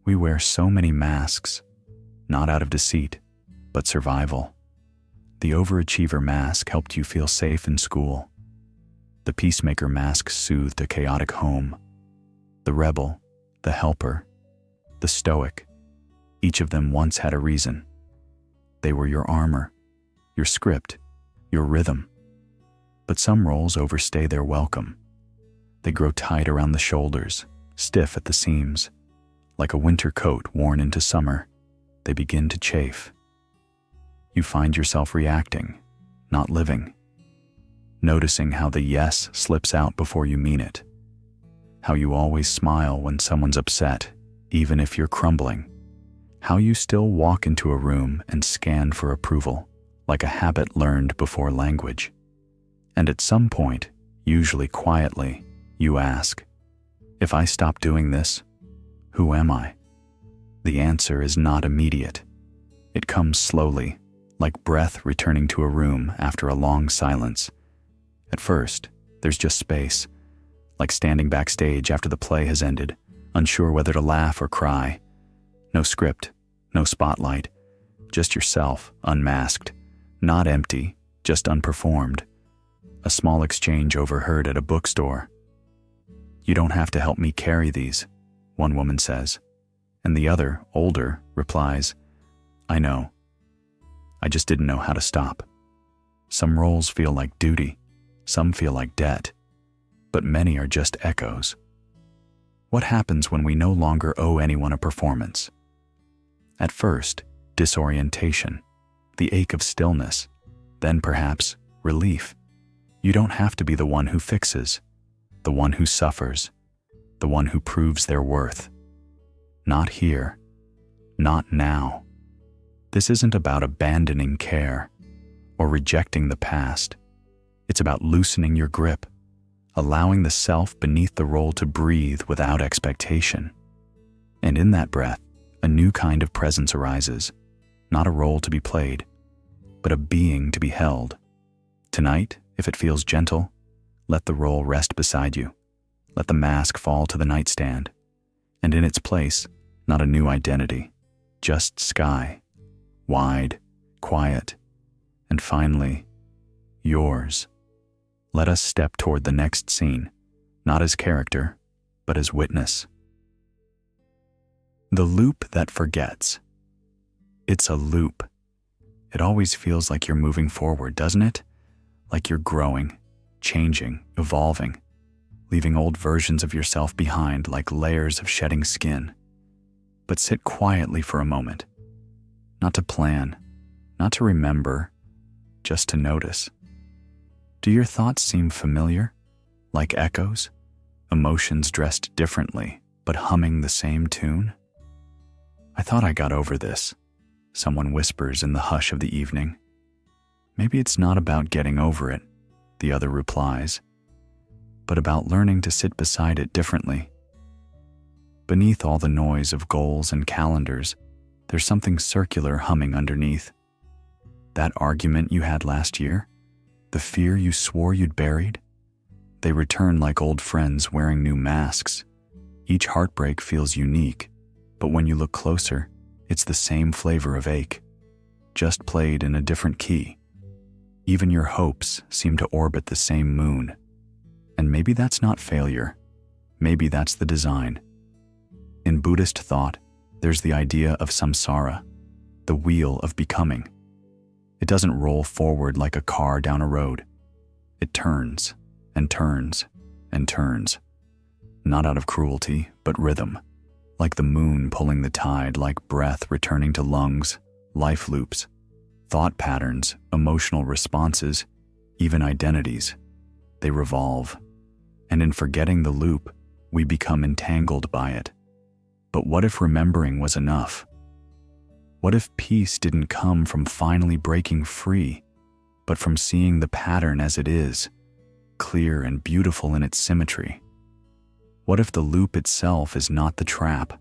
We wear so many masks, not out of deceit, but survival. The overachiever mask helped you feel safe in school. The peacemaker mask soothed a chaotic home. The rebel, the helper, the stoic, each of them once had a reason. They were your armor, your script, your rhythm. But some roles overstay their welcome. They grow tight around the shoulders, stiff at the seams. Like a winter coat worn into summer, they begin to chafe. You find yourself reacting, not living. Noticing how the yes slips out before you mean it. How you always smile when someone's upset, even if you're crumbling. How you still walk into a room and scan for approval, like a habit learned before language. And at some point, usually quietly, you ask, "If I stop doing this, who am I?" The answer is not immediate. It comes slowly, like breath returning to a room after a long silence. At first, there's just space, like standing backstage after the play has ended, unsure whether to laugh or cry. No script, no spotlight, just yourself, unmasked, not empty, just unperformed. A small exchange overheard at a bookstore. "You don't have to help me carry these," one woman says, and the other, older, replies, "I know. I just didn't know how to stop." Some roles feel like duty, some feel like debt, but many are just echoes. What happens when we no longer owe anyone a performance? At first, disorientation, the ache of stillness, then perhaps relief. You don't have to be the one who fixes, the one who suffers, the one who proves their worth. Not here, not now. This isn't about abandoning care or rejecting the past. It's about loosening your grip, allowing the self beneath the role to breathe without expectation. And in that breath, a new kind of presence arises, not a role to be played, but a being to be held. Tonight, if it feels gentle, let the role rest beside you. Let the mask fall to the nightstand. And in its place, not a new identity, just sky, wide, quiet, and finally, yours. Let us step toward the next scene, not as character, but as witness. The loop that forgets. It's a loop. It always feels like you're moving forward, doesn't it? Like you're growing, changing, evolving, leaving old versions of yourself behind like layers of shedding skin. But sit quietly for a moment, not to plan, not to remember, just to notice. Do your thoughts seem familiar, like echoes, emotions dressed differently, but humming the same tune? I thought I got over this, someone whispers in the hush of the evening. Maybe it's not about getting over it, the other replies, but about learning to sit beside it differently. Beneath all the noise of goals and calendars, there's something circular humming underneath. That argument you had last year, the fear you swore you'd buried, they return like old friends wearing new masks. Each heartbreak feels unique, but when you look closer, it's the same flavor of ache, just played in a different key. Even your hopes seem to orbit the same moon. And maybe that's not failure. Maybe that's the design. In Buddhist thought, there's the idea of samsara, the wheel of becoming. It doesn't roll forward like a car down a road. It turns and turns and turns, not out of cruelty, but rhythm, like the moon pulling the tide, like breath returning to lungs, life loops, thought patterns, emotional responses, even identities. They revolve, and in forgetting the loop, we become entangled by it. But what if remembering was enough? What if peace didn't come from finally breaking free, but from seeing the pattern as it is, clear and beautiful in its symmetry? What if the loop itself is not the trap,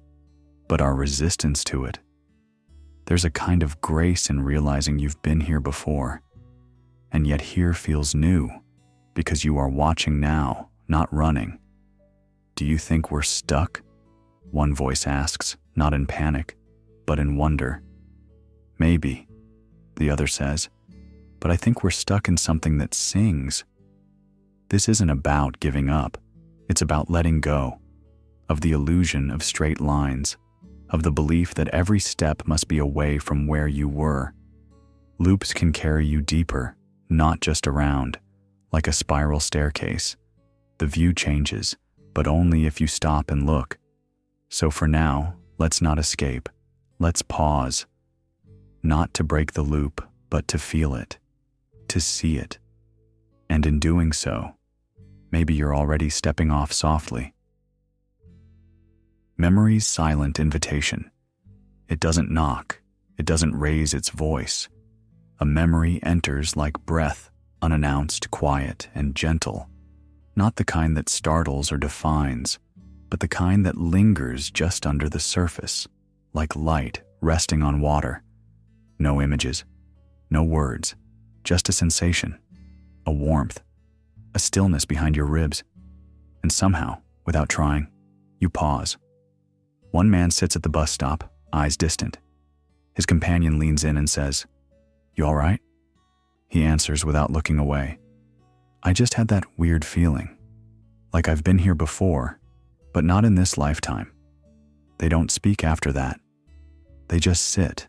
but our resistance to it? There's a kind of grace in realizing you've been here before, and yet here feels new, because you are watching now, not running. Do you think we're stuck? One voice asks, not in panic, but in wonder. Maybe, the other says, but I think we're stuck in something that sings. This isn't about giving up. It's about letting go of the illusion of straight lines, of the belief that every step must be away from where you were. Loops can carry you deeper, not just around, like a spiral staircase. The view changes, but only if you stop and look. So for now, let's not escape. Let's pause. Not to break the loop, but to feel it, to see it. And in doing so, maybe you're already stepping off softly. Memory's silent invitation. It doesn't knock. It doesn't raise its voice. A memory enters like breath, unannounced, quiet, and gentle. Not the kind that startles or defines, but the kind that lingers just under the surface, like light resting on water. No images, no words, just a sensation, a warmth, a stillness behind your ribs. And somehow, without trying, you pause. One man sits at the bus stop, eyes distant. His companion leans in and says, "You all right?" He answers without looking away. "I just had that weird feeling, like I've been here before, but not in this lifetime." They don't speak after that. They just sit.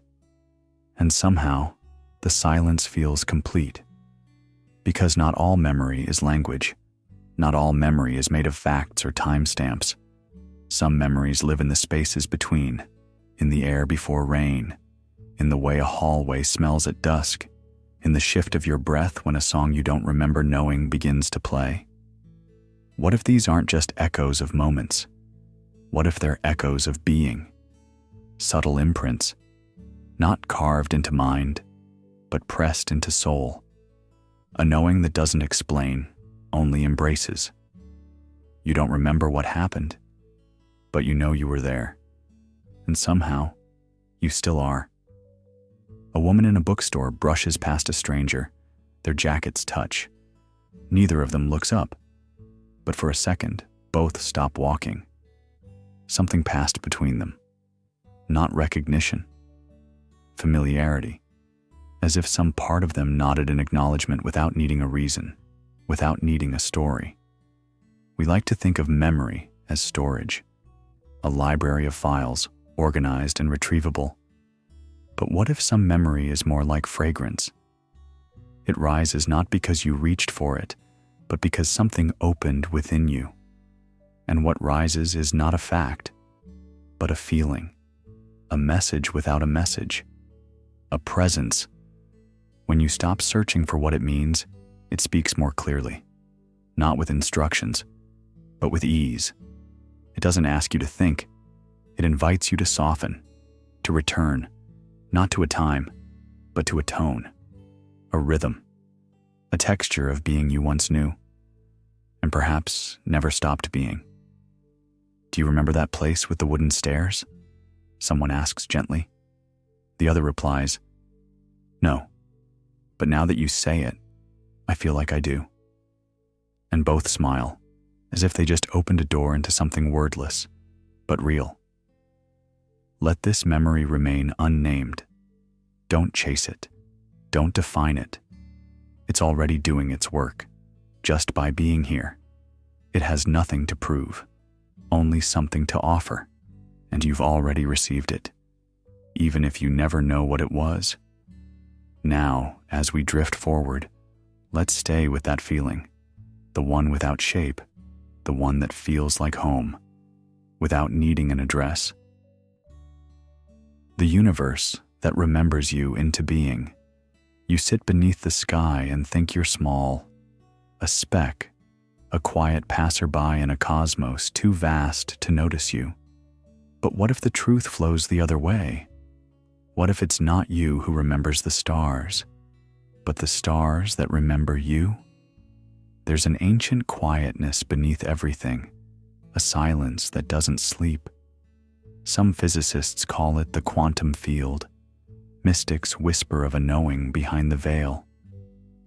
And somehow, the silence feels complete. Because not all memory is language. Not all memory is made of facts or timestamps. Some memories live in the spaces between, in the air before rain, in the way a hallway smells at dusk, in the shift of your breath when a song you don't remember knowing begins to play. What if these aren't just echoes of moments? What if they're echoes of being? Subtle imprints, not carved into mind, but pressed into soul. A knowing that doesn't explain, only embraces. You don't remember what happened, but you know you were there. And somehow, you still are. A woman in a bookstore brushes past a stranger. Their jackets touch. Neither of them looks up. But for a second, both stop walking. Something passed between them. Not recognition. Familiarity. As if some part of them nodded in acknowledgement without needing a reason, without needing a story. We like to think of memory as storage. A library of files, organized and retrievable. But what if some memory is more like fragrance? It rises not because you reached for it, but because something opened within you. And what rises is not a fact, but a feeling, a message without a message, a presence. When you stop searching for what it means, it speaks more clearly, not with instructions, but with ease. It doesn't ask you to think. It invites you to soften, to return, not to a time, but to a tone, a rhythm, a texture of being you once knew, and perhaps never stopped being. Do you remember that place with the wooden stairs? Someone asks gently. The other replies, no, but now that you say it, I feel like I do. And both smile, as if they just opened a door into something wordless, but real. Let this memory remain unnamed. Don't chase it. Don't define it. It's already doing its work, just by being here. It has nothing to prove, only something to offer, and you've already received it, even if you never know what it was. Now, as we drift forward, let's stay with that feeling, the one without shape, the one that feels like home, without needing an address. The universe that remembers you into being. You sit beneath the sky and think you're small, a speck, a quiet passerby in a cosmos too vast to notice you. But what if the truth flows the other way? What if it's not you who remembers the stars, but the stars that remember you? There's an ancient quietness beneath everything, a silence that doesn't sleep. Some physicists call it the quantum field. Mystics whisper of a knowing behind the veil.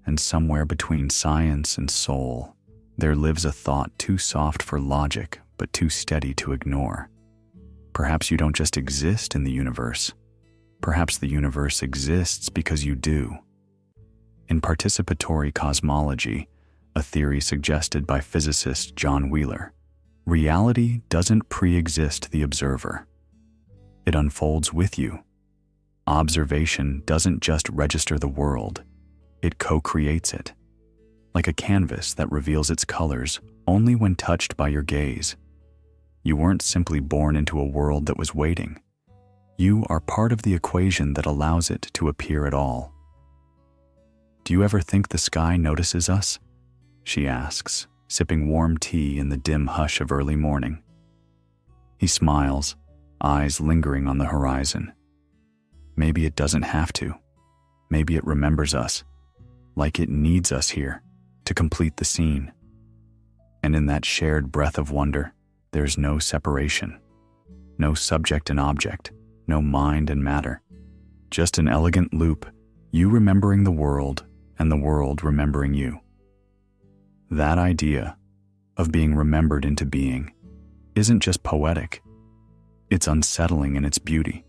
And somewhere between science and soul, there lives a thought too soft for logic, but too steady to ignore. Perhaps you don't just exist in the universe. Perhaps the universe exists because you do. In participatory cosmology, a theory suggested by physicist John Wheeler, reality doesn't pre-exist the observer. It unfolds with you. Observation doesn't just register the world, it co-creates it, like a canvas that reveals its colors only when touched by your gaze. You weren't simply born into a world that was waiting. You are part of the equation that allows it to appear at all. Do you ever think the sky notices us? She asks, sipping warm tea in the dim hush of early morning. He smiles, eyes lingering on the horizon. Maybe it doesn't have to. Maybe it remembers us, like it needs us here to complete the scene. And in that shared breath of wonder, there's no separation, no subject and object, no mind and matter. Just an elegant loop, you remembering the world and the world remembering you. That idea of being remembered into being isn't just poetic, it's unsettling in its beauty,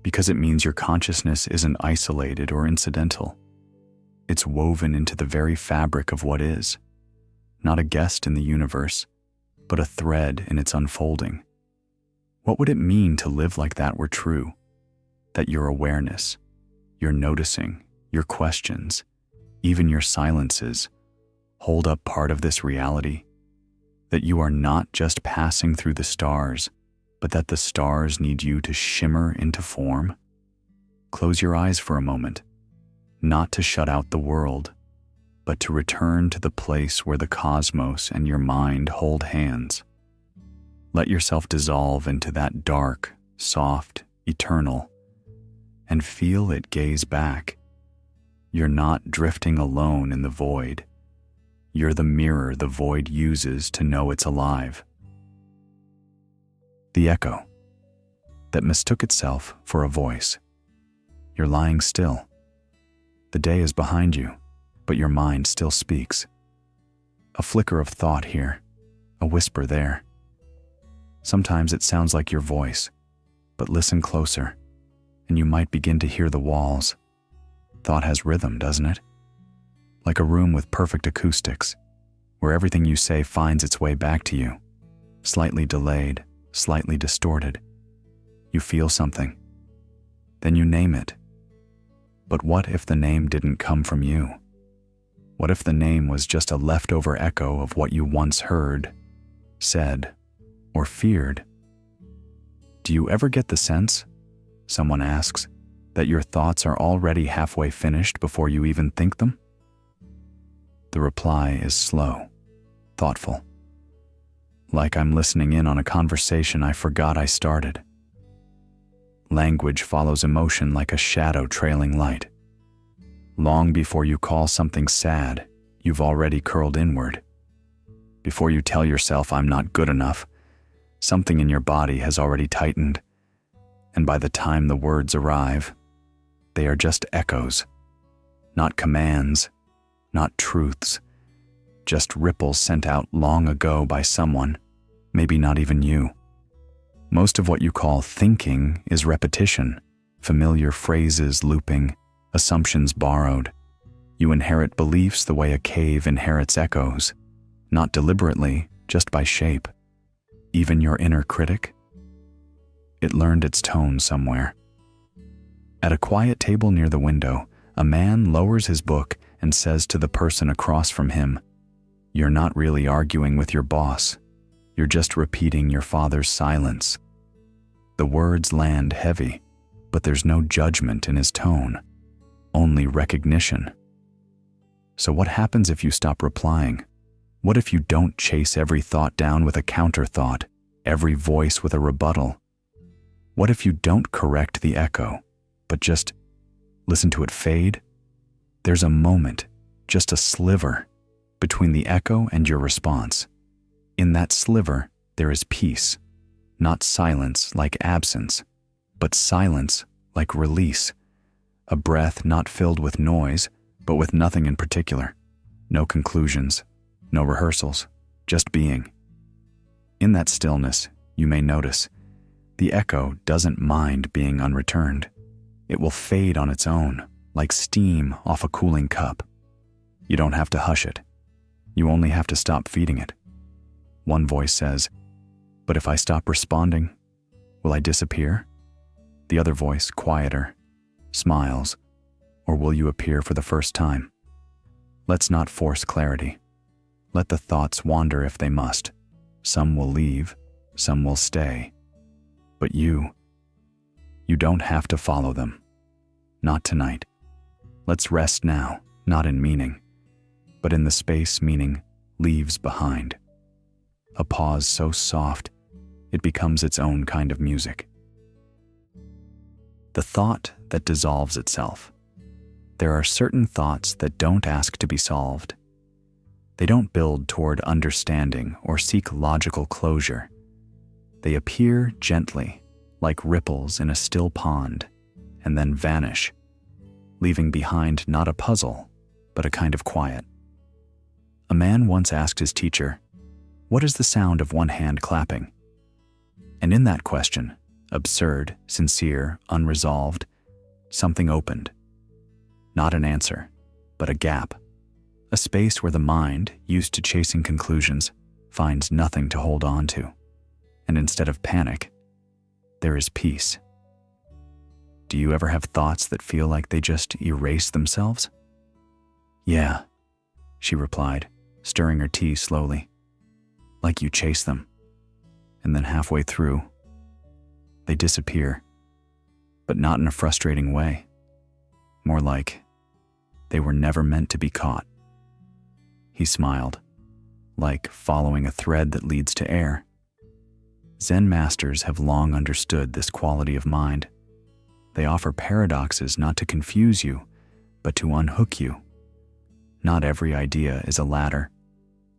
because it means your consciousness isn't isolated or incidental. It's woven into the very fabric of what is, not a guest in the universe, but a thread in its unfolding. What would it mean to live like that were true? That your awareness, your noticing, your questions, even your silences, hold up part of this reality? That you are not just passing through the stars, but that the stars need you to shimmer into form? Close your eyes for a moment, not to shut out the world, but to return to the place where the cosmos and your mind hold hands. Let yourself dissolve into that dark, soft, eternal, and feel it gaze back. You're not drifting alone in the void. You're the mirror the void uses to know it's alive. The echo that mistook itself for a voice. You're lying still. The day is behind you, but your mind still speaks. A flicker of thought here, a whisper there. Sometimes it sounds like your voice, but listen closer, and you might begin to hear the walls. Thought has rhythm, doesn't it? Like a room with perfect acoustics, where everything you say finds its way back to you, slightly delayed, slightly distorted. You feel something, then you name it. But what if the name didn't come from you? What if the name was just a leftover echo of what you once heard, said, or feared? Do you ever get the sense, someone asks, that your thoughts are already halfway finished before you even think them? The reply is slow, thoughtful. Like I'm listening in on a conversation I forgot I started. Language follows emotion like a shadow trailing light. Long before you call something sad, you've already curled inward. Before you tell yourself I'm not good enough, something in your body has already tightened, and by the time the words arrive, they are just echoes, not commands, not truths, just ripples sent out long ago by someone, maybe not even you. Most of what you call thinking is repetition, familiar phrases looping, assumptions borrowed. You inherit beliefs the way a cave inherits echoes, not deliberately, just by shape. Even your inner critic? It learned its tone somewhere. At a quiet table near the window, a man lowers his book and says to the person across from him, "You're not really arguing with your boss. You're just repeating your father's silence." The words land heavy, but there's no judgment in his tone, only recognition. So what happens if you stop replying? What if you don't chase every thought down with a counter thought, every voice with a rebuttal? What if you don't correct the echo, but just listen to it fade? There's a moment, just a sliver, between the echo and your response. In that sliver, there is peace, not silence like absence, but silence like release, a breath not filled with noise, but with nothing in particular, no conclusions, no rehearsals, just being. In that stillness, you may notice, the echo doesn't mind being unreturned. It will fade on its own, like steam off a cooling cup. You don't have to hush it. You only have to stop feeding it. One voice says, "But if I stop responding, will I disappear?" The other voice, quieter, smiles, "Or will you appear for the first time?" Let's not force clarity. Let the thoughts wander if they must. Some will leave, some will stay. But you don't have to follow them. Not tonight. Let's rest now, not in meaning, but in the space meaning leaves behind. A pause so soft, it becomes its own kind of music. The thought that dissolves itself. There are certain thoughts that don't ask to be solved. They don't build toward understanding or seek logical closure. They appear gently, like ripples in a still pond, and then vanish, leaving behind not a puzzle, but a kind of quiet. A man once asked his teacher, "What is the sound of one hand clapping?" And in that question, absurd, sincere, unresolved, something opened. Not an answer, but a gap. A space where the mind, used to chasing conclusions, finds nothing to hold on to. And instead of panic, there is peace. Do you ever have thoughts that feel like they just erase themselves? "Yeah," she replied, stirring her tea slowly. "Like you chase them. And then halfway through, they disappear. But not in a frustrating way. More like they were never meant to be caught." He smiled, like following a thread that leads to air. Zen masters have long understood this quality of mind. They offer paradoxes not to confuse you, but to unhook you. Not every idea is a ladder.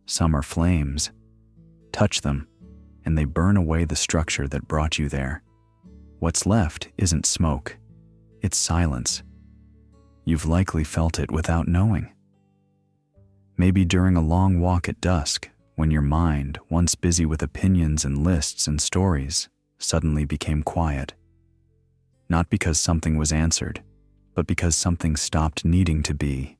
Some are flames. Touch them, and they burn away the structure that brought you there. What's left isn't smoke, it's silence. You've likely felt it without knowing. Maybe during a long walk at dusk, when your mind, once busy with opinions and lists and stories, suddenly became quiet. Not because something was answered, but because something stopped needing to be.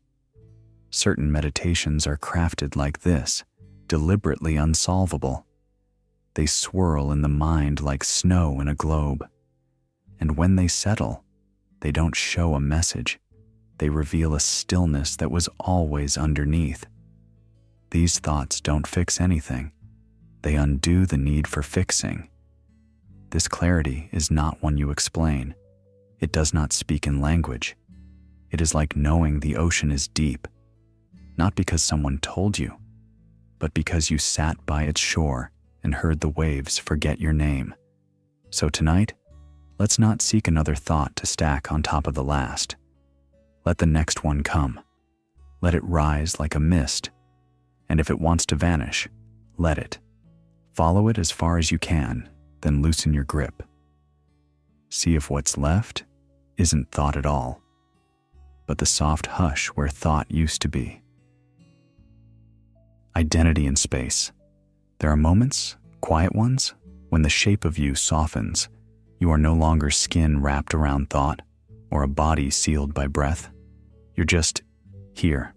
Certain meditations are crafted like this, deliberately unsolvable. They swirl in the mind like snow in a globe. And when they settle, they don't show a message. they reveal a stillness that was always underneath. These thoughts don't fix anything. They undo the need for fixing. This clarity is not one you explain. It does not speak in language. It is like knowing the ocean is deep, not because someone told you, but because you sat by its shore and heard the waves forget your name. So tonight, let's not seek another thought to stack on top of the last. Let the next one come. Let it rise like a mist. And if it wants to vanish, let it. Follow it as far as you can, then loosen your grip. See if what's left isn't thought at all, but the soft hush where thought used to be. Identity in space. There are moments, quiet ones, when the shape of you softens. You are no longer skin wrapped around thought or a body sealed by breath. You're just here,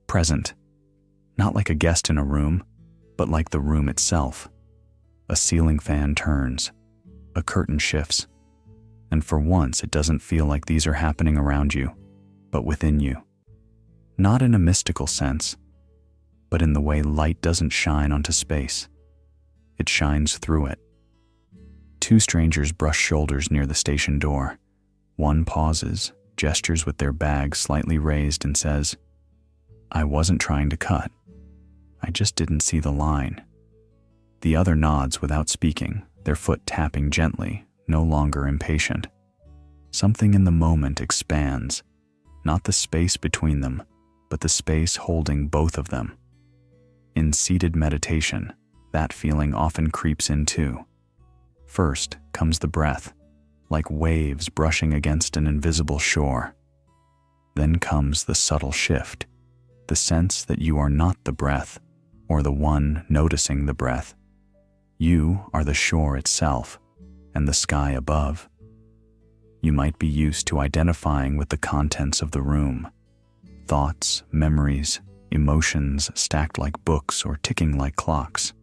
present, not like a guest in a room, but like the room itself. A ceiling fan turns, a curtain shifts, and for once it doesn't feel like these are happening around you, but within you. Not in a mystical sense, but in the way light doesn't shine onto space. It shines through it. Two strangers brush shoulders near the station door. One pauses, gestures with their bag slightly raised, and says, "I wasn't trying to cut. I just didn't see the line." The other nods without speaking, their foot tapping gently, no longer impatient. Something in the moment expands, not the space between them, but the space holding both of them. In seated meditation, that feeling often creeps in too. First comes the breath, like waves brushing against an invisible shore. Then comes the subtle shift, the sense that you are not the breath, or the one noticing the breath. You are the shore itself, and the sky above. You might be used to identifying with the contents of the room, thoughts, memories, emotions stacked like books or ticking like clocks.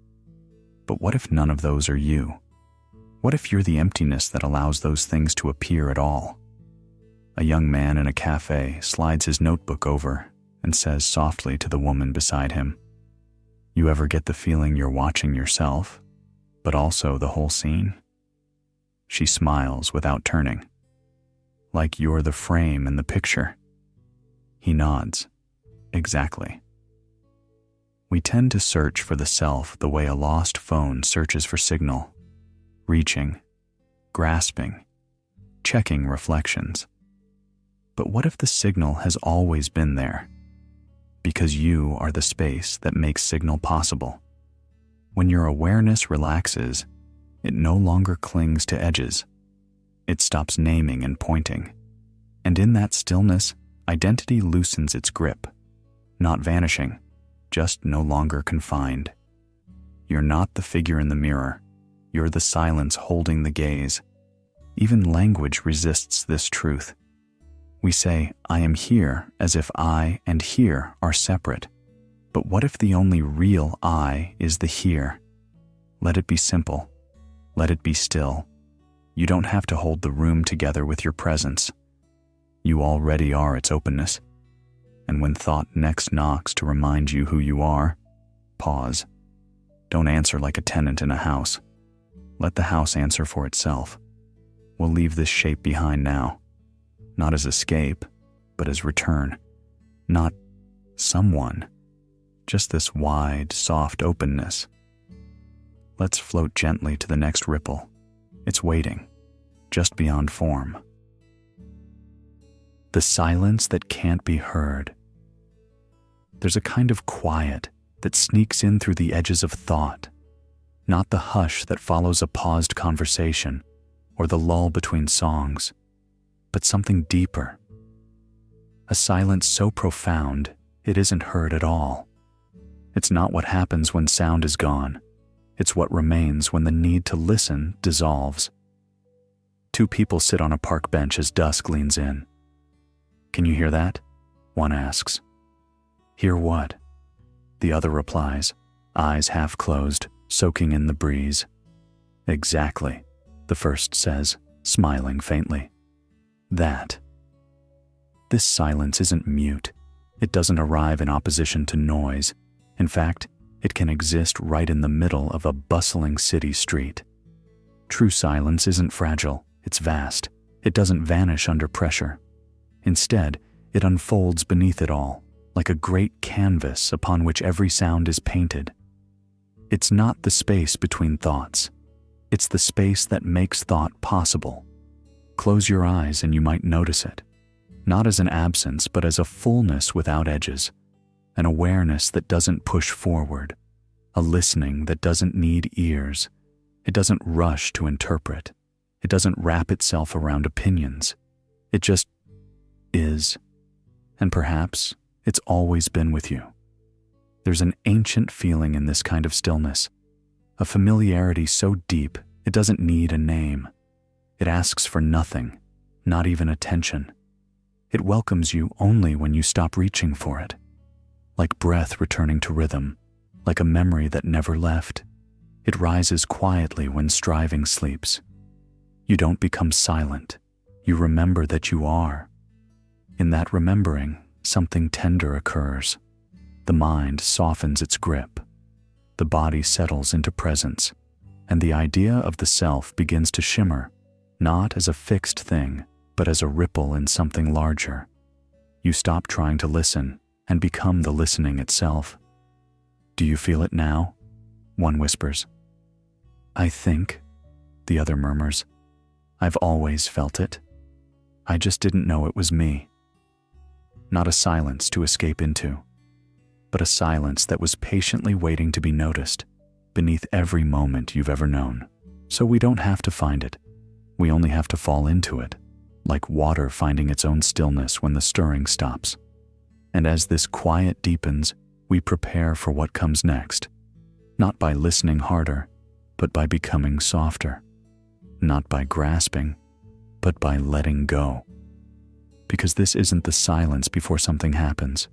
But what if none of those are you? What if you're the emptiness that allows those things to appear at all? A young man in a cafe slides his notebook over and says softly to the woman beside him, "You ever get the feeling you're watching yourself, but also the whole scene?" She smiles without turning, like you're the frame in the picture. He nods. Exactly. We tend to search for the self the way a lost phone searches for signal, reaching, grasping, checking reflections. But what if the signal has always been there? Because you are the space that makes signal possible. When your awareness relaxes, it no longer clings to edges. It stops naming and pointing. And in that stillness, identity loosens its grip, not vanishing, just no longer confined. You're not the figure in the mirror. You're the silence holding the gaze. Even language resists this truth. We say, "I am here," as if I and here are separate. But what if the only real I is the here? Let it be simple. Let it be still. You don't have to hold the room together with your presence. You already are its openness. And when thought next knocks to remind you who you are, pause. Don't answer like a tenant in a house. Let the house answer for itself. We'll leave this shape behind now. Not as escape, but as return. Not someone. Just this wide, soft openness. Let's float gently to the next ripple. It's waiting, just beyond form. The silence that can't be heard. There's a kind of quiet that sneaks in through the edges of thought, not the hush that follows a paused conversation or the lull between songs, but something deeper. A silence so profound it isn't heard at all. It's not what happens when sound is gone. It's what remains when the need to listen dissolves. Two people sit on a park bench as dusk leans in. "Can you hear that?" one asks. "Hear what?" The other replies, eyes half closed, soaking in the breeze. "Exactly," the first says, smiling faintly. That this silence isn't mute. It doesn't arrive in opposition to noise. In fact, it can exist right in the middle of a bustling city street. True silence isn't fragile, it's vast. It doesn't vanish under pressure. Instead, it unfolds beneath it all, like a great canvas upon which every sound is painted. It's not the space between thoughts. It's the space that makes thought possible. Close your eyes and you might notice it, not as an absence, but as a fullness without edges, an awareness that doesn't push forward, a listening that doesn't need ears. It doesn't rush to interpret. It doesn't wrap itself around opinions. It just is. And perhaps it's always been with you. There's an ancient feeling in this kind of stillness, a familiarity so deep it doesn't need a name. It asks for nothing, not even attention. It welcomes you only when you stop reaching for it, like breath returning to rhythm, like a memory that never left. It rises quietly when striving sleeps. You don't become silent. You remember that you are. In that remembering, something tender occurs. The mind softens its grip. The body settles into presence, and the idea of the self begins to shimmer, not as a fixed thing, but as a ripple in something larger. You stop trying to listen and become the listening itself. Do you feel it now? One whispers. I think, the other murmurs. I've always felt it. I just didn't know it was me. Not a silence to escape into, but a silence that was patiently waiting to be noticed beneath every moment you've ever known. So we don't have to find it. We only have to fall into it, like water finding its own stillness when the stirring stops. And as this quiet deepens, we prepare for what comes next, not by listening harder, but by becoming softer, not by grasping, but by letting go. Because this isn't the silence before something happens.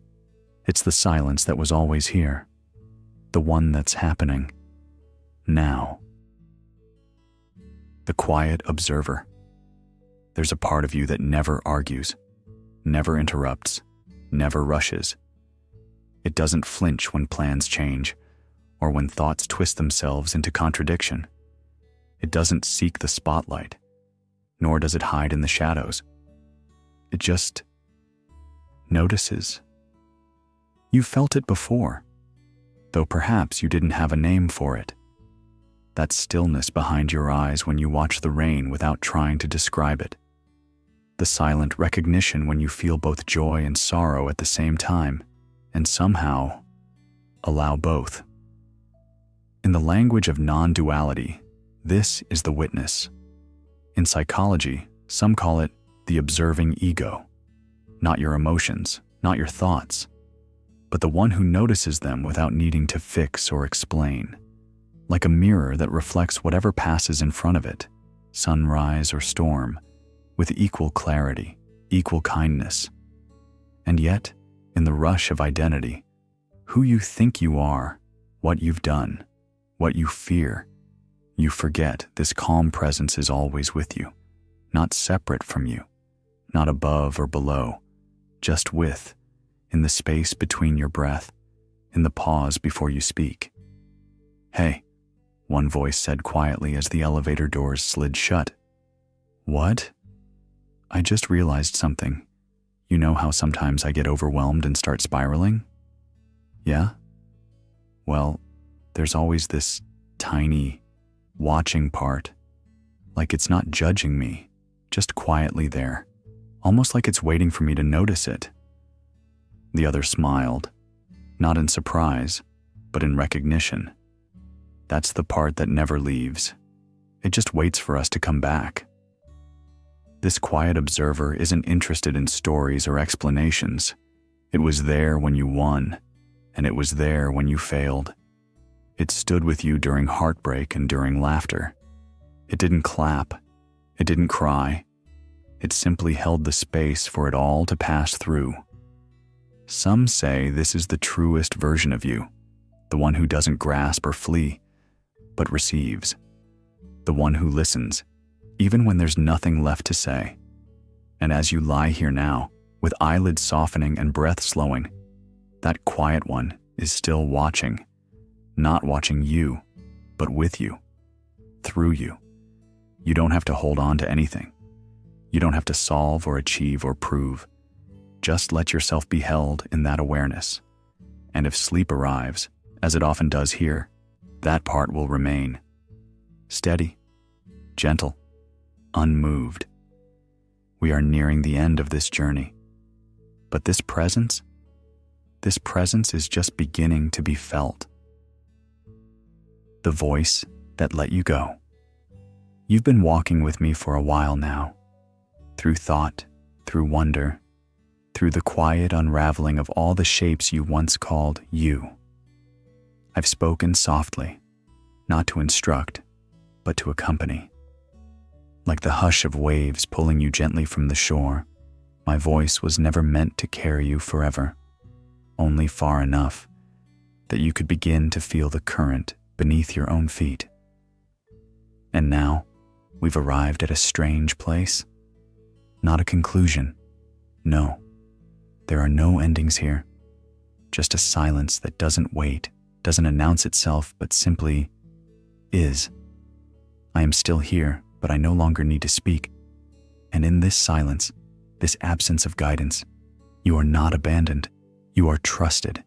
It's the silence that was always here, the one that's happening now. The quiet observer. There's a part of you that never argues, never interrupts, never rushes. It doesn't flinch when plans change or when thoughts twist themselves into contradiction. It doesn't seek the spotlight, nor does it hide in the shadows. It just notices. You felt it before, though perhaps you didn't have a name for it. That stillness behind your eyes when you watch the rain without trying to describe it. The silent recognition when you feel both joy and sorrow at the same time, and somehow allow both. In the language of non-duality, this is the witness. In psychology, some call it the observing ego. Not your emotions, not your thoughts, but the one who notices them without needing to fix or explain. Like a mirror that reflects whatever passes in front of it, sunrise or storm, with equal clarity, equal kindness. And yet, in the rush of identity, who you think you are, what you've done, what you fear, you forget this calm presence is always with you, not separate from you, not above or below, just with, in the space between your breath, in the pause before you speak. Hey, one voice said quietly as the elevator doors slid shut. What? I just realized something. You know how sometimes I get overwhelmed and start spiraling? Yeah? Well, there's always this tiny, watching part, like it's not judging me, just quietly there, almost like it's waiting for me to notice it. The other smiled, not in surprise, but in recognition. That's the part that never leaves. It just waits for us to come back. This quiet observer isn't interested in stories or explanations. It was there when you won, and it was there when you failed. It stood with you during heartbreak and during laughter. It didn't clap. It didn't cry. It simply held the space for it all to pass through. Some say this is the truest version of you, the one who doesn't grasp or flee, but receives. The one who listens, even when there's nothing left to say. And as you lie here now, with eyelids softening and breath slowing. That quiet one is still watching, not watching you, but with you, through you. You don't have to hold on to anything. You don't have to solve or achieve or prove. Just let yourself be held in that awareness. And if sleep arrives, as it often does here, that part will remain. Steady, gentle, unmoved. We are nearing the end of this journey. But this presence is just beginning to be felt. The voice that let you go. You've been walking with me for a while now, through thought, through wonder, through the quiet unraveling of all the shapes you once called you. I've spoken softly, not to instruct, but to accompany. Like the hush of waves pulling you gently from the shore, my voice was never meant to carry you forever, only far enough that you could begin to feel the current beneath your own feet. And now, we've arrived at a strange place. Not a conclusion. No, there are no endings here. Just a silence that doesn't wait, doesn't announce itself, but simply is. I am still here, but I no longer need to speak. And in this silence, this absence of guidance, you are not abandoned. You are trusted.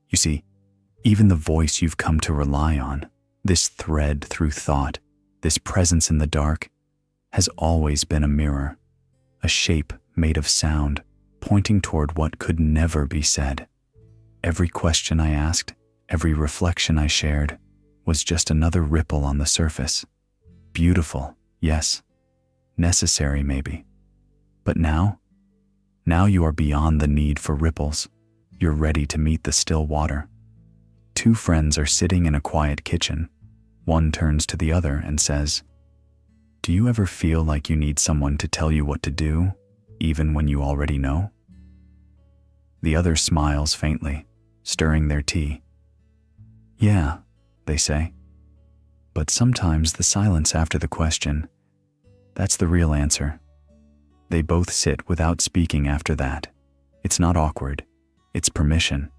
You see, even the voice you've come to rely on, this thread through thought, this presence in the dark, has always been a mirror, a shape made of sound, pointing toward what could never be said. Every question I asked, every reflection I shared, was just another ripple on the surface. Beautiful, yes. Necessary, maybe. But now you are beyond the need for ripples. You're ready to meet the still water. Two friends are sitting in a quiet kitchen. One turns to the other and says, "Do you ever feel like you need someone to tell you what to do, even when you already know?" The other smiles faintly, stirring their tea. "Yeah," they say. But sometimes the silence after the question, that's the real answer. They both sit without speaking after that. It's not awkward. It's permission.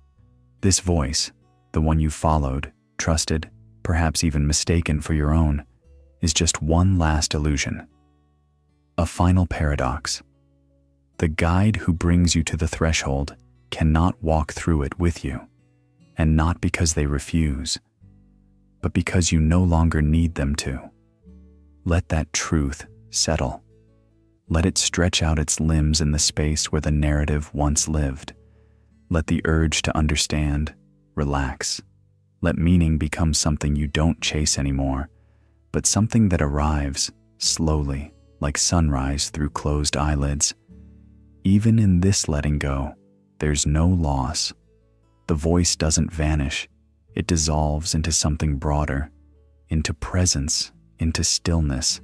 This voice, the one you followed, trusted, perhaps even mistaken for your own, is just one last illusion. A final paradox. The guide who brings you to the threshold cannot walk through it with you, and not because they refuse, but because you no longer need them to. Let that truth settle. Let it stretch out its limbs in the space where the narrative once lived. Let the urge to understand relax. Let meaning become something you don't chase anymore, but something that arrives slowly, like sunrise through closed eyelids. Even in this letting go, there's no loss. The voice doesn't vanish. It dissolves into something broader, into presence, into stillness,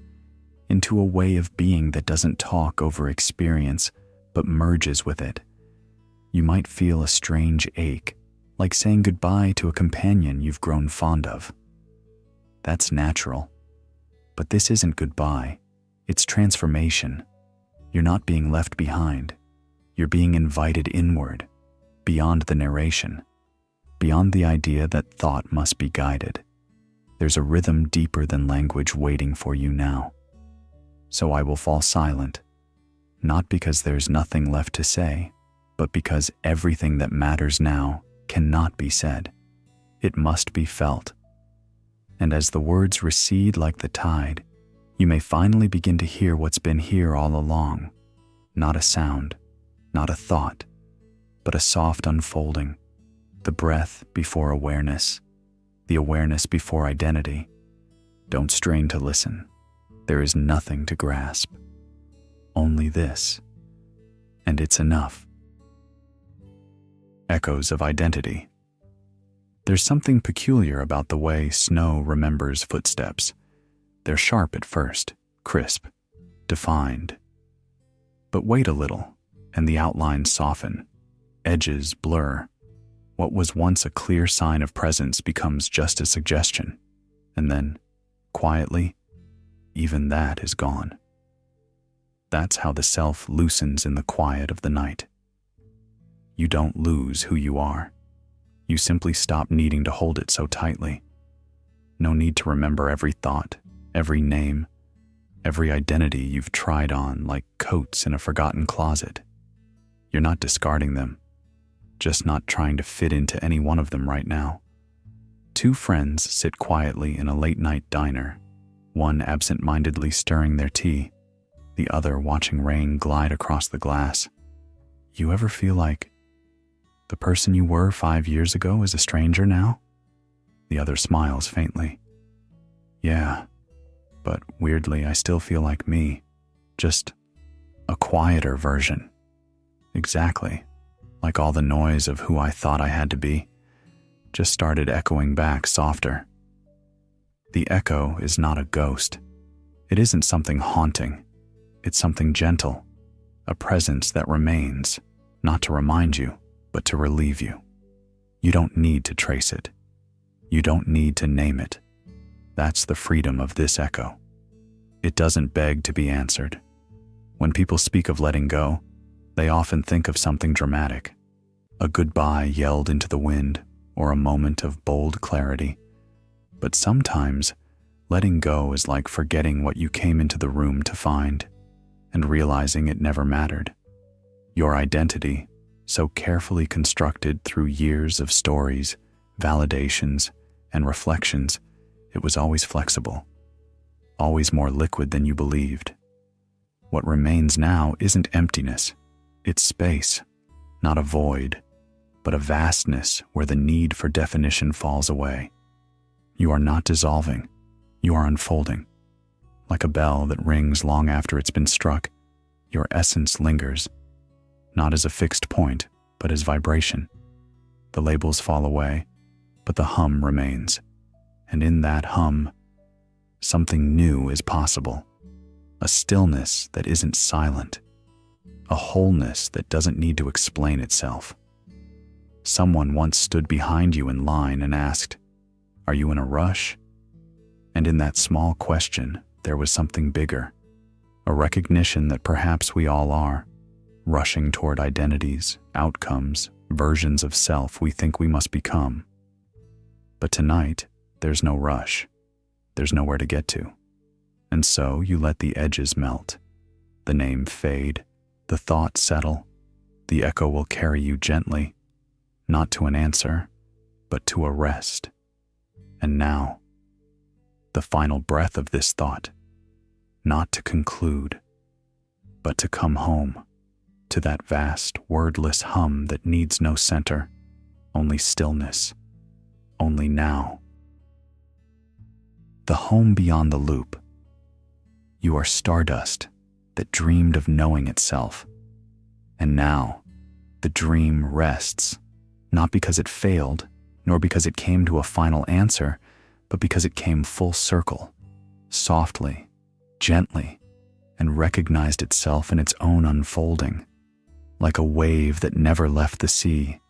into a way of being that doesn't talk over experience, but merges with it. You might feel a strange ache, like saying goodbye to a companion you've grown fond of. That's natural. But this isn't goodbye. It's transformation. You're not being left behind. You're being invited inward, beyond the narration, beyond the idea that thought must be guided. There's a rhythm deeper than language waiting for you now. So I will fall silent, not because there's nothing left to say, but because everything that matters now cannot be said. It must be felt. And as the words recede like the tide, you may finally begin to hear what's been here all along. Not a sound, not a thought, but a soft unfolding, the breath before awareness, the awareness before identity. Don't strain to listen. There is nothing to grasp. Only this. And it's enough. Echoes of identity. There's something peculiar about the way snow remembers footsteps. They're sharp at first, crisp, defined. But wait a little, and the outlines soften. Edges blur. What was once a clear sign of presence becomes just a suggestion. And then, quietly, even that is gone. That's how the self loosens in the quiet of the night. You don't lose who you are. You simply stop needing to hold it so tightly. No need to remember every thought, every name, every identity you've tried on like coats in a forgotten closet. You're not discarding them, just not trying to fit into any one of them right now. Two friends sit quietly in a late-night diner, one absent-mindedly stirring their tea, the other watching rain glide across the glass. You ever feel like the person you were 5 years ago is a stranger now? The other smiles faintly. Yeah, but weirdly I still feel like me, just a quieter version. Exactly, like all the noise of who I thought I had to be, just started echoing back softer. The echo is not a ghost. It isn't something haunting. It's something gentle, a presence that remains, not to remind you, but to relieve you. You don't need to trace it. You don't need to name it. That's the freedom of this echo. It doesn't beg to be answered. When people speak of letting go, they often think of something dramatic, a goodbye yelled into the wind, or a moment of bold clarity. But sometimes, letting go is like forgetting what you came into the room to find, and realizing it never mattered. Your identity, so carefully constructed through years of stories, validations, and reflections, it was always flexible, always more liquid than you believed. What remains now isn't emptiness, it's space, not a void, but a vastness where the need for definition falls away. You are not dissolving, you are unfolding. Like a bell that rings long after it's been struck, your essence lingers, not as a fixed point, but as vibration. The labels fall away, but the hum remains. And in that hum, something new is possible. A stillness that isn't silent. A wholeness that doesn't need to explain itself. Someone once stood behind you in line and asked, "Are you in a rush?" And in that small question, there was something bigger. A recognition that perhaps we all are, rushing toward identities, outcomes, versions of self we think we must become. But tonight, there's no rush. There's nowhere to get to. And so you let the edges melt, the name fade, the thought settle. The echo will carry you gently, not to an answer, but to a rest. And now, the final breath of this thought, not to conclude, but to come home, to that vast, wordless hum that needs no center, only stillness, only now. The home beyond the loop. You are stardust that dreamed of knowing itself. And now, the dream rests, not because it failed, nor because it came to a final answer, but because it came full circle, softly, gently, and recognized itself in its own unfolding. Like a wave that never left the sea,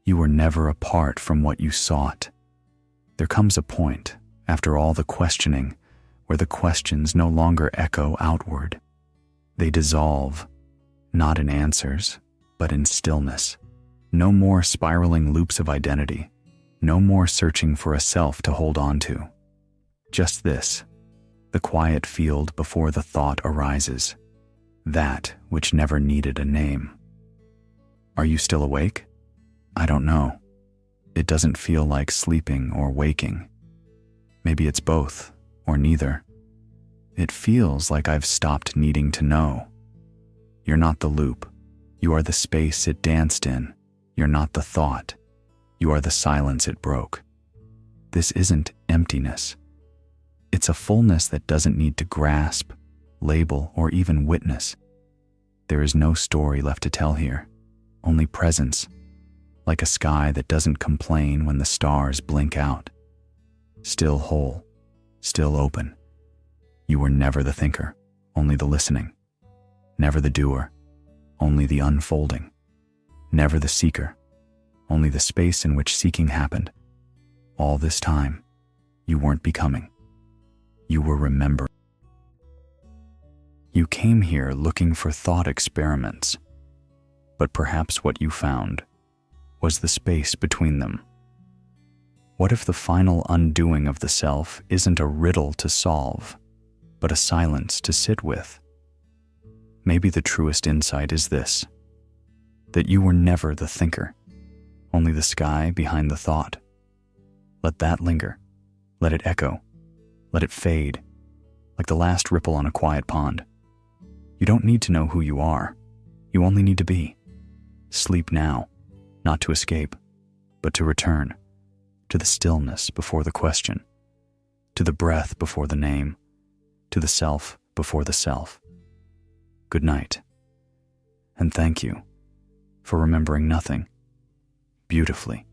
you were never apart from what you sought. There comes a point, after all the questioning, where the questions no longer echo outward. They dissolve, not in answers, but in stillness. No more spiraling loops of identity, no more searching for a self to hold on to. Just this, the quiet field before the thought arises, that which never needed a name. Are you still awake? I don't know. It doesn't feel like sleeping or waking. Maybe it's both, or neither. It feels like I've stopped needing to know. You're not the loop. You are the space it danced in. You're not the thought. You are the silence it broke. This isn't emptiness. It's a fullness that doesn't need to grasp, label, or even witness. There is no story left to tell here, only presence, like a sky that doesn't complain when the stars blink out. Still whole, still open. You were never the thinker, only the listening. Never the doer, only the unfolding. Never the seeker, only the space in which seeking happened. All this time, you weren't becoming. You were remembering. You came here looking for thought experiments, but perhaps what you found was the space between them. What if the final undoing of the self isn't a riddle to solve, but a silence to sit with? Maybe the truest insight is this: that you were never the thinker, only the sky behind the thought. Let that linger. Let it echo. Let it fade, like the last ripple on a quiet pond. You don't need to know who you are. You only need to be. Sleep now, not to escape, but to return, to the stillness before the question, to the breath before the name, to the self before the self. Good night, and thank you for remembering nothing beautifully.